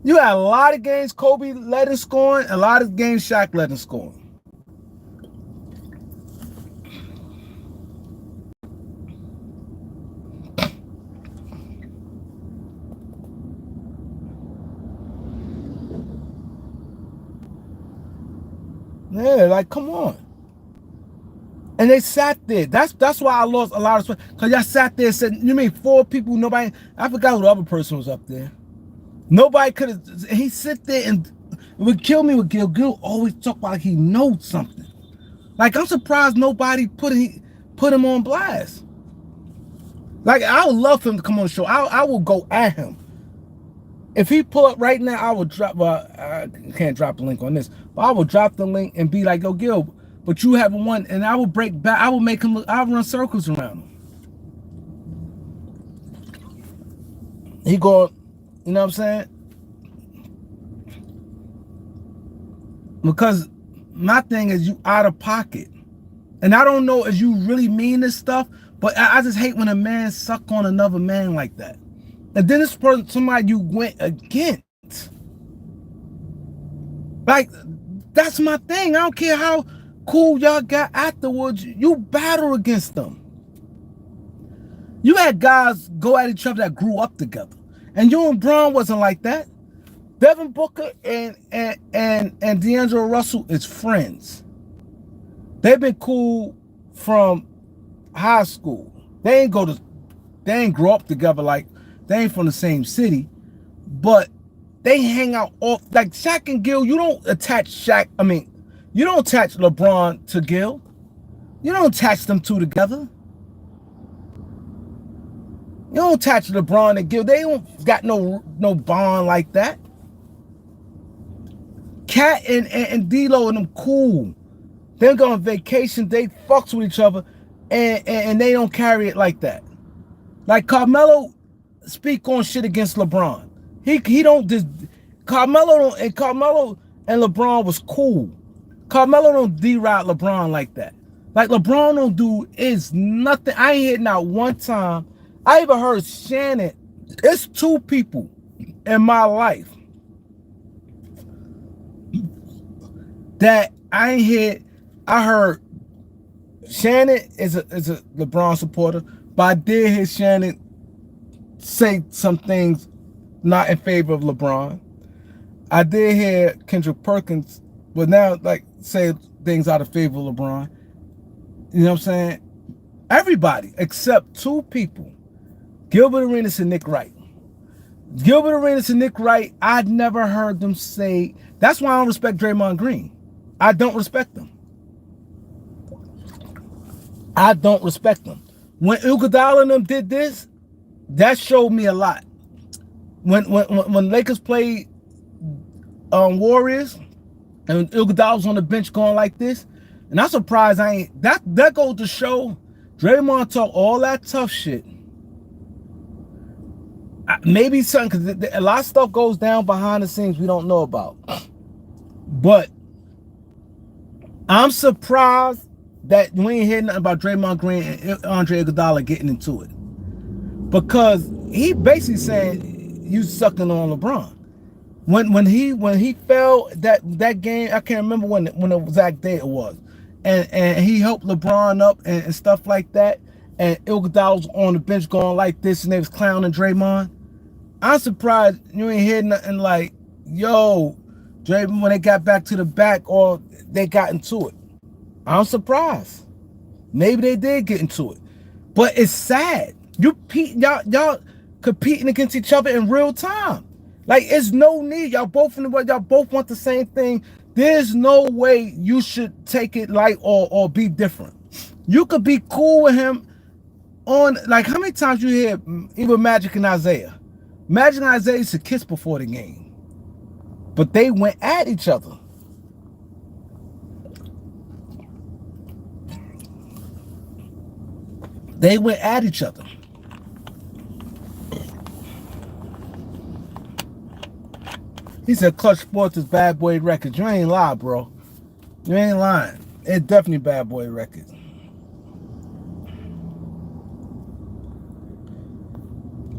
You had a lot of games Kobe led in scoring, a lot of games Shaq led in scoring. Yeah, like, come on. And they sat there. That's why I lost a lot of respect. Because y'all sat there and said, you mean 4 people, nobody, I forgot who the other person was up there. Nobody could have, he sit there and it would kill me with Gil. Gil always talk about he knows something. Like, I'm surprised nobody put him on blast. Like, I would love for him to come on the show. I will go at him. If he pull up right now, I will drop, I can't drop the link on this, but I will drop the link and be like, yo, Gil, but you haven't won, and I will break back, I will make him look, I'll run circles around him. He go, you know what I'm saying? Because my thing is you out of pocket. And I don't know if you really mean this stuff, but I just hate when a man suck on another man like that. And then this person, somebody you went against. Like, that's my thing. I don't care how cool y'all got afterwards. You battle against them. You had guys go at each other that grew up together. And you and Braun wasn't like that. Devin Booker and D'Angelo Russell is friends. They've been cool from high school. They ain't grow up together, like they ain't from the same city, but they hang out off like Shaq and Gil. You don't attach Shaq. I mean, you don't attach LeBron to Gil. You don't attach them two together. You don't attach LeBron and Gil. They don't got no bond like that. Cat and D-Lo and them cool. They go on vacation. They fucks with each other, and they don't carry it like that. Like Carmelo speak on shit against LeBron. He don't just Carmelo and LeBron was cool. Carmelo don't deride LeBron like that. Like LeBron don't do is nothing. I ain't heard not one time. I even heard Shannon. It's two people in my life that I ain't hear. I heard Shannon is a LeBron supporter, but I did hear Shannon say some things not in favor of LeBron. I did hear Kendrick Perkins, but now like say things out of favor of LeBron. You know what I'm saying? Everybody except two people, Gilbert Arenas and Nick Wright. Gilbert Arenas and Nick Wright, I'd never heard them say. That's why I don't respect Draymond Green. I don't respect them. I don't respect them. When Iguodala and them did this, that showed me a lot. When Lakers played Warriors and Iguodala was on the bench going like this, and I'm surprised I ain't. That goes to show Draymond talk all that tough shit. Maybe something, because a lot of stuff goes down behind the scenes we don't know about. But I'm surprised that we ain't heard nothing about Draymond Green and Andre Iguodala getting into it, because he basically saying you sucking on LeBron. When he fell that game, I can't remember when the exact day it was, and he helped LeBron up and stuff like that, and Iguodala was on the bench going like this, and they was clowning Draymond. I'm surprised you ain't heard nothing like, yo, Draymond, when they got back to the back or they got into it. I'm surprised. Maybe they did get into it, but it's sad. Y'all competing against each other in real time. Like, it's no need. Y'all both want the same thing. There's no way you should take it like or be different. You could be cool with him on, like, how many times you hear even Magic and Isaiah? Magic and Isaiah used to kiss before the game, but they went at each other. They went at each other. He said Clutch Sports is Bad Boy Records. You ain't lying, bro. You ain't lying. It's definitely Bad Boy Records.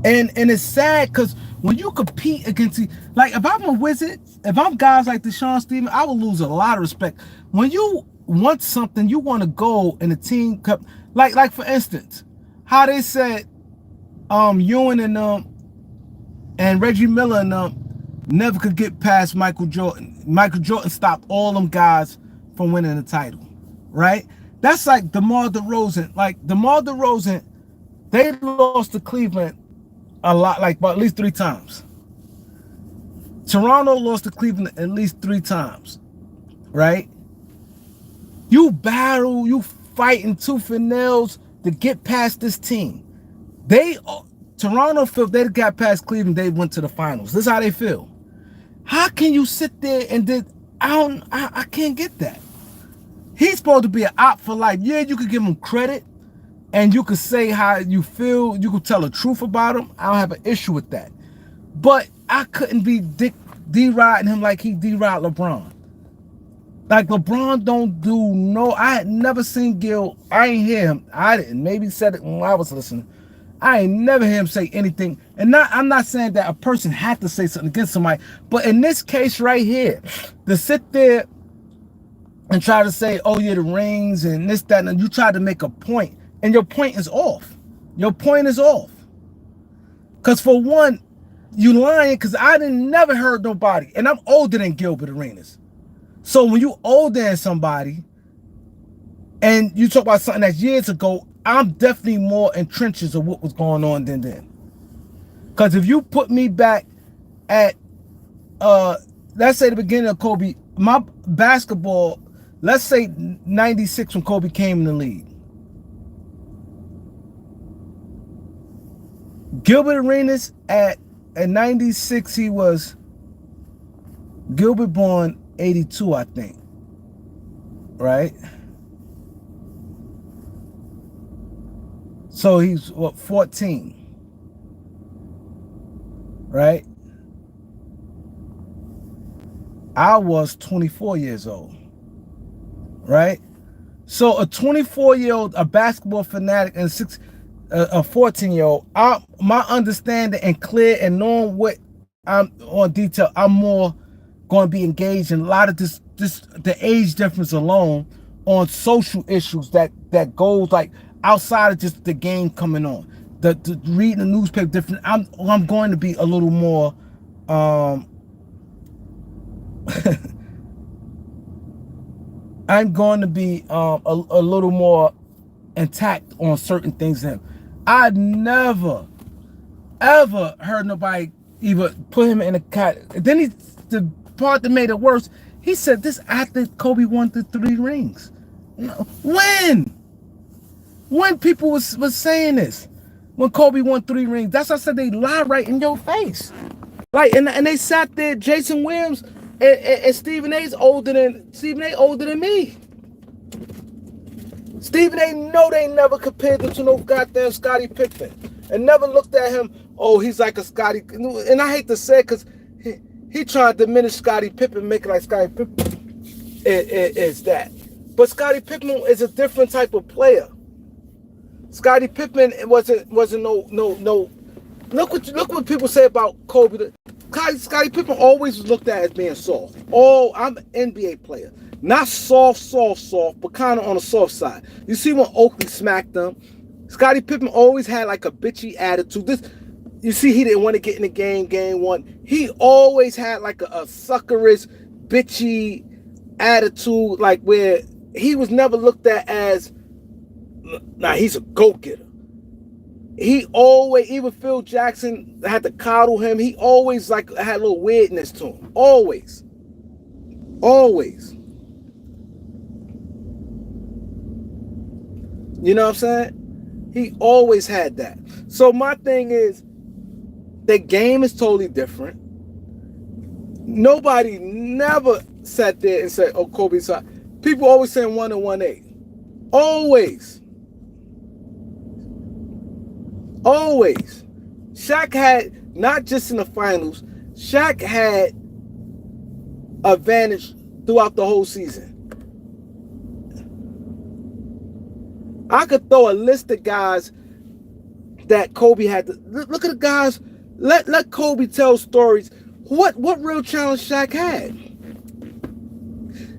And it's sad because when you compete against, like, if I'm a Wizard, if I'm guys like Deshaun Stevens, I will lose a lot of respect. When you want something, you want to go in a team cup, like for instance, how they said Ewing and Reggie Miller and never could get past Michael Jordan. Michael Jordan stopped all them guys from winning the title, right? That's like DeMar DeRozan. Like DeMar DeRozan, they lost to Cleveland a lot, like about at least 3 times. Toronto lost to Cleveland at least 3 times, right? You battle, you fighting tooth and nails to get past this team. Toronto felt they got past Cleveland, they went to the finals. This is how they feel. How can you sit there and I can't get that. He's supposed to be an op for life. Yeah, you could give him credit and you could say how you feel. You could tell the truth about him. I don't have an issue with that. But I couldn't be deriding him like he deride LeBron. Like LeBron don't do no. I had never seen Gil. I ain't hear him. I didn't. Maybe he said it when I was listening. I ain't never hear him say anything. And I'm not saying that a person had to say something against somebody, but in this case right here, to sit there and try to say, oh yeah, the rings and this, that, and you try to make a point, and your point is off. Your point is off. Because for one, you lying, because I didn't never heard nobody, and I'm older than Gilbert Arenas. So when you older than somebody, and you talk about something that's years ago, I'm definitely more in trenches of what was going on then. Because if you put me back at let's say the beginning of Kobe, my basketball, let's say 96 when Kobe came in the league. Gilbert Arenas at 96, he was Gilbert born 82, I think. Right? So he's what, 14. Right? I was 24 years old. Right? So a 24-year-old, a basketball fanatic, and a 14-year-old, my understanding and clear and knowing what I'm on detail, I'm more going to be engaged in a lot of this the age difference alone on social issues that goes like outside of just the game coming on. The reading the newspaper different. I'm going to be a little more I'm going to be a little more intact on certain things than him. I never ever heard nobody even put him in a cat. Then the part that made it worse, he said this after Kobe won the 3 rings. When people was saying this, when Kobe won 3 rings, that's why I said they lie right in your face. Like and they sat there, Jason Williams and Stephen A. older than me. Stephen A. know they never compared him to no goddamn Scottie Pippen, and never looked at him. Oh, he's like a Scottie. And I hate to say it because he tried to diminish Scottie Pippen, make it like Scottie Pippen is that. But Scottie Pippen is a different type of player. Scottie Pippen wasn't no. Look what people say about Kobe. Scottie Pippen always was looked at as being soft. Oh, I'm an NBA player. Not soft, but kind of on the soft side. You see when Oakley smacked him, Scottie Pippen always had like a bitchy attitude. You see he didn't want to get in the game 1. He always had like a suckerish, bitchy attitude, like where he was never looked at as, he's a go-getter. He always, even Phil Jackson had to coddle him. He always like had a little weirdness to him. Always. You know what I'm saying? He always had that. So my thing is, the game is totally different. Nobody never sat there and said, oh, Kobe's hot. People always saying 1 and 1-8. Always. Shaq had, not just in the finals, Shaq had advantage throughout the whole season. I could throw a list of guys that Kobe had to look at the guys. Let Kobe tell stories. What real challenge Shaq had?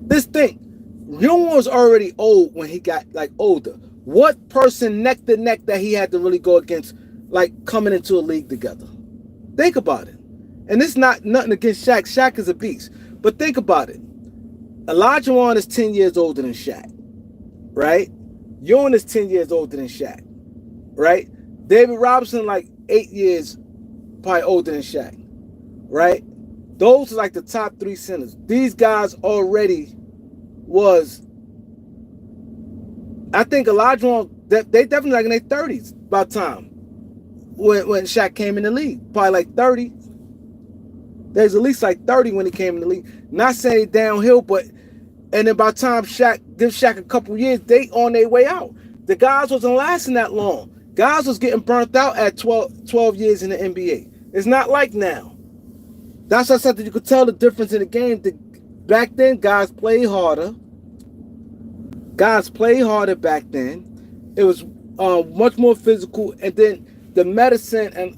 This thing, Jung was already old when he got like older. What person neck to neck that he had to really go against, like coming into a league together? Think about it. And it's not nothing against Shaq. Shaq is a beast. But think about it. Olajuwon is 10 years older than Shaq, right? Ewing is 10 years older than Shaq, right? David Robinson, like 8 years probably older than Shaq, right? Those are like the top 3 centers. These guys already was, I think Olajuwon, they definitely like in their 30s by the time when Shaq came in the league. Probably like 30. There's at least like 30 when he came in the league. Not saying downhill, but and then by the time give Shaq a couple years, they on their way out. The guys wasn't lasting that long. Guys was getting burnt out at 12 years in the NBA. It's not like now. That's why I said that you could tell the difference in the game. Back then, guys played harder. Guys played harder back then. It was much more physical, and then the medicine and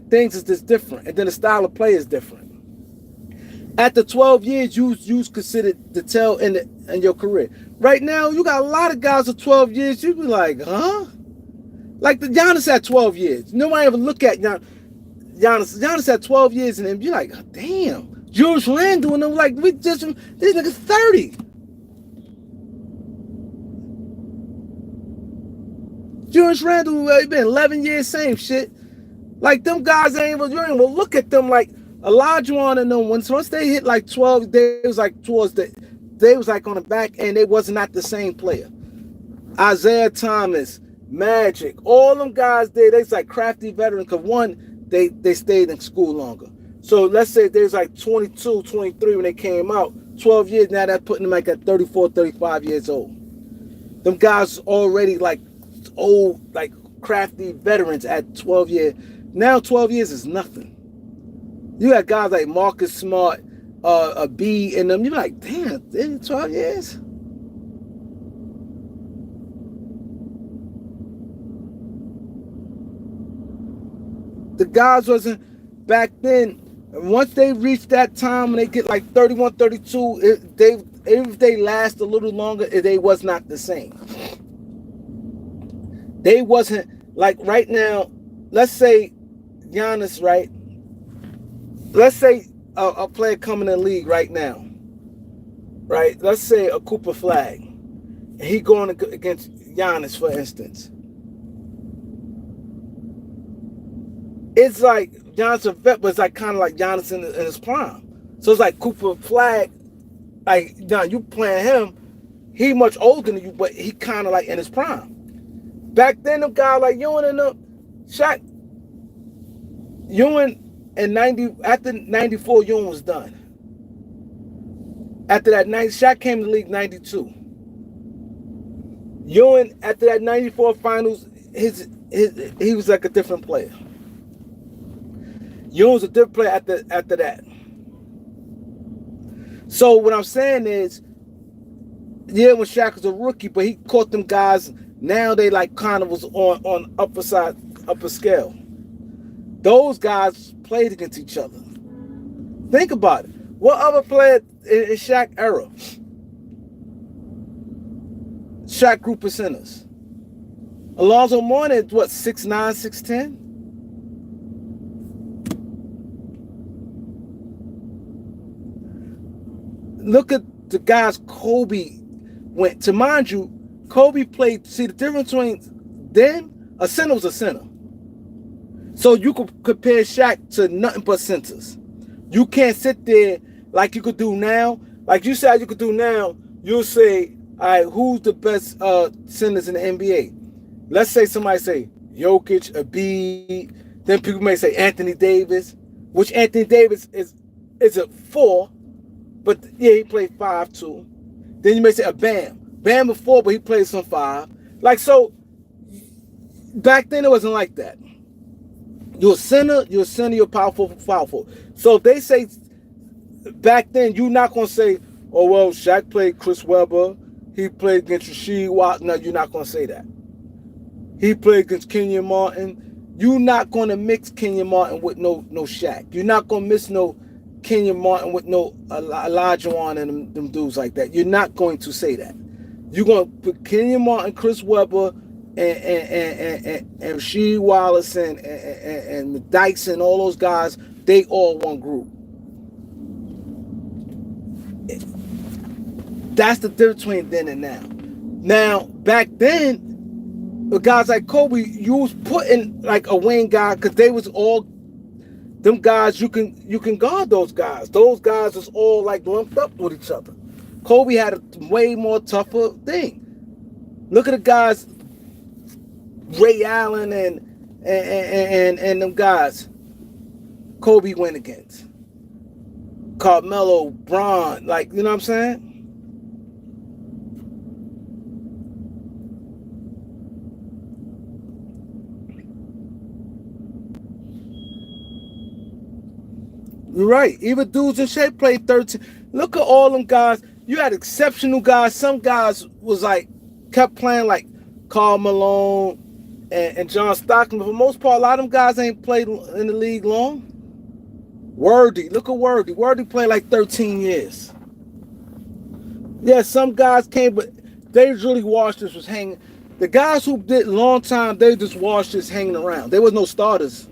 things is just different, and then the style of play is different. At the 12 years, you considered to tell in your career. Right now, you got a lot of guys with 12 years. You be like, huh? Like the Giannis had 12 years. Nobody ever look at Giannis. Giannis had 12 years, and you're like, oh, damn. Julius Randle and them like these niggas 30. Julius Randle been 11 years, same shit. Like them guys ain't even, you ain't even look at them like Olajuwon and them. Once they hit like 12, they was like they was like on the back end. They was not the same player. Isaiah Thomas, Magic, all them guys they was like crafty veterans. Cause one, they stayed in school longer. So let's say they was like 22, 23 when they came out. 12 years, now that's putting them like at 34, 35 years old. Them guys already like old, like crafty veterans at 12 years. Now 12 years is nothing. You got guys like Marcus Smart, a B in them. You're like, damn, 12 years? The guys wasn't back then. Once they reach that time when they get like 31, 32, if they last a little longer, they was not the same. They wasn't like right now. Let's say Giannis, right? Let's say a player coming in the league right now, right? Let's say a Cooper Flag. He going against Giannis, for instance. It's like Giannis a vet, but it's like kind of like Giannis in his prime. So it's like Cooper Flag, like now you playing him, he much older than you, but he kind of like in his prime. Back then, them guys like Ewing and them, Shaq, Ewing in 90, after 94, Ewing was done. After that, Shaq came to the league 92. Ewing, after that 94 finals, he was like a different player. Ewing was a different player after that. So what I'm saying is, yeah, when Shaq was a rookie, but he caught them guys. Now they like kind of was on upper scale. Those guys played against each other. Think about it. What other player in Shaq era? Shaq group of centers. Alonzo Mourning, what, 6'9", 6'10"? Look at the guys Kobe went to. Mind you, Kobe played. See the difference between then, a center was a center. So you could compare Shaq to nothing but centers. You can't sit there like you could do now. Like you said you could do now, you'll say, all right, who's the best centers in the NBA? Let's say somebody say Jokic, Embiid. Then people may say Anthony Davis, which Anthony Davis is a 4. But yeah, he played 5 too. Then you may say a Bam. Bam a 4, but he played some 5. Like, so back then it wasn't like that. You're a center, you're powerful. So if they say back then, you're not gonna say, oh well, Shaq played Chris Webber, he played against Rasheed Wallace. No, you're not gonna say that. He played against Kenyon Martin. You're not gonna mix Kenyon Martin with no Shaq. You're not gonna miss no Kenyon Martin with no Olajuwon and them dudes like that. You're not going to say that. You're going to put Kenyon Martin, Chris Webber, and Rasheed Wallace and Dyson, all those guys. They all one group. That's the difference between then and now. Now back then, the guys like Kobe, you was putting like a wing guy because they was all. Them guys, you can guard those guys. Those guys is all like lumped up with each other. Kobe had a way more tougher thing. Look at the guys, Ray Allen and them guys Kobe went against. Carmelo, Bron, like, you know what I'm saying? You're right. Even dudes in shape played 13. Look at all them guys. You had exceptional guys. Some guys was like, kept playing like Karl Malone and John Stockton. But for the most part, a lot of them guys ain't played in the league long. Worthy. Look at Worthy. Worthy played like 13 years. Yeah, some guys came, but they really watched this was hanging. The guys who did long time, they just watched this hanging around. There was no starters.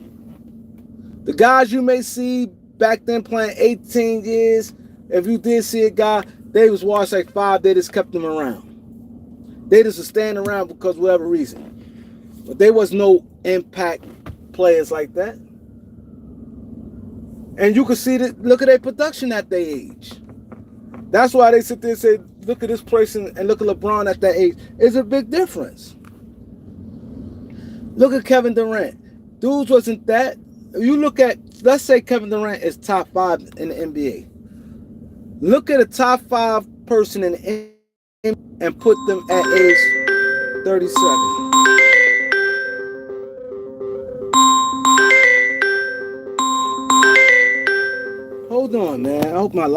The guys you may see back then playing 18 years, if you did see a guy, they was watched like 5, they just kept them around. They just was standing around because of whatever reason. But there was no impact players like that. And you can see that, look at their production at their age. That's why they sit there and say, look at this person and look at LeBron at that age. It's a big difference. Look at Kevin Durant. Dudes wasn't that. You look at, let's say Kevin Durant is top 5 in the NBA. Look at a top 5 person in the NBA and put them at age 37. Hold on, man. I hope my